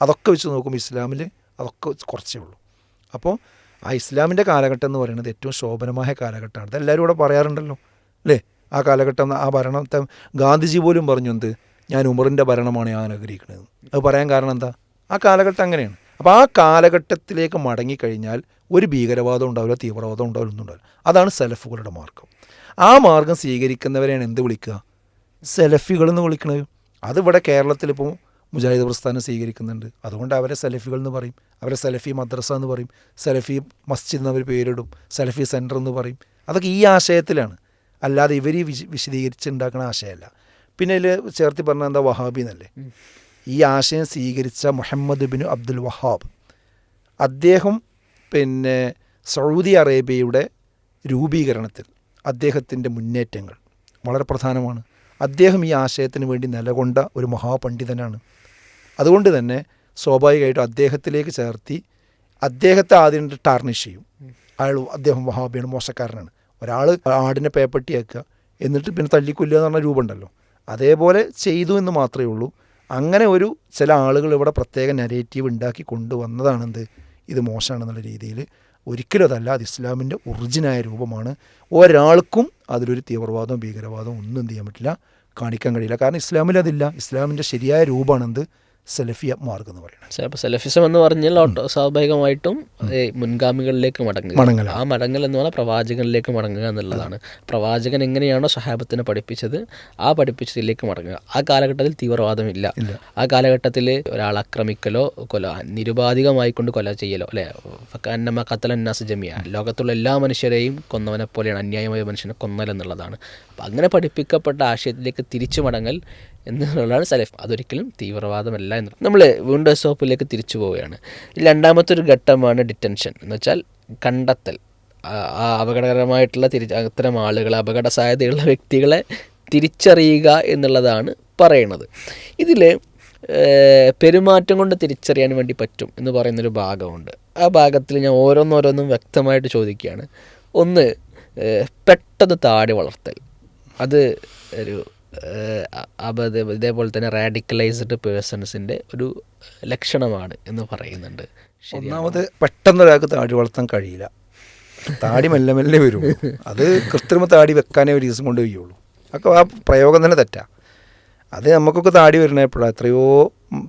B: അതൊക്കെ വെച്ച് നോക്കുമ്പോൾ ഇസ്ലാമിൽ അതൊക്കെ കുറച്ചേ ഉള്ളൂ. അപ്പോൾ ആ ഇസ്ലാമിൻ്റെ കാലഘട്ടം എന്ന് പറയുന്നത് ഏറ്റവും ശോഭനമായ കാലഘട്ടമാണ്. ഇതെല്ലാവരും ഇവിടെ പറയാറുണ്ടല്ലോ, അല്ലേ? ആ കാലഘട്ടം, ആ ഭരണത്തെ ഗാന്ധിജി പോലും പറഞ്ഞു എന്ത്, ഞാൻ ഉമറിൻ്റെ ഭരണമാണ് ഞാൻ ആഗ്രഹിക്കുന്നത്. അത് പറയാൻ കാരണം എന്താ? ആ കാലഘട്ടം അങ്ങനെയാണ്. അപ്പോൾ ആ കാലഘട്ടത്തിലേക്ക് മടങ്ങിക്കഴിഞ്ഞാൽ ഒരു ഭീകരവാദം ഉണ്ടാവില്ല, തീവ്രവാദം ഉണ്ടാവില്ല, ഒന്നും ഉണ്ടാവില്ല. അതാണ് സലഫുകളുടെ മാർഗം. ആ മാർഗം സ്വീകരിക്കുന്നവരെയാണ് എന്ത് വിളിക്കുക? സലഫികൾ എന്ന് വിളിക്കുന്നത്. അതിവിടെ കേരളത്തിലിപ്പോൾ മുജാഹിദ് പ്രസ്ഥാനം സ്വീകരിക്കുന്നുണ്ട്. അതുകൊണ്ട് അവരെ സലഫികൾ എന്ന് പറയും, അവരെ സലഫി മദ്രസ എന്ന് പറയും, സലഫി മസ്ജിദ് എന്നവർ പേരിടും, സലഫി സെൻറ്റർ എന്ന് പറയും. അതൊക്കെ ഈ ആശയത്തിലാണ്, അല്ലാതെ ഇവർ വിശദീകരിച്ചുണ്ടാക്കുന്ന ആശയമല്ല. പിന്നെ ഇതിൽ ചേർത്തി പറഞ്ഞാൽ എന്താ, വഹാബി എന്നല്ലേ. ഈ ആശയം സ്വീകരിച്ച മുഹമ്മദ് ബിൻ അബ്ദുൽ വഹാബ്, അദ്ദേഹം പിന്നെ സൗദി അറേബ്യയുടെ രൂപീകരണത്തിൽ അദ്ദേഹത്തിൻ്റെ മുന്നേറ്റങ്ങൾ വളരെ പ്രധാനമാണ്. അദ്ദേഹം ഈ ആശയത്തിന് വേണ്ടി നിലകൊണ്ട ഒരു മഹാപണ്ഡിതനാണ്. അതുകൊണ്ട് തന്നെ സ്വാഭാവികമായിട്ടും അദ്ദേഹത്തിലേക്ക് ചേർത്തി അദ്ദേഹത്തെ ആദ്യം ടാർണിഷ് ചെയ്യും. അദ്ദേഹം വഹാബിയാണ്, മോശക്കാരനാണ്. ഒരാൾ ആടിനെ പേപ്പട്ടിയാക്കുക എന്നിട്ട് പിന്നെ തല്ലിക്കൊല്ലുക എന്ന് പറഞ്ഞ രൂപമുണ്ടല്ലോ, അതേപോലെ ചെയ്തു എന്ന് മാത്രമേ ഉള്ളൂ. അങ്ങനെ ഒരു ചില ആളുകൾ ഇവിടെ പ്രത്യേക നെറേറ്റീവ് ഉണ്ടാക്കി കൊണ്ടുവന്നതാണെന്ത്, ഇത് മോശമാണെന്നുള്ള രീതിയിൽ. ഒരിക്കലും അതല്ല, അത് ഇസ്ലാമിൻ്റെ ഒറിജിനായ രൂപമാണ്. ഒരാൾക്കും അതിലൊരു തീവ്രവാദവും ഭീകരവാദവും ഒന്നും എന്ത് ചെയ്യാൻ പറ്റില്ല, കാണിക്കാൻ കഴിയില്ല. കാരണം ഇസ്ലാമിൽ അതില്ല. ഇസ്ലാമിൻ്റെ ശരിയായ രൂപമാണെന്ത്, സലഫിയ മാർഗം എന്ന് പറയുന്നത്.
A: അപ്പോൾ സലഫിസം എന്ന് പറഞ്ഞാൽ സ്വാഭാവികമായിട്ടും മുൻഗാമികളിലേക്ക് മടങ്ങുക. ആ മടങ്ങൽ എന്ന് പറഞ്ഞാൽ പ്രവാചകനിലേക്ക് മടങ്ങുക എന്നുള്ളതാണ്. പ്രവാചകൻ എങ്ങനെയാണോ സ്വഹാബത്തിനെ പഠിപ്പിച്ചത് ആ പഠിപ്പിച്ചതിലേക്ക് മടങ്ങുക. ആ കാലഘട്ടത്തിൽ തീവ്രവാദമില്ല. ആ കാലഘട്ടത്തിൽ ഒരാൾ ആക്രമിക്കലോ നിരുപാധികമായി കൊണ്ട് കൊല ചെയ്യലോ, അല്ലെ, അന്നമ ഖത്തലന്നാസ് ജമിയ, ലോകത്തുള്ള എല്ലാ മനുഷ്യരെയും കൊന്നവനെ പോലെയാണ് അന്യായമായ മനുഷ്യനെ കൊന്നലെന്നുള്ളതാണ്. അപ്പം അങ്ങനെ പഠിപ്പിക്കപ്പെട്ട ആശയത്തിലേക്ക് തിരിച്ചു മടങ്ങൽ എന്നുള്ളതാണ് സലഫ്. അതൊരിക്കലും തീവ്രവാദമല്ല എന്ന്. നമ്മൾ വീണ്ടും SOPയിലേക്ക് തിരിച്ചു പോവുകയാണ്. രണ്ടാമത്തെ ഒരു ഘട്ടമാണ് ഡിറ്റൻഷൻ എന്ന് വെച്ചാൽ കണ്ടെത്തൽ. ആ അപകടകരമായിട്ടുള്ള അത്തരം ആളുകളെ, അപകട സാധ്യതയുള്ള വ്യക്തികളെ തിരിച്ചറിയുക എന്നുള്ളതാണ് പറയുന്നത്. ഇതിൽ പെരുമാറ്റം കൊണ്ട് തിരിച്ചറിയാൻ വേണ്ടി പറ്റും എന്ന് പറയുന്നൊരു ഭാഗമുണ്ട്. ആ ഭാഗത്തിൽ ഞാൻ ഓരോന്നോരോന്നും വ്യക്തമായിട്ട് ചോദിക്കുകയാണ്. ഒന്ന്, പെട്ടെന്ന് താടി വളർത്തൽ. അത് ഒരു ഇതേപോലെ തന്നെ റാഡിക്കലൈസ്ഡ് പേഴ്സൺസിൻ്റെ ഒരു ലക്ഷണമാണ് എന്ന് പറയുന്നുണ്ട്.
B: ഒന്നാമത് പെട്ടെന്ന് ഒരാൾക്ക് താടി വളർത്താൻ കഴിയില്ല. താടി മെല്ലെ മെല്ലെ വരുള്ളൂ. അത് കൃത്രിമ താടി വെക്കാനേ ഒരു ദിവസം കൊണ്ട് കഴിയുള്ളൂ. അപ്പോൾ ആ പ്രയോഗം തന്നെ തെറ്റാ. അത് നമുക്കൊക്കെ താടി വരുന്ന എപ്പോഴാണ്, എത്രയോ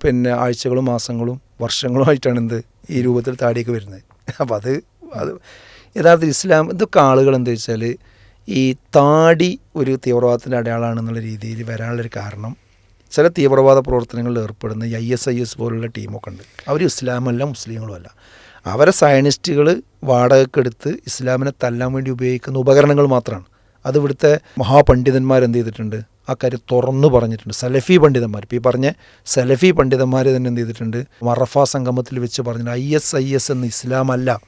B: പിന്നെ ആഴ്ചകളും മാസങ്ങളും വർഷങ്ങളുമായിട്ടാണ് എന്ത് ഈ രൂപത്തിൽ താടിയൊക്കെ വരുന്നത്. അപ്പോൾ അത് യഥാർത്ഥത്തിൽ ഇസ്ലാം ഇതൊക്കെ ആളുകൾ എന്താ വെച്ചാൽ ഈ താടി ഒരു തീവ്രവാദത്തിൻ്റെ അടയാളമാണെന്നുള്ള രീതിയിൽ വരാനുള്ളൊരു കാരണം, ചില തീവ്രവാദ പ്രവർത്തനങ്ങളിൽ ഏർപ്പെടുന്ന ISIS പോലുള്ള ടീമൊക്കെ ഉണ്ട്. അവർ ഇസ്ലാമല്ല, മുസ്ലിങ്ങളും അല്ല. അവരെ സയനിസ്റ്റുകൾ വാടകയ്ക്കെടുത്ത് ഇസ്ലാമിനെ തല്ലാൻ വേണ്ടി ഉപയോഗിക്കുന്ന ഉപകരണങ്ങൾ മാത്രമാണ്. അത് ഇവിടുത്തെ മഹാപണ്ഡിതന്മാരെന്ത് ചെയ്തിട്ടുണ്ട്, ആ കാര്യം തുറന്നു പറഞ്ഞിട്ടുണ്ട്. സലഫി പണ്ഡിതന്മാർ, ഇപ്പോൾ ഈ പറഞ്ഞ സലഫി പണ്ഡിതന്മാർ തന്നെ എന്ത് ചെയ്തിട്ടുണ്ട്, മറഫ സംഗമത്തിൽ വെച്ച് പറഞ്ഞിട്ടുണ്ട് ISIS എന്ന് ഇസ്ലാമല്ല,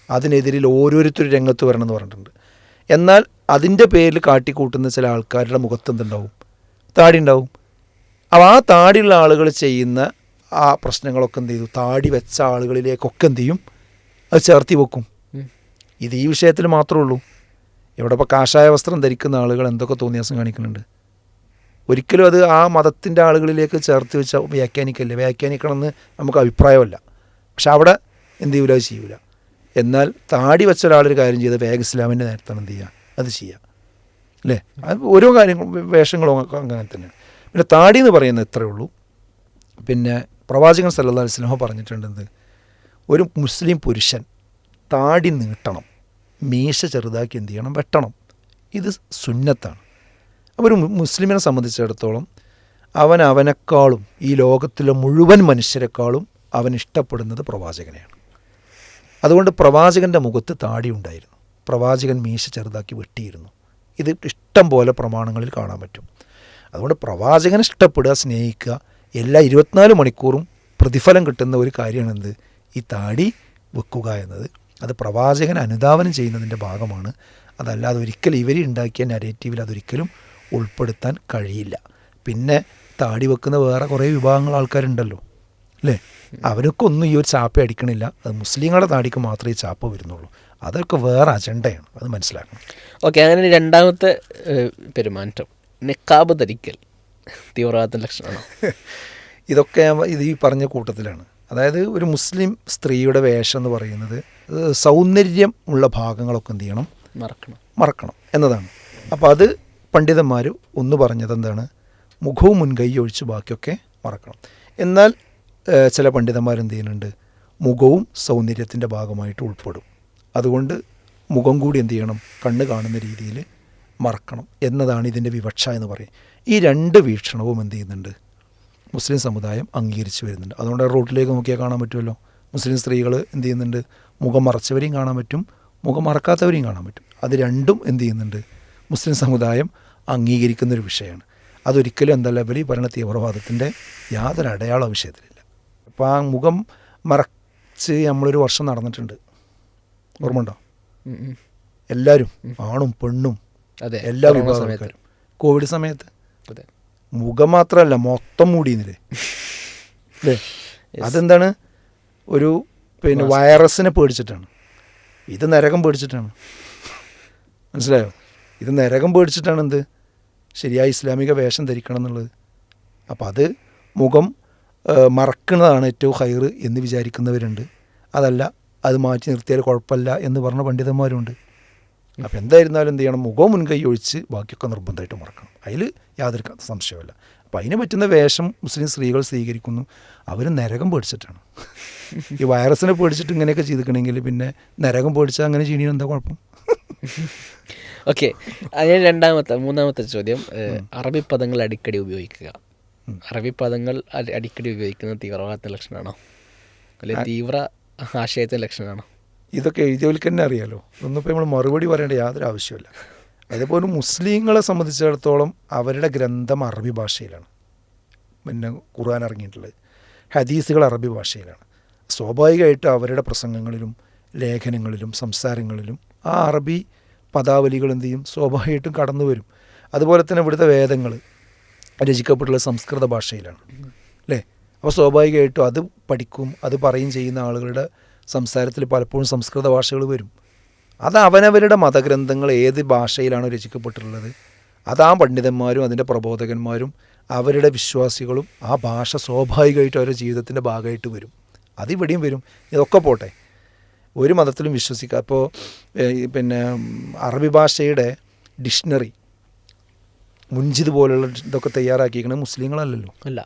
B: അതിനെതിരിൽ ഓരോരുത്തരും രംഗത്ത് വരണമെന്ന് പറഞ്ഞിട്ടുണ്ട്. എന്നാൽ അതിൻ്റെ പേരിൽ കാട്ടിക്കൂട്ടുന്ന ചില ആൾക്കാരുടെ മുഖത്ത് എന്തുണ്ടാവും, താടി ഉണ്ടാവും. അപ്പോൾ ആ താടിയുള്ള ആളുകൾ ചെയ്യുന്ന ആ പ്രശ്നങ്ങളൊക്കെ എന്ത് ചെയ്തു, താടി വെച്ച ആളുകളിലേക്കൊക്കെ എന്ത് ചെയ്യും, അത് ചേർത്തി വെക്കും. ഇത് ഈ വിഷയത്തിൽ മാത്രമേ ഉള്ളൂ. ഇവിടെ ഇപ്പോൾ കാഷായ വസ്ത്രം ധരിക്കുന്ന ആളുകൾ എന്തൊക്കെ തോന്നിയാസം കാണിക്കുന്നുണ്ട്. ഒരിക്കലും അത് ആ മതത്തിൻ്റെ ആളുകളിലേക്ക് ചേർത്ത് വെച്ചാൽ വ്യാഖ്യാനിക്കണമെന്ന് നമുക്ക് അഭിപ്രായമല്ല. പക്ഷെ അവിടെ എന്ത് ചെയ്യൂല, അത് ചെയ്യൂല. എന്നാൽ താടി വെച്ച ഒരാളൊരു കാര്യം ചെയ്ത് വേഗം ഇസ്ലാമിൻ്റെ നേരത്താണ് എന്ത് ചെയ്യുക, അത് ചെയ്യുക, അല്ലേ. അത് ഓരോ കാര്യങ്ങളും വേഷങ്ങളും അങ്ങനെ തന്നെയാണ്. പിന്നെ താടി എന്ന് പറയുന്നത് ഇത്രയേ ഉള്ളൂ. പിന്നെ പ്രവാചകൻ സല്ലല്ലാഹു അലൈഹി വസല്ലം പറഞ്ഞിട്ടുണ്ട്, ഒരു മുസ്ലിം പുരുഷൻ താടി നീട്ടണം, മീശ ചെറുതാക്കി എന്ത് ചെയ്യണം, വെട്ടണം. ഇത് സുന്നത്താണ്. അപ്പോൾ ഒരു മുസ്ലിമിനെ സംബന്ധിച്ചിടത്തോളം അവനെക്കാളും ഈ ലോകത്തിലെ മുഴുവൻ മനുഷ്യരെക്കാളും അവൻ ഇഷ്ടപ്പെടുന്നത് പ്രവാചകനെയാണ്. അതുകൊണ്ട് പ്രവാചകൻ്റെ മുഖത്ത് താടി ഉണ്ടായിരുന്നു, പ്രവാചകൻ മീശ ചെറുതാക്കി വെട്ടിയിരുന്നു. ഇത് ഇഷ്ടം പോലെ പ്രമാണങ്ങളിൽ കാണാൻ പറ്റും. അതുകൊണ്ട് പ്രവാചകനെ ഇഷ്ടപ്പെടുക, സ്നേഹിക്കുക, എല്ലാ 24 മണിക്കൂറും പ്രതിഫലം കിട്ടുന്ന ഒരു കാര്യമാണ് എന്ത്, ഈ താടി വെക്കുക എന്നത്. അത് പ്രവാചകൻ അനുധാവനം ചെയ്യുന്നതിൻ്റെ ഭാഗമാണ്. അതല്ലാതെ ഒരിക്കലും ഇവർ ഉണ്ടാക്കിയ നരേറ്റീവിൽ അതൊരിക്കലും ഉൾപ്പെടുത്താൻ കഴിയില്ല. പിന്നെ താടി വെക്കുന്ന വേറെ കുറേ വിഭാഗങ്ങൾ ആൾക്കാരുണ്ടല്ലോ, അല്ലേ. അവരൊക്കെ ഒന്നും ഈ ഒരു ചാപ്പ അടിക്കണില്ല. അത് മുസ്ലിങ്ങളുടെ താടിക്ക് മാത്രമേ ഈ ചാപ്പ വരുന്നുള്ളൂ. അതൊക്കെ വേറെ അജണ്ടയാണ്, അത് മനസ്സിലാക്കണം.
A: ഓക്കെ, അങ്ങനെ രണ്ടാമത്തെ പെരുമാറ്റം നിക്കാബ് ധരിക്കൽ തീവ്രവാദത്തിൻ്റെ ലക്ഷണമാണോ?
B: ഇതൊക്കെ ഇത് ഈ പറഞ്ഞ കൂട്ടത്തിലാണ്. അതായത് ഒരു മുസ്ലിം സ്ത്രീയുടെ വേഷം എന്ന് പറയുന്നത് സൗന്ദര്യം ഉള്ള ഭാഗങ്ങളൊക്കെ എന്ത് ചെയ്യണം, മറക്കണം എന്നതാണ്. അപ്പോൾ അത് പണ്ഡിതന്മാർ ഒന്ന് പറഞ്ഞത് എന്താണ്, മുഖവും മുൻകൈ ഒഴിച്ച് ബാക്കിയൊക്കെ മറക്കണം. എന്നാൽ ചില പണ്ഡിതന്മാരെന്ത് ചെയ്യുന്നുണ്ട്, മുഖവും സൗന്ദര്യത്തിൻ്റെ ഭാഗമായിട്ട് ഉൾപ്പെടും. അതുകൊണ്ട് മുഖം കൂടി എന്ത് ചെയ്യണം, കണ്ണ് കാണുന്ന രീതിയിൽ മറക്കണം എന്നതാണ് ഇതിൻ്റെ വിവക്ഷ എന്ന് പറയും. ഈ രണ്ട് വീക്ഷണവും എന്ത് ചെയ്യുന്നുണ്ട്, മുസ്ലിം സമുദായം അംഗീകരിച്ച് വരുന്നുണ്ട്. അതുകൊണ്ട് റോട്ടിലേക്ക് നോക്കിയാൽ കാണാൻ പറ്റുമല്ലോ, മുസ്ലിം സ്ത്രീകൾ എന്ത് ചെയ്യുന്നുണ്ട്, മുഖം മറച്ചവരെയും കാണാൻ പറ്റും, മുഖം മറക്കാത്തവരെയും കാണാൻ പറ്റും. അത് രണ്ടും എന്ത് ചെയ്യുന്നുണ്ട്, മുസ്ലിം സമുദായം അംഗീകരിക്കുന്നൊരു വിഷയമാണ്. അതൊരിക്കലും എന്തല്ല ഇവർ ഈ പറയുന്ന തീവ്രവാദത്തിൻ്റെ യാതൊരു അടയാള വിഷയത്തിലില്ല. അപ്പോൾ ആ മുഖം മറച്ച് നമ്മളൊരു വർഷം നടന്നിട്ടുണ്ട്, ഓർമ്മ ഉണ്ടോ? എല്ലാവരും, ആണും പെണ്ണും എല്ലാ വിഭാഗക്കാരും കോവിഡ് സമയത്ത് മുഖം മാത്രമല്ല മൊത്തം മൂടിയെന്നില്ലേ അല്ലേ? അതെന്താണ്, ഒരു പിന്നെ വൈറസിനെ പേടിച്ചിട്ടാണ്. ഇത് നരകം പേടിച്ചിട്ടാണ്, മനസ്സിലായോ? ഇത് നരകം പേടിച്ചിട്ടാണ് എന്ത്, ശരിയായ ഇസ്ലാമിക വേഷം ധരിക്കണം എന്നുള്ളത്. അപ്പം അത് മുഖം മറക്കുന്നതാണ് ഏറ്റവും ഹൈർ എന്ന് വിചാരിക്കുന്നവരുണ്ട്. അതല്ല, അത് മാറ്റി നിർത്തിയാൽ കുഴപ്പമില്ല എന്ന് പറഞ്ഞ പണ്ഡിതന്മാരുണ്ട്. അപ്പോൾ എന്തായിരുന്നാലും എന്ത് ചെയ്യണം, മുഖം മുൻകൈ ഒഴിച്ച് ബാക്കിയൊക്കെ നിർബന്ധമായിട്ട് മറക്കണം. അതിൽ യാതൊരു സംശയമില്ല. അപ്പോൾ അതിന് പറ്റുന്ന വേഷം മുസ്ലിം സ്ത്രീകൾ സ്വീകരിക്കുന്നു. അവർ നരകം പേടിച്ചിട്ടാണ്. ഈ വൈറസിനെ പേടിച്ചിട്ട് ഇങ്ങനെയൊക്കെ ചെയ്തിട്ടുണ്ടെങ്കിൽ പിന്നെ നരകം പേടിച്ചാൽ അങ്ങനെ ചെയ്യണ എന്താ കുഴപ്പം?
A: ഓക്കെ, അതിന് മൂന്നാമത്തെ ചോദ്യം, അറബി പദങ്ങൾ അടിക്കടി ഉപയോഗിക്കുക. അറബി പദങ്ങൾ അടിക്കടി ഉപയോഗിക്കുന്നത് തീവ്രവാദത്തിൻ്റെ ലക്ഷണമാണോ, അല്ലെങ്കിൽ തീവ്ര ആശയത്തിൻ്റെ ലക്ഷണമാണോ?
B: ഇതൊക്കെ എഴുതിയവർക്ക് തന്നെ അറിയാലോ. ഇതൊന്നും ഇപ്പോൾ നമ്മൾ മറുപടി പറയേണ്ട യാതൊരു ആവശ്യമില്ല. അതുപോലെ മുസ്ലിങ്ങളെ സംബന്ധിച്ചിടത്തോളം അവരുടെ ഗ്രന്ഥം അറബി ഭാഷയിലാണ്. പിന്നെ ഖുർആൻ ഇറങ്ങിയിട്ടുള്ളത്, ഹദീസുകൾ അറബി ഭാഷയിലാണ്. സ്വാഭാവികമായിട്ട് അവരുടെ പ്രസംഗങ്ങളിലും ലേഖനങ്ങളിലും സംസാരങ്ങളിലും ആ അറബി പദാവലികൾ എന്ത് ചെയ്യും, സ്വാഭാവികമായിട്ടും കടന്നു വരും. അതുപോലെ തന്നെ ഇവിടുത്തെ വേദങ്ങൾ രചിക്കപ്പെട്ടുള്ള സംസ്കൃത ഭാഷയിലാണ് അല്ലേ? അപ്പോൾ സ്വാഭാവികമായിട്ടും അത് പഠിക്കും, അത് പറയും ചെയ്യുന്ന ആളുകളുടെ സംസാരത്തിൽ പലപ്പോഴും സംസ്കൃത ഭാഷകൾ വരും. അത് അവനവരുടെ മതഗ്രന്ഥങ്ങൾ ഏത് ഭാഷയിലാണോ രചിക്കപ്പെട്ടിട്ടുള്ളത് അത് ആ പണ്ഡിതന്മാരും അതിൻ്റെ പ്രബോധകന്മാരും അവരുടെ വിശ്വാസികളും ആ ഭാഷ സ്വാഭാവികമായിട്ടും അവരുടെ ജീവിതത്തിൻ്റെ ഭാഗമായിട്ട് വരും. അതിവിടെയും വരും. ഇതൊക്കെ പോട്ടെ, ഒരു മതത്തിലും വിശ്വസിക്കുക. അപ്പോൾ പിന്നെ അറബി ഭാഷയുടെ ഡിക്ഷണറി മുൻജിദ് പോലുള്ള ഇതൊക്കെ തയ്യാറാക്കിയിരിക്കുന്നത് മുസ്ലിങ്ങളല്ലല്ലോ, അല്ല,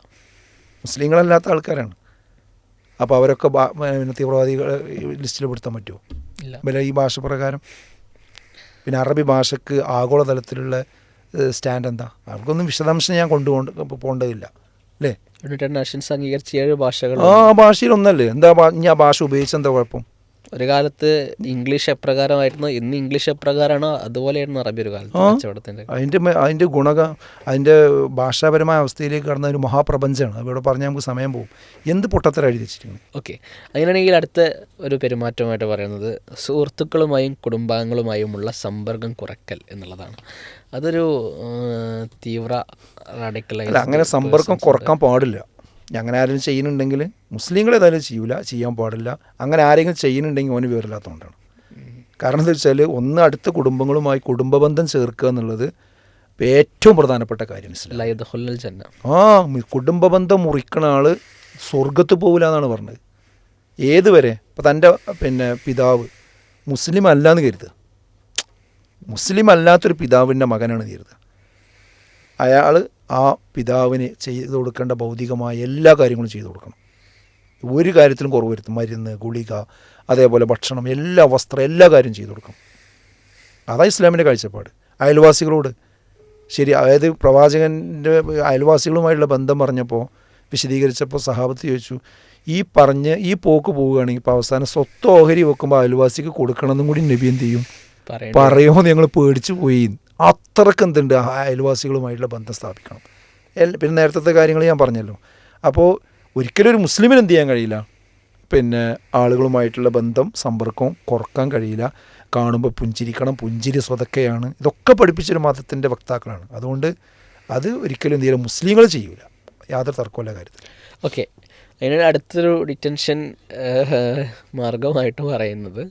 B: മുസ്ലിങ്ങളല്ലാത്ത ആൾക്കാരാണ്. അപ്പോൾ അവരൊക്കെ തീവ്രവാദികൾ ലിസ്റ്റിൽ പെടുത്താൻ പറ്റുമോ? ഇല്ല. ഈ ഭാഷ പ്രകാരം പിന്നെ അറബി ഭാഷയ്ക്ക് ആഗോളതലത്തിലുള്ള സ്റ്റാൻഡ് എന്താ? അവർക്കൊന്നും വിശദാംശം ഞാൻ പോകേണ്ടതില്ല അല്ലേ?
A: യുണൈറ്റഡ് നേഷൻസ് അംഗീകരിച്ച 7 ഭാഷകൾ
B: ആ ഭാഷയിലൊന്നല്ലേ? എന്താ ഇനി ആ ഭാഷ ഉപയോഗിച്ച എന്താ കുഴപ്പം?
A: ഒരു കാലത്ത് ഇംഗ്ലീഷ് എപ്രകാരമായിരുന്നു, ഇന്ന് ഇംഗ്ലീഷ് എപ്രകാരമാണോ അതുപോലെയായിരുന്നു അറബി ഒരു കാലത്ത്.
B: അതിൻ്റെ ഭാഷാപരമായ അവസ്ഥയിലേക്ക് കടന്ന ഒരു മഹാപ്രപഞ്ചമാണ്. അവിടെ പറഞ്ഞാൽ നമുക്ക് സമയം പോകും. എന്ത് പൊട്ടത്തരം എഴുതി വെച്ചിരിക്കുന്നത്.
A: ഓക്കെ, അങ്ങനെയാണെങ്കിൽ അടുത്ത ഒരു പെരുമാറ്റമായിട്ട് പറയുന്നത് സുഹൃത്തുക്കളുമായും കുടുംബാംഗങ്ങളുമായുമുള്ള സമ്പർക്കം കുറയ്ക്കൽ എന്നുള്ളതാണ്. അതൊരു തീവ്ര റാഡിക്കലൈസ്.
B: അങ്ങനെ സമ്പർക്കം കുറക്കാൻ പാടില്ല. അങ്ങനെ ആരെങ്കിലും ചെയ്യുന്നുണ്ടെങ്കിൽ മുസ്ലിങ്ങൾ ഏതായാലും ചെയ്യാൻ പാടില്ല. അങ്ങനെ ആരെങ്കിലും ചെയ്യുന്നുണ്ടെങ്കിൽ ഓന് വിവരമില്ലാത്തതുകൊണ്ടാണ്. കാരണം എന്താ വെച്ചാൽ, ഒന്ന് അടുത്ത കുടുംബങ്ങളുമായി കുടുംബബന്ധം ചേർക്കുക എന്നുള്ളത് ഏറ്റവും പ്രധാനപ്പെട്ട കാര്യം. കുടുംബബന്ധം മുറിക്കണ ആൾ സ്വർഗത്ത് പോകില്ല എന്നാണ് പറഞ്ഞത്. ഏതുവരെ? ഇപ്പം തൻ്റെ പിതാവ് മുസ്ലിം അല്ലാന്ന് കരുതുക, മുസ്ലിം അല്ലാത്തൊരു പിതാവിൻ്റെ മകനാണ് കരുതുക. അയാൾ ആ പിതാവിന് ചെയ്തു കൊടുക്കേണ്ട ഭൗതികമായ എല്ലാ കാര്യങ്ങളും ചെയ്തു കൊടുക്കണം. ഒരു കാര്യത്തിലും കുറവ് വരുത്തും. മരുന്ന്, ഗുളിക, അതേപോലെ ഭക്ഷണം, വസ്ത്രം, എല്ലാ കാര്യം ചെയ്തു കൊടുക്കണം. അതാ ഇസ്ലാമിൻ്റെ കാഴ്ചപ്പാട്. അയൽവാസികളോട് ശരി, അതായത് പ്രവാചകൻ്റെ അയൽവാസികളുമായിട്ടുള്ള ബന്ധം പറഞ്ഞപ്പോൾ വിശദീകരിച്ചപ്പോൾ സഹാബത്ത് ചോദിച്ചു, ഈ പോക്ക് പോവുകയാണെങ്കിൽ ഇപ്പോൾ അവസാനം സ്വത്ത് ഓഹരി വെക്കുമ്പോൾ അയൽവാസിക്ക് കൊടുക്കണമെന്നും കൂടി നബി എന്ത് ചെയ്യും പറയുമോ? ഞങ്ങൾ പേടിച്ചു പോയി. അത്രക്ക് എന്തുണ്ട്, അയൽവാസികളുമായിട്ടുള്ള ബന്ധം സ്ഥാപിക്കണം. പിന്നെ നേരത്തെ കാര്യങ്ങൾ ഞാൻ പറഞ്ഞല്ലോ. അപ്പോൾ ഒരിക്കലും ഒരു മുസ്ലിമിന് എന്ത് ചെയ്യാൻ കഴിയില്ല, ആളുകളുമായിട്ടുള്ള ബന്ധം സമ്പർക്കവും കുറക്കാൻ കഴിയില്ല. കാണുമ്പോൾ പുഞ്ചിരിക്കണം, പുഞ്ചിരി സ്വതക്കയാണ്. ഇതൊക്കെ പഠിപ്പിച്ചൊരു മതത്തിൻ്റെ വക്താക്കളാണ്. അതുകൊണ്ട് അത് ഒരിക്കലും എന്ത് ചെയ്യില്ല, മുസ്ലിങ്ങൾ ചെയ്യൂല, യാതൊരു തർക്കമല്ല കാര്യത്തിൽ.
A: ഓക്കെ, അതിന് അടുത്തൊരു ഡിറ്റൻഷൻ മാർഗമായിട്ട് പറയുന്നത്,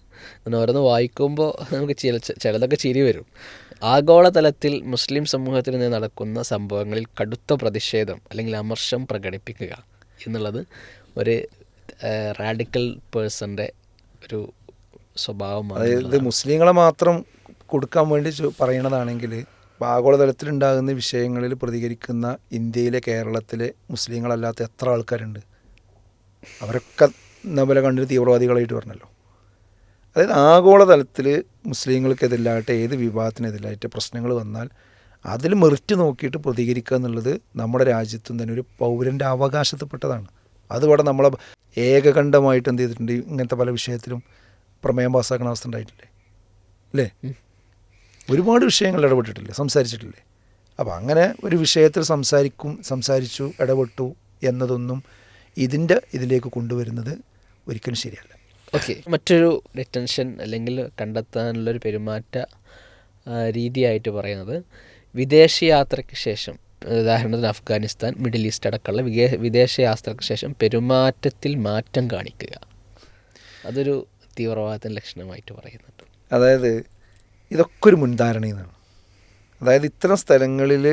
A: ഓരോന്ന് വായിക്കുമ്പോൾ നമുക്ക് ചിലതൊക്കെ ചിരി വരും. ആഗോളതലത്തിൽ മുസ്ലിം സമൂഹത്തിൽ നിന്ന് നടക്കുന്ന സംഭവങ്ങളിൽ കടുത്ത പ്രതിഷേധം അല്ലെങ്കിൽ അമർഷം പ്രകടിപ്പിക്കുക എന്നുള്ളത് ഒരു റാഡിക്കൽ പേഴ്സൻ്റെ ഒരു സ്വഭാവമാണ്.
B: അതായത് മുസ്ലിങ്ങളെ മാത്രം കൊടുക്കാൻ വേണ്ടി പറയണതാണെങ്കിൽ ആഗോളതലത്തിലുണ്ടാകുന്ന വിഷയങ്ങളിൽ പ്രതികരിക്കുന്ന ഇന്ത്യയിലെ, കേരളത്തിലെ മുസ്ലിങ്ങളല്ലാത്ത എത്ര ആൾക്കാരുണ്ട്? അവരൊക്കെ നബല കണ്ടിട്ട് തീവ്രവാദികളായിട്ട് പറഞ്ഞല്ലോ. അതായത് ആഗോളതലത്തിൽ മുസ്ലിങ്ങൾക്കെതിരായിട്ട് ഏത് വിഭാഗത്തിനെതിരായിട്ട് പ്രശ്നങ്ങൾ വന്നാൽ അതിൽ മെറിറ്റ് നോക്കിയിട്ട് പ്രതികരിക്കുക എന്നുള്ളത് നമ്മുടെ രാജ്യത്തും തന്നെ ഒരു പൗരൻ്റെ അവകാശത്തിൽപ്പെട്ടതാണ്. അതുകൂടെ നമ്മളെ ഏകകണ്ഠമായിട്ട് എന്ത് ചെയ്തിട്ടുണ്ട്, ഇങ്ങനത്തെ പല വിഷയത്തിലും പ്രമേയം പാസ്സാക്കുന്ന അവസ്ഥ ഉണ്ടായിട്ടില്ലേ അല്ലേ? ഒരുപാട് വിഷയങ്ങൾ ഇടപെട്ടിട്ടില്ലേ, സംസാരിച്ചിട്ടില്ലേ? അപ്പോൾ അങ്ങനെ ഒരു വിഷയത്തിൽ സംസാരിച്ചു ഇടപെട്ടു എന്നതൊന്നും ഇതിലേക്ക് കൊണ്ടുവരുന്നത് ഒരിക്കലും ശരിയല്ല.
A: ഓക്കെ, മറ്റൊരു ഡിറ്റൻഷൻ അല്ലെങ്കിൽ കണ്ടെത്താനുള്ളൊരു പെരുമാറ്റ രീതിയായിട്ട് പറയുന്നത് വിദേശയാത്രയ്ക്ക് ശേഷം, ഉദാഹരണത്തിന് അഫ്ഗാനിസ്ഥാൻ, മിഡിൽ ഈസ്റ്റ് അടക്കമുള്ള വിദേശയാത്രയ്ക്ക് ശേഷം പെരുമാറ്റത്തിൽ മാറ്റം കാണിക്കുക. അതൊരു തീവ്രവാദത്തിൻ്റെ ലക്ഷണമായിട്ട് പറയുന്നുണ്ട്.
B: അതായത് ഇതൊക്കെ ഒരു മുൻധാരണയെന്നാണ്. അതായത് ഇത്തരം സ്ഥലങ്ങളിൽ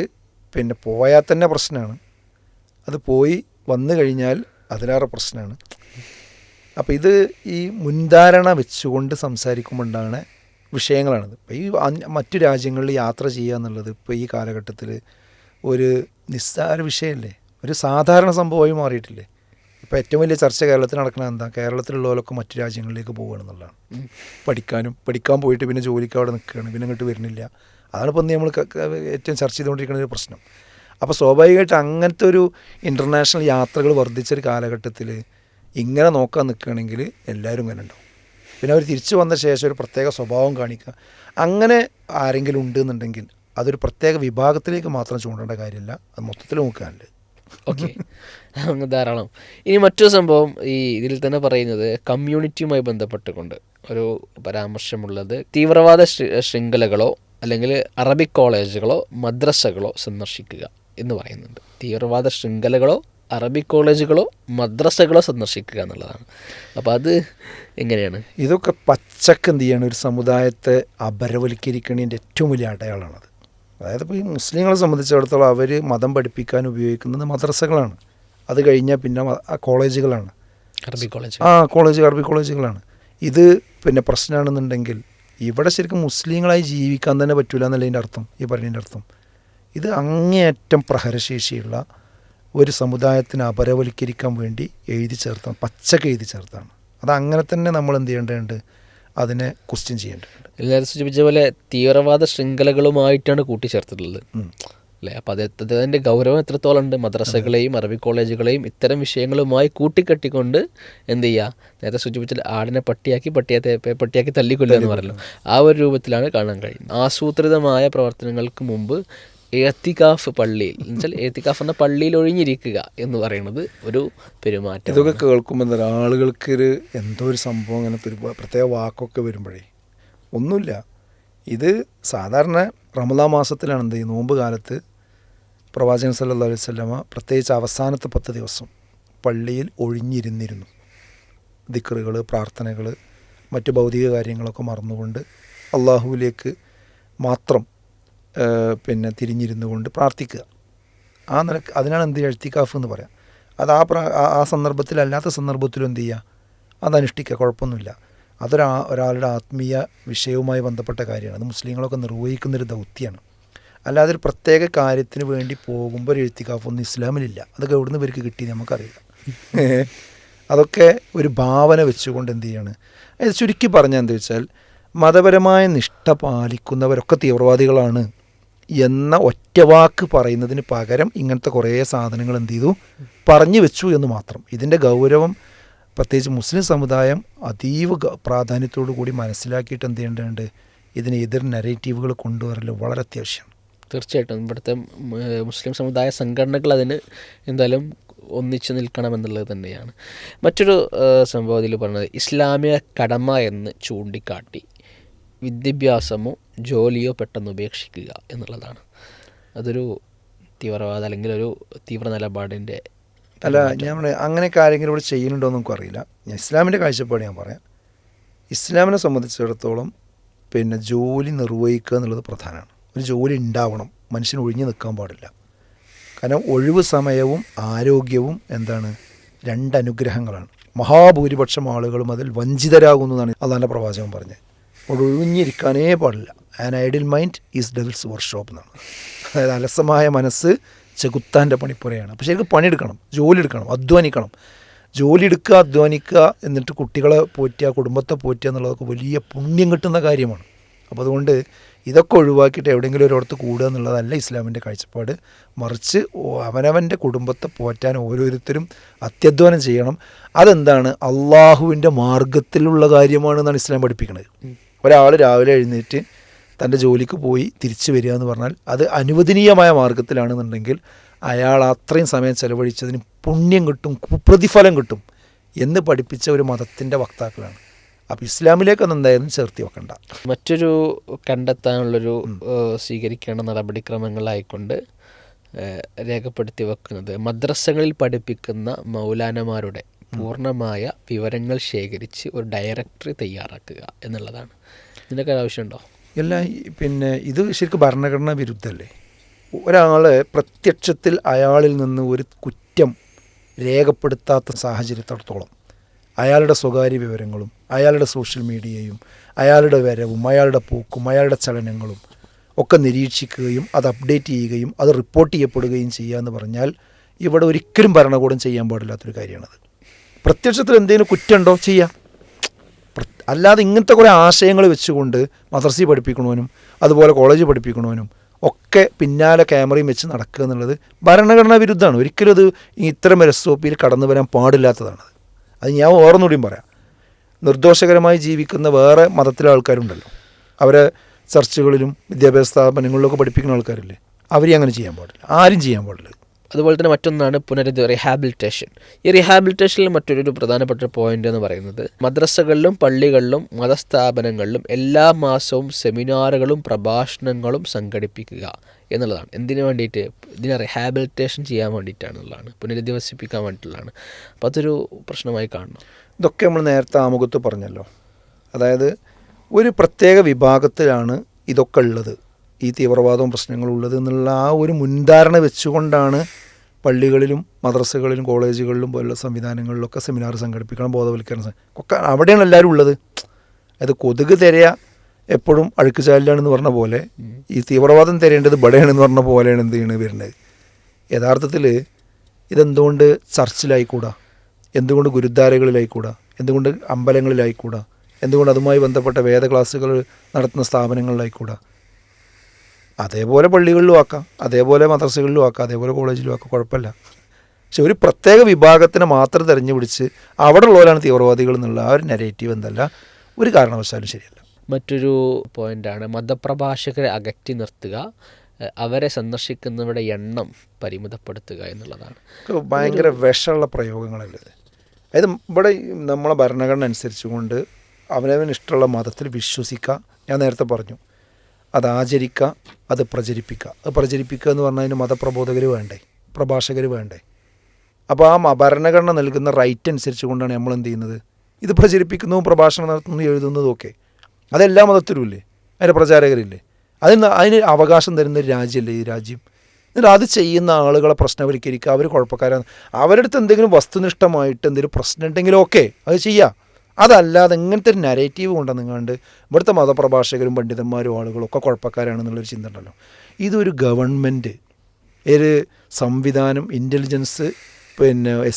B: പിന്നെ പോയാൽ തന്നെ പ്രശ്നമാണ്, അത് പോയി വന്നു കഴിഞ്ഞാൽ അതിലേറെ പ്രശ്നമാണ്. അപ്പോൾ ഇത് ഈ മുൻധാരണ വെച്ചുകൊണ്ട് സംസാരിക്കുമ്പോണ്ടാണ് വിഷയങ്ങളാണിത്. ഇപ്പോൾ ഈ മറ്റു രാജ്യങ്ങളിൽ യാത്ര ചെയ്യുക എന്നുള്ളത് ഇപ്പോൾ ഈ കാലഘട്ടത്തിൽ ഒരു നിസ്സാര വിഷയമല്ലേ, ഒരു സാധാരണ സംഭവമായി മാറിയിട്ടില്ലേ? ഇപ്പോൾ ഏറ്റവും വലിയ ചർച്ച കേരളത്തിൽ നടക്കുന്നത് എന്താ? കേരളത്തിലുള്ളവരൊക്കെ മറ്റു രാജ്യങ്ങളിലേക്ക് പോവുകയാണെന്നുള്ളതാണ്. പഠിക്കാൻ പോയിട്ട് പിന്നെ ജോലിക്ക് അവിടെ നിൽക്കുകയാണ്, പിന്നെ ഇങ്ങോട്ട് വരുന്നില്ല. അതാണ് ഇപ്പം നമ്മൾ ഏറ്റവും ചർച്ച ചെയ്തുകൊണ്ടിരിക്കുന്ന ഒരു പ്രശ്നം. അപ്പോൾ സ്വാഭാവികമായിട്ട് അങ്ങനത്തെ ഒരു ഇൻ്റർനാഷണൽ യാത്രകൾ വർദ്ധിച്ചൊരു കാലഘട്ടത്തിൽ ഇങ്ങനെ നോക്കാൻ നിൽക്കുകയാണെങ്കിൽ എല്ലാവരും ഇങ്ങനെ ഉണ്ടാവും. പിന്നെ അവർ തിരിച്ചു വന്ന ശേഷം ഒരു പ്രത്യേക സ്വഭാവം കാണിക്കുക, അങ്ങനെ ആരെങ്കിലും ഉണ്ടെന്നുണ്ടെങ്കിൽ അതൊരു പ്രത്യേക വിഭാഗത്തിലേക്ക് മാത്രം ചൂണ്ടേണ്ട കാര്യമില്ല, അത് മൊത്തത്തിൽ നോക്കാനുണ്ട്.
A: ഓക്കെ, അങ്ങ് ധാരാളം. ഇനി മറ്റൊരു സംഭവം ഈ ഇതിൽ തന്നെ പറയുന്നത് കമ്മ്യൂണിറ്റിയുമായി ബന്ധപ്പെട്ടുകൊണ്ട് ഒരു പരാമർശമുള്ളത് തീവ്രവാദ ശൃംഖലകളോ അല്ലെങ്കിൽ അറബിക് കോളേജുകളോ മദ്രസകളോ സന്ദർശിക്കുക എന്ന് പറയുന്നുണ്ട്. തീവ്രവാദ ശൃംഖലകളോ അറബിക് കോളേജുകളോ മദ്രസകളോ സന്ദർശിക്കുക എന്നുള്ളതാണ്. അപ്പോൾ അത് എങ്ങനെയാണ്?
B: ഇതൊക്കെ പച്ചക്ക് എന്ത് ചെയ്യണം, ഒരു സമുദായത്തെ അപരവൽക്കരിക്കണതിൻ്റെ ഏറ്റവും വലിയ അടയാളമാണത്. അതായത് ഇപ്പോൾ ഈ മുസ്ലിങ്ങളെ സംബന്ധിച്ചിടത്തോളം അവർ മതം പഠിപ്പിക്കാൻ ഉപയോഗിക്കുന്നത് മദ്രസകളാണ്, അത് കഴിഞ്ഞാൽ പിന്നെ കോളേജുകളാണ്,
A: അറബിക് കോളേജ്,
B: അറബിക് കോളേജുകളാണ്. ഇത് പിന്നെ പ്രശ്നമാണെന്നുണ്ടെങ്കിൽ ഇവിടെ ശരിക്കും മുസ്ലിങ്ങളായി ജീവിക്കാൻ തന്നെ പറ്റില്ല എന്നുള്ളതിൻ്റെ അർത്ഥം, ഈ പറയുന്നതിൻ്റെ അർത്ഥം ഇത് അങ്ങേയറ്റം പ്രഹരശേഷിയുള്ള ഒരു സമുദായത്തിനെ അപരവൽക്കരിക്കാൻ വേണ്ടി പച്ചക്ക് എഴുതി ചേർത്താണ്. അത് അങ്ങനെ തന്നെ നമ്മൾ എന്ത് ചെയ്യേണ്ടതുണ്ട്, അതിനെ ക്വസ്റ്റ്യൻ ചെയ്യേണ്ടതുണ്ട്.
A: എല്ലാവരും സൂചിപ്പിച്ച പോലെ തീവ്രവാദ ശൃംഖലകളുമായിട്ടാണ് കൂട്ടിച്ചേർത്തിട്ടുള്ളത് അല്ലേ? അപ്പോൾ അതിൻ്റെ ഗൗരവം എത്രത്തോളം ഉണ്ട്? മദ്രസകളെയും അറബിക് കോളേജുകളെയും ഇത്തരം വിഷയങ്ങളുമായി കൂട്ടിക്കെട്ടിക്കൊണ്ട് എന്ത് ചെയ്യുക, നേരത്തെ സൂചിപ്പിച്ചാൽ ആടിനെ പട്ടിയാക്കി തല്ലിക്കൊല്ലുക എന്ന് പറയല്ലോ, ആ ഒരു രൂപത്തിലാണ് കാണാൻ കഴിയുന്നത്. ആസൂത്രിതമായ പ്രവർത്തനങ്ങൾക്ക് മുമ്പ് എത്തിക്കാഫ് പള്ളിയിൽ എന്നുവെച്ചാൽ എത്തിക്കാഫ് എന്ന പള്ളിയിൽ ഒഴിഞ്ഞിരിക്കുക എന്ന് പറയുന്നത് ഒരു പെരുമാറ്റം.
B: ഇതൊക്കെ കേൾക്കുമ്പോൾ എന്താ ആളുകൾക്ക് എന്തോ ഒരു സംഭവം അങ്ങനെ പ്രത്യേക വാക്കൊക്കെ വരുമ്പോഴേ ഒന്നുമില്ല. ഇത് സാധാരണ റമദാൻ മാസത്തിലാണ് എന്ത് ചെയ്യും, നോമ്പ് കാലത്ത് പ്രവാചകൻ സല്ലല്ലാഹു അലൈഹി വസല്ലമ പ്രത്യേകിച്ച് അവസാനത്തെ 10 ദിവസം പള്ളിയിൽ ഒഴിഞ്ഞിരുന്നിരുന്നു. ദിക്റുകൾ, പ്രാർത്ഥനകൾ, മറ്റ് ഭൗതിക കാര്യങ്ങളൊക്കെ മറന്നുകൊണ്ട് അള്ളാഹുവിലേക്ക് മാത്രം പിന്നെ തിരിഞ്ഞിരുന്നു കൊണ്ട് പ്രാർത്ഥിക്കുക. അതിനാണ് എന്ത് ചെയ്യുക, ഇഅ്തികാഫ് എന്ന് പറയാം. അത് ആ സന്ദർഭത്തിലല്ലാത്ത സന്ദർഭത്തിലും എന്ത് ചെയ്യുക, അതനുഷ്ഠിക്കുക, കുഴപ്പമൊന്നുമില്ല. ഒരാളുടെ ആത്മീയ വിഷയവുമായി ബന്ധപ്പെട്ട കാര്യമാണ്. അത് മുസ്ലിങ്ങളൊക്കെ നിർവഹിക്കുന്നൊരു ദൗത്യമാണ്. അല്ലാതെ ഒരു പ്രത്യേക കാര്യത്തിന് വേണ്ടി പോകുമ്പോൾ ഒരു ഇഅ്തികാഫൊന്നും ഇസ്ലാമിലില്ല. അതൊക്കെ എവിടുന്ന് ഇവർക്ക് കിട്ടി നമുക്കറിയില്ല. അതൊക്കെ ഒരു ഭാവന വെച്ചുകൊണ്ട് എന്ത് ചെയ്യാണ്. അത് ചുരുക്കി പറഞ്ഞാൽ എന്താ വെച്ചാൽ മതപരമായ നിഷ്ഠ പാലിക്കുന്നവരൊക്കെ തീവ്രവാദികളാണ് എന്ന ഒറ്റവാക്ക് പറയുന്നതിന് പകരം ഇങ്ങനത്തെ കുറേ സാധനങ്ങൾ എന്ത് ചെയ്തു പറഞ്ഞു വെച്ചു എന്ന് മാത്രം. ഇതിൻ്റെ ഗൗരവം പ്രത്യേകിച്ച് മുസ്ലിം സമുദായം അതീവ പ്രാധാന്യത്തോടു കൂടി മനസ്സിലാക്കിയിട്ട് എന്ത് ചെയ്യേണ്ടതുണ്ട്, ഇതിന് എതിർ നരേറ്റീവുകൾ കൊണ്ടുവരൽ വളരെ അത്യാവശ്യമാണ്.
A: തീർച്ചയായിട്ടും ഇവിടുത്തെ മുസ്ലിം സമുദായ സംഘടനകൾ അതിന് എന്തായാലും ഒന്നിച്ചു നിൽക്കണമെന്നുള്ളത് തന്നെയാണ്. മറ്റൊരു സംഭവം ഇതിൽ പറഞ്ഞത് ഇസ്ലാമിക കടമ എന്ന് ചൂണ്ടിക്കാട്ടി വിദ്യാഭ്യാസമോ ജോലിയോ പെട്ടെന്ന് ഉപേക്ഷിക്കുക എന്നുള്ളതാണ്. അതൊരു തീവ്രവാദം അല്ലെങ്കിൽ ഒരു തീവ്ര നിലപാടിൻ്റെ
B: അല്ല. ഞാൻ അങ്ങനെയൊക്കെ ആരെങ്കിലും ഇവിടെ ചെയ്യുന്നുണ്ടോ എന്ന് നമുക്ക് അറിയില്ല. ഞാൻ ഇസ്ലാമിൻ്റെ കാഴ്ചപ്പാട് ഞാൻ പറയാം. ഇസ്ലാമിനെ സംബന്ധിച്ചിടത്തോളം പിന്നെ ജോലി നിർവഹിക്കുക എന്നുള്ളത് പ്രധാനമാണ്. ഒരു ജോലി ഉണ്ടാവണം, മനുഷ്യന് ഒഴിഞ്ഞു നിൽക്കാൻ പാടില്ല. കാരണം ഒഴിവ് സമയവും ആരോഗ്യവും എന്താണ്, 2 അനുഗ്രഹങ്ങളാണ്. മഹാഭൂരിപക്ഷം ആളുകളും അതിൽ വഞ്ചിതരാകുന്നതാണ് അള്ളാഹുവിൻ്റെ പ്രവാചകൻ പറഞ്ഞത്. ഒഴിഞ്ഞിരിക്കാനേ പാടില്ല. An idle mind is devils workshop എന്നാണ്. അതായത് അലസമായ മനസ്സ് ചെകുത്താൻ്റെ പണിപ്പുരയാണ്. അപ്പോൾ ശരിക്കും പണിയെടുക്കണം, ജോലി എടുക്കണം, അധ്വാനിക്കണം. ജോലി എടുക്കുക, അധ്വാനിക്കുക, എന്നിട്ട് കുട്ടികളെ പോറ്റുക, കുടുംബത്തെ പോറ്റുക എന്നുള്ളതൊക്കെ വലിയ പുണ്യം കിട്ടുന്ന കാര്യമാണ്. അപ്പോൾ അതുകൊണ്ട് ഇതൊക്കെ ഒഴിവാക്കിയിട്ട് എവിടെയെങ്കിലും ഒരിടത്ത് കൂടുക എന്നുള്ളതല്ല ഇസ്ലാമിൻ്റെ കാഴ്ചപ്പാട്. മറിച്ച് അവനവൻ്റെ കുടുംബത്തെ പോറ്റാൻ ഓരോരുത്തരും അത്യധ്വാനം ചെയ്യണം. അതെന്താണ്? അള്ളാഹുവിൻ്റെ മാർഗത്തിലുള്ള കാര്യമാണെന്നാണ് ഇസ്ലാം പഠിപ്പിക്കുന്നത്. ഒരാൾ രാവിലെ എഴുന്നേറ്റ് തൻ്റെ ജോലിക്ക് പോയി തിരിച്ചു വരിക എന്ന് പറഞ്ഞാൽ അത് അനുവദനീയമായ മാർഗത്തിലാണെന്നുണ്ടെങ്കിൽ അയാൾ അത്രയും സമയം ചെലവഴിച്ചതിന് പുണ്യം കിട്ടും, പ്രതിഫലം കിട്ടും എന്ന് പഠിപ്പിച്ച ഒരു മതത്തിൻ്റെ വക്താക്കളാണ്. അപ്പോൾ ഇസ്ലാമിലേക്കൊന്നും എന്തായാലും ചേർത്തി വെക്കണ്ട.
A: മറ്റൊരു കണ്ടെത്താനുള്ളൊരു സ്വീകരിക്കേണ്ട നടപടിക്രമങ്ങളായിക്കൊണ്ട് രേഖപ്പെടുത്തി വെക്കുന്നത് മദ്രസകളിൽ പഠിപ്പിക്കുന്ന മൗലാനമാരുടെ പൂർണ്ണമായ വിവരങ്ങൾ ശേഖരിച്ച് ഒരു ഡയറക്ടറി തയ്യാറാക്കുക എന്നുള്ളതാണ്. ഇതിൻ്റെയൊക്കെ ആവശ്യമുണ്ടോ?
B: എല്ലാം ഇത് ശരിക്കും ഭരണഘടനാ വിരുദ്ധമല്ലേ? ഒരാളെ പ്രത്യക്ഷത്തിൽ അയാളിൽ നിന്ന് ഒരു കുറ്റം രേഖപ്പെടുത്താത്ത സാഹചര്യത്തോളം അയാളുടെ സ്വകാര്യ വിവരങ്ങളും അയാളുടെ സോഷ്യൽ മീഡിയയും അയാളുടെ വരവും അയാളുടെ പോക്കും അയാളുടെ ചലനങ്ങളും ഒക്കെ നിരീക്ഷിക്കുകയും അത് അപ്ഡേറ്റ് ചെയ്യുകയും അത് റിപ്പോർട്ട് ചെയ്യപ്പെടുകയും ചെയ്യുക എന്ന് പറഞ്ഞാൽ ഇവിടെ ഒരിക്കലും ഭരണകൂടം ചെയ്യാൻ പാടില്ലാത്തൊരു കാര്യമാണത്. പ്രത്യക്ഷത്തിൽ എന്തെങ്കിലും കുറ്റമുണ്ടോ ചെയ്യാം, അല്ലാതെ ഇങ്ങനത്തെ കുറേ ആശയങ്ങൾ വെച്ചുകൊണ്ട് മദ്രസയിൽ പഠിപ്പിക്കണവനും അതുപോലെ കോളേജ് പഠിപ്പിക്കണവനും ഒക്കെ പിന്നാലെ ക്യാമറയും വെച്ച് നടക്കുക എന്നുള്ളത് ഭരണഘടനാ വിരുദ്ധമാണ്. ഒരിക്കലും അത് ഇത്തരം SOP കടന്നു വരാൻ പാടില്ലാത്തതാണ്. അത് ഞാൻ ഓർന്നുകൂടിയും പറയാം. നിർദോഷകരമായി ജീവിക്കുന്ന വേറെ മതത്തിലെ ആൾക്കാരുണ്ടല്ലോ, അവരെ ചർച്ചുകളിലും വിദ്യാഭ്യാസ സ്ഥാപനങ്ങളിലൊക്കെ പഠിപ്പിക്കുന്ന ആൾക്കാരില്ലേ, അവരെ അങ്ങനെ ചെയ്യാൻ പാടില്ല, ആരും ചെയ്യാൻ പാടില്ല.
A: അതുപോലെ തന്നെ മറ്റൊന്നാണ് റീഹാബിലിറ്റേഷൻ. ഈ റീഹാബിലിറ്റേഷനിൽ മറ്റൊരു പ്രധാനപ്പെട്ട പോയിന്റ് എന്ന് പറയുന്നത് മദ്രസകളിലും പള്ളികളിലും മതസ്ഥാപനങ്ങളിലും എല്ലാ മാസവും സെമിനാറുകളും പ്രഭാഷണങ്ങളും സംഘടിപ്പിക്കുക എന്നുള്ളതാണ്. എന്തിനു വേണ്ടിയിട്ട്? ഇതിനെ റീഹാബിലിറ്റേഷൻ ചെയ്യാൻ വേണ്ടിയിട്ടാണെന്നുള്ളതാണ്, പുനരധിവസിപ്പിക്കാൻ വേണ്ടിയിട്ടുള്ളതാണ്. അപ്പോൾ അതൊരു പ്രശ്നമായി കാണണം.
B: ഇതൊക്കെ നമ്മൾ നേരത്തെ ആമുഖത്ത് പറഞ്ഞല്ലോ. അതായത് ഒരു പ്രത്യേക വിഭാഗത്തിലാണ് ഇതൊക്കെ ഉള്ളത്, ഈ തീവ്രവാദവും പ്രശ്നങ്ങളും ഉള്ളത് എന്നുള്ള ആ ഒരു മുൻധാരണ വെച്ചുകൊണ്ടാണ് പള്ളികളിലും മദ്രസകളിലും കോളേജുകളിലും പോലുള്ള സംവിധാനങ്ങളിലൊക്കെ സെമിനാർ സംഘടിപ്പിക്കണം, ബോധവൽക്കരണം ഒക്കെ അവിടെയാണ് എല്ലാവരും ഉള്ളത്. അത് കൊതുക് തിരയ എപ്പോഴും അഴുക്ക് ചാലിലാണെന്ന് പറഞ്ഞ പോലെ ഈ തീവ്രവാദം തിരയേണ്ടത് ഇവിടെയാണെന്ന് പറഞ്ഞ പോലെയാണ് എന്ത് ചെയ്യണത് വരുന്നത്. യഥാർത്ഥത്തിൽ ഇതെന്തുകൊണ്ട് ചർച്ചിലായിക്കൂടാ, എന്തുകൊണ്ട് ഗുരുദ്വാരകളിലായിക്കൂടാ, എന്തുകൊണ്ട് അമ്പലങ്ങളിലായിക്കൂടാ, എന്തുകൊണ്ട് അതുമായി ബന്ധപ്പെട്ട വേദ ക്ലാസ്സുകൾ നടത്തുന്ന സ്ഥാപനങ്ങളിലായിക്കൂടാ? അതേപോലെ പള്ളികളിലും ആക്കാം, അതേപോലെ മദ്രസകളിലും ആക്കാം, അതേപോലെ കോളേജിലും ആക്കാം, കുഴപ്പമില്ല. പക്ഷെ ഒരു പ്രത്യേക വിഭാഗത്തിനെ മാത്രം തിരഞ്ഞു പിടിച്ച് അവിടെ ഉള്ളവരാണ് തീവ്രവാദികൾ എന്നുള്ള ആ ഒരു നെറേറ്റീവ് എന്തല്ല ഒരു കാരണവശാലും ശരിയല്ല.
A: മറ്റൊരു പോയിൻ്റാണ് മതപ്രഭാഷകരെ അകറ്റി നിർത്തുക, അവരെ സന്ദർശിക്കുന്നവരുടെ എണ്ണം പരിമിതപ്പെടുത്തുക എന്നുള്ളതാണ്.
B: ഭയങ്കര വിഷമുള്ള പ്രയോഗങ്ങളല്ലേ. അതായത് ഇവിടെ നമ്മളെ ഭരണഘടന അനുസരിച്ചുകൊണ്ട് അവനവന് ഇഷ്ടമുള്ള മതത്തിൽ വിശ്വസിക്കുക, ഞാൻ നേരത്തെ പറഞ്ഞു, അത് ആചരിക്കുക, അത് പ്രചരിപ്പിക്കുക. അത് പ്രചരിപ്പിക്കുക എന്ന് പറഞ്ഞാൽ അതിന് മതപ്രബോധകർ വേണ്ടേ, പ്രഭാഷകർ വേണ്ടേ? അപ്പോൾ ആ ഭരണഘടന നൽകുന്ന റൈറ്റ് അനുസരിച്ച് കൊണ്ടാണ് നമ്മൾ എന്ത് ചെയ്യുന്നത്, ഇത് പ്രചരിപ്പിക്കുന്നതും പ്രഭാഷണം നടത്തുന്നതും എഴുതുന്നതും ഒക്കെ. അതെല്ലാ മതത്തിലും ഇല്ലേ, അതിൻ്റെ പ്രചാരകരില്ലേ? അതിന് അവകാശം തരുന്ന ഒരു രാജ്യമല്ലേ ഈ രാജ്യം. എന്നിട്ട് അത് ചെയ്യുന്ന ആളുകളെ പ്രശ്നവൽക്കരിക്കുക, അവർ കുഴപ്പക്കാരാണ്, അവരുടെ അടുത്ത് എന്തെങ്കിലും വസ്തുനിഷ്ഠമായിട്ട് എന്തെങ്കിലും പ്രശ്നം ഉണ്ടെങ്കിലും ഓക്കെ അത് ചെയ്യുക. അതല്ലാതെ ഇങ്ങനത്തെ ഒരു നരേറ്റീവ് കൊണ്ടുവന്നുകൊണ്ട് ഇവിടുത്തെ മതപ്രഭാഷകരും പണ്ഡിതന്മാരും ആളുകളും ഒക്കെ കുഴപ്പക്കാരാണെന്നുള്ളൊരു ചിന്ത ഉണ്ടല്ലോ. ഇതൊരു ഗവൺമെൻറ് ഒരു സംവിധാനം ഇൻ്റലിജൻസ്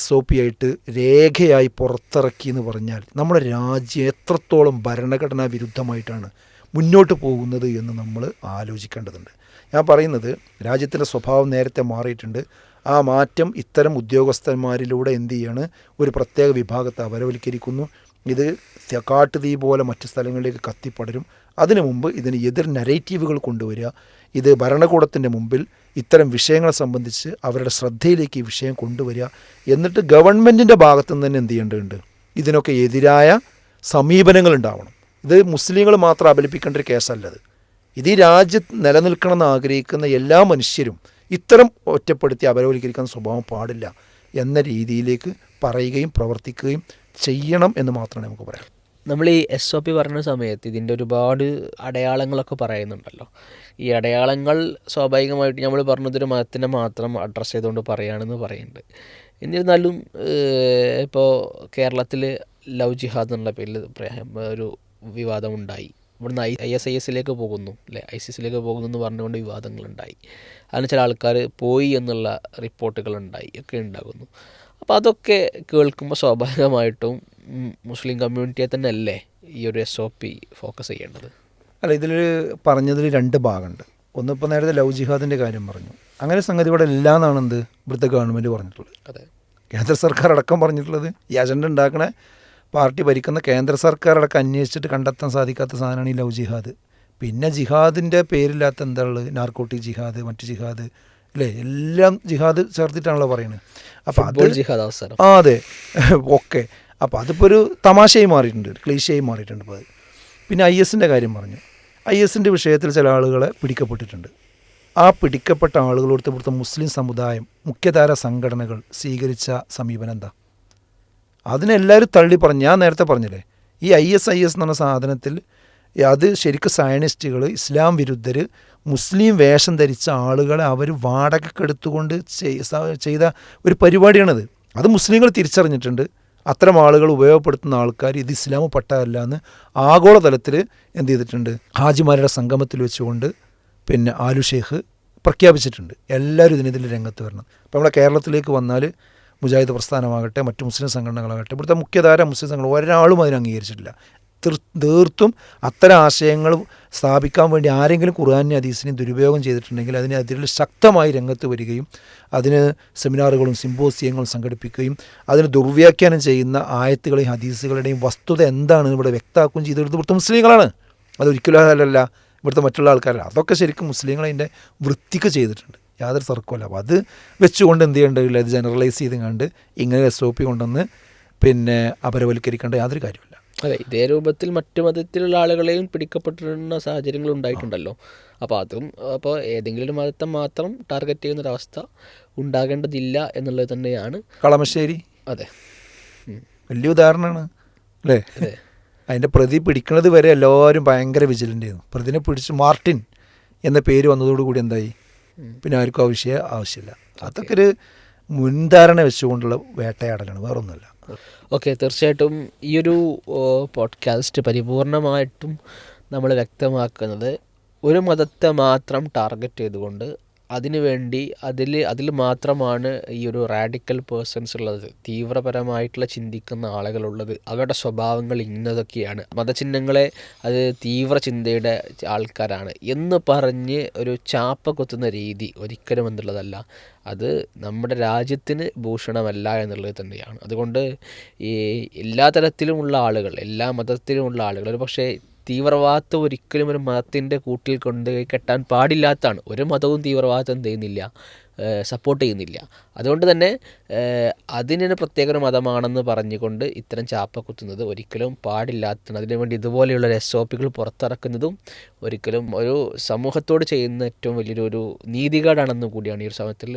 B: SOP ആയിട്ട് രേഖയായി പുറത്തിറക്കി എന്ന് പറഞ്ഞാൽ നമ്മുടെ രാജ്യം എത്രത്തോളം ഭരണഘടനാ വിരുദ്ധമായിട്ടാണ് മുന്നോട്ട് പോകുന്നത് എന്ന് നമ്മൾ ആലോചിക്കേണ്ടതുണ്ട്. ഞാൻ പറയുന്നത് രാജ്യത്തിൻ്റെ സ്വഭാവം നേരത്തെ മാറിയിട്ടുണ്ട്. ആ മാറ്റം ഇത്തരം ഉദ്യോഗസ്ഥന്മാരിലൂടെ എന്ത് ചെയ്യാണ്, ഒരു പ്രത്യേക വിഭാഗത്തെ അപരവൽക്കരിക്കുന്നു. ഇത് കാട്ടുതീ പോലെ മറ്റ് സ്ഥലങ്ങളിലേക്ക് കത്തിപ്പടരും. അതിനു മുമ്പ് ഇതിന് എതിർ നരേറ്റീവുകൾ കൊണ്ടുവരിക, ഇത് ഭരണകൂടത്തിൻ്റെ മുമ്പിൽ ഇത്തരം വിഷയങ്ങളെ സംബന്ധിച്ച് അവരുടെ ശ്രദ്ധയിലേക്ക് ഈ വിഷയം കൊണ്ടുവരിക. എന്നിട്ട് ഗവൺമെൻറ്റിൻ്റെ ഭാഗത്തു നിന്ന് തന്നെ എന്ത് ചെയ്യേണ്ടതുണ്ട്, ഇതിനൊക്കെ എതിരായ സമീപനങ്ങൾ ഉണ്ടാവണം. ഇത് മുസ്ലിങ്ങൾ മാത്രം അപലപിക്കേണ്ട ഒരു കേസല്ലത്. ഇത് ഈ രാജ്യത്ത് നിലനിൽക്കണമെന്ന് ആഗ്രഹിക്കുന്ന എല്ലാ മനുഷ്യരും ഇത്തരം ഒറ്റപ്പെടുത്തി അപരവൽക്കരിക്കുന്ന സ്വഭാവം പാടില്ല എന്ന രീതിയിലേക്ക് പറയുകയും പ്രവർത്തിക്കുകയും ചെയ്യണം എന്ന് മാത്രമേ നമുക്ക് പറയാം.
A: നമ്മൾ ഈ SOP പറഞ്ഞ സമയത്ത് ഇതിൻ്റെ ഒരുപാട് അടയാളങ്ങളൊക്കെ പറയുന്നുണ്ടല്ലോ. ഈ അടയാളങ്ങൾ സ്വാഭാവികമായിട്ട് നമ്മൾ പറഞ്ഞതൊരു മതത്തിനെ മാത്രം അഡ്രസ്സ് ചെയ്തുകൊണ്ട് പറയുകയാണെന്ന് പറയുന്നുണ്ട്. എന്നിരുന്നാലും ഇപ്പോൾ കേരളത്തിൽ ലവ് ജിഹാദ് എന്നുള്ള പേരിൽ ഒരു വിവാദമുണ്ടായി. ഇവിടുന്ന് ISIS പോകുന്നു അല്ലേ, ISIS പോകുന്നു എന്ന് പറഞ്ഞുകൊണ്ട് വിവാദങ്ങളുണ്ടായി. അതിന് ചില ആൾക്കാർ പോയി എന്നുള്ള റിപ്പോർട്ടുകളുണ്ടായി ഒക്കെ ഉണ്ടാകുന്നു. അപ്പോൾ അതൊക്കെ കേൾക്കുമ്പോൾ സ്വാഭാവികമായിട്ടും മുസ്ലിം കമ്മ്യൂണിറ്റിയെ തന്നെ അല്ലേ ഈ ഒരു SOP ഫോക്കസ് ചെയ്യേണ്ടത്?
B: അല്ല, ഇതിൽ പറഞ്ഞതിൽ രണ്ട് ഭാഗമുണ്ട്. ഒന്നിപ്പോൾ നേരത്തെ ലവ് ജിഹാദിൻ്റെ കാര്യം പറഞ്ഞു. അങ്ങനെ സംഗതി ഇവിടെ ഇല്ല എന്നാണ് ഇവിടുത്തെ ഗവൺമെൻറ് പറഞ്ഞിട്ടുള്ളത്.
A: അതെ,
B: കേന്ദ്ര സർക്കാർ അടക്കം പറഞ്ഞിട്ടുള്ളത്. ഈ അജണ്ട ഉണ്ടാക്കണ പാർട്ടി ഭരിക്കുന്ന കേന്ദ്ര സർക്കാർ അടക്കം അന്വേഷിച്ചിട്ട് കണ്ടെത്താൻ സാധിക്കാത്ത സാധനമാണ് ഈ ലവ് ജിഹാദ്. പിന്നെ ജിഹാദിൻ്റെ പേരില്ലാത്ത എന്താ ഉള്ളത്? നാർക്കോട്ടിക് ജിഹാദ്, മറ്റ് ജിഹാദ്, അല്ലേ? എല്ലാം ജിഹാദ് ചേർത്തിട്ടാണല്ലോ പറയുന്നത്. അപ്പോൾ അത്
A: ജിഹാദ് അവസരം,
B: അതെ, ഓക്കെ. അപ്പോൾ അതിപ്പോൾ ഒരു തമാശയായി മാറിയിട്ടുണ്ട്, ഒരു ക്ലീശയായി മാറിയിട്ടുണ്ട് ഇപ്പോൾ അത്. പിന്നെ IS കാര്യം പറഞ്ഞു. IS വിഷയത്തിൽ ചില ആളുകളെ പിടിക്കപ്പെട്ടിട്ടുണ്ട്. ആ പിടിക്കപ്പെട്ട ആളുകളോട് ഇവിടുത്തെ മുസ്ലിം സമുദായം, മുഖ്യധാര സംഘടനകൾ സ്വീകരിച്ച സമീപനം എന്താ? അതിനെല്ലാവരും തള്ളി പറഞ്ഞു. ഞാൻ നേരത്തെ പറഞ്ഞില്ലേ, ഈ IS എന്ന് പറഞ്ഞ സാധനത്തിൽ അത് ശരിക്കും സയനിസ്റ്റുകൾ, ഇസ്ലാം വിരുദ്ധർ, മുസ്ലിം വേഷം ധരിച്ച ആളുകളെ അവർ വാടകയ്ക്കെടുത്തുകൊണ്ട് ചെയ്ത ഒരു പരിപാടിയാണത്. അത് മുസ്ലിങ്ങൾ തിരിച്ചറിഞ്ഞിട്ടുണ്ട്. അത്തരം ആളുകൾ ഉപയോഗപ്പെടുത്തുന്ന ആൾക്കാർ ഇത് ഇസ്ലാം പട്ടല്ല എന്ന് ആഗോളതലത്തിൽ എന്ത് ചെയ്തിട്ടുണ്ട്? ഹാജിമാരുടെ സംഗമത്തിൽ വെച്ചുകൊണ്ട് പിന്നെ ആലു ഷേഖ് പ്രഖ്യാപിച്ചിട്ടുണ്ട്. എല്ലാവരും ഇതിനെതിരെ രംഗത്ത് വരണം. അപ്പോൾ നമ്മുടെ കേരളത്തിലേക്ക് വന്നാൽ മുജാഹിദ് പ്രസ്ഥാനമാകട്ടെ, മറ്റു മുസ്ലിം സംഘടനകളാകട്ടെ, ഇവിടുത്തെ മുഖ്യധാര മുസ്ലിം സംഘടന ഒരാളും അതിനെ അംഗീകരിച്ചിട്ടില്ല. തീർത്തും അത്തരം ആശയങ്ങൾ സ്ഥാപിക്കാൻ വേണ്ടി ആരെങ്കിലും ഖുർആനെയും ഹദീസിനെയും ദുരുപയോഗം ചെയ്തിട്ടുണ്ടെങ്കിൽ അതിനെതിരെ ശക്തമായി രംഗത്ത് വരികയും അതിന് സെമിനാറുകളും സിമ്പോസിയങ്ങളും സംഘടിപ്പിക്കുകയും അതിന് ദുർവ്യാഖ്യാനം ചെയ്യുന്ന ആയത്തുകളെയും ഹദീസുകളുടെയും വസ്തുത എന്താണെന്ന് ഇവിടെ വ്യക്തമാക്കുകയും ചെയ്തത് ഇവിടുത്തെ മുസ്ലിങ്ങളാണ്. അതൊരിക്കലും അല്ലല്ല ഇവിടുത്തെ മറ്റുള്ള ആൾക്കാരല്ല. അതൊക്കെ ശരിക്കും മുസ്ലിങ്ങൾ അതിൻ്റെ വൃത്തിക്ക് ചെയ്തിട്ടുണ്ട്, യാതൊരു തർക്കമല്ല. അപ്പോൾ അത് വെച്ചുകൊണ്ട് എന്ത് ചെയ്യേണ്ടതില്ല, ഇത് ജനറലൈസ് ചെയ്ത് കണ്ട് ഇങ്ങനെ SOP കൊണ്ടുവന്ന് പിന്നെ അപരവൽക്കരിക്കേണ്ട യാതൊരു കാര്യമില്ല.
A: അതെ, ഇതേ രൂപത്തിൽ മറ്റു മതത്തിലുള്ള ആളുകളെയും പിടിക്കപ്പെട്ടിരുന്ന സാഹചര്യങ്ങൾ ഉണ്ടായിട്ടുണ്ടല്ലോ. അപ്പോൾ ഏതെങ്കിലും ഒരു മതത്തെ മാത്രം ടാർഗറ്റ് ചെയ്യുന്നൊരവസ്ഥ ഉണ്ടാകേണ്ടതില്ല എന്നുള്ളത് തന്നെയാണ്.
B: കളമശ്ശേരി,
A: അതെ,
B: വലിയ ഉദാഹരണമാണ് അല്ലേ? അതിൻ്റെ പ്രതി പിടിക്കുന്നത് വരെ എല്ലാവരും ഭയങ്കര വിജിലൻ്റ് ചെയ്യുന്നു. പ്രതിനെ പിടിച്ച് മാർട്ടിൻ എന്ന പേര് വന്നതോടുകൂടി എന്തായി? പിന്നെ ആർക്കും ആ വിഷയം ആവശ്യമില്ല. അതൊക്കെ ഒരു മുൻധാരണ വെച്ചുകൊണ്ടുള്ള വേട്ടയാടലാണ്, വേറൊന്നുമല്ല.
A: ഓക്കെ, തീർച്ചയായിട്ടും ഈ ഒരു പോഡ്കാസ്റ്റ് പരിപൂർണമായിട്ടും നമ്മൾ വ്യക്തമാക്കുന്നത് ഒരു മതത്തെ മാത്രം ടാർഗറ്റ് ചെയ്തുകൊണ്ട് അതിനുവേണ്ടി അതിൽ മാത്രമാണ് ഈ ഒരു റാഡിക്കൽ പേഴ്സൺസ് ഉള്ളത്, തീവ്രപരമായിട്ടുള്ള ചിന്തിക്കുന്ന ആളുകളുള്ളത്, അവരുടെ സ്വഭാവങ്ങൾ ഇന്നതൊക്കെയാണ്, മതചിഹ്നങ്ങളെ അത് തീവ്ര ചിന്തയുടെ ആൾക്കാരാണ് എന്ന് പറഞ്ഞ് ഒരു ചാപ്പ കുത്തുന്ന രീതി ഒരിക്കലും എന്നുള്ളതല്ല. അത് നമ്മുടെ രാജ്യത്തിന് ഭൂഷണമല്ല എന്നുള്ളത് തന്നെയാണ്. അതുകൊണ്ട് ഈ എല്ലാ തരത്തിലുമുള്ള ആളുകൾ, എല്ലാ മതത്തിലുമുള്ള ആളുകൾ, ഒരു പക്ഷേ തീവ്രവാദത്തെ ഒരിക്കലും ഒരു മതത്തിൻ്റെ കൂട്ടിൽ കൊണ്ടുപോയി കെട്ടാൻ പാടില്ലാത്തതാണ്. ഒരു മതവും തീവ്രവാദം ചെയ്യുന്നില്ല, സപ്പോർട്ട് ചെയ്യുന്നില്ല. അതുകൊണ്ട് തന്നെ അതിനൊരു പ്രത്യേക ഒരു മതമാണെന്ന് പറഞ്ഞുകൊണ്ട് ഇത്തരം ചാപ്പ കുത്തുന്നത് ഒരിക്കലും പാടില്ലാത്തതാണ്. അതിനുവേണ്ടി ഇതുപോലെയുള്ള SOPകൾ പുറത്തിറക്കുന്നതും ഒരിക്കലും ഒരു സമൂഹത്തോട് ചെയ്യുന്ന ഏറ്റവും വലിയൊരു നീതികേടാണെന്നും കൂടിയാണ് ഈ ഒരു സമയത്തിൽ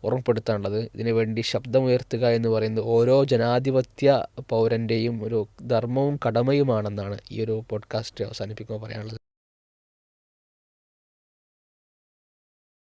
A: ഓർമ്മപ്പെടുത്താനുള്ളത്. ഇതിനുവേണ്ടി ശബ്ദമുയർത്തുക എന്ന് പറയുന്നത് ഓരോ ജനാധിപത്യ പൗരൻ്റെയും ഒരു ധർമ്മവും കടമയുമാണെന്നാണ് ഈ ഒരു പോഡ്കാസ്റ്റ് അവസാനിപ്പിക്കുമ്പോൾ പറയാനുള്ളത്.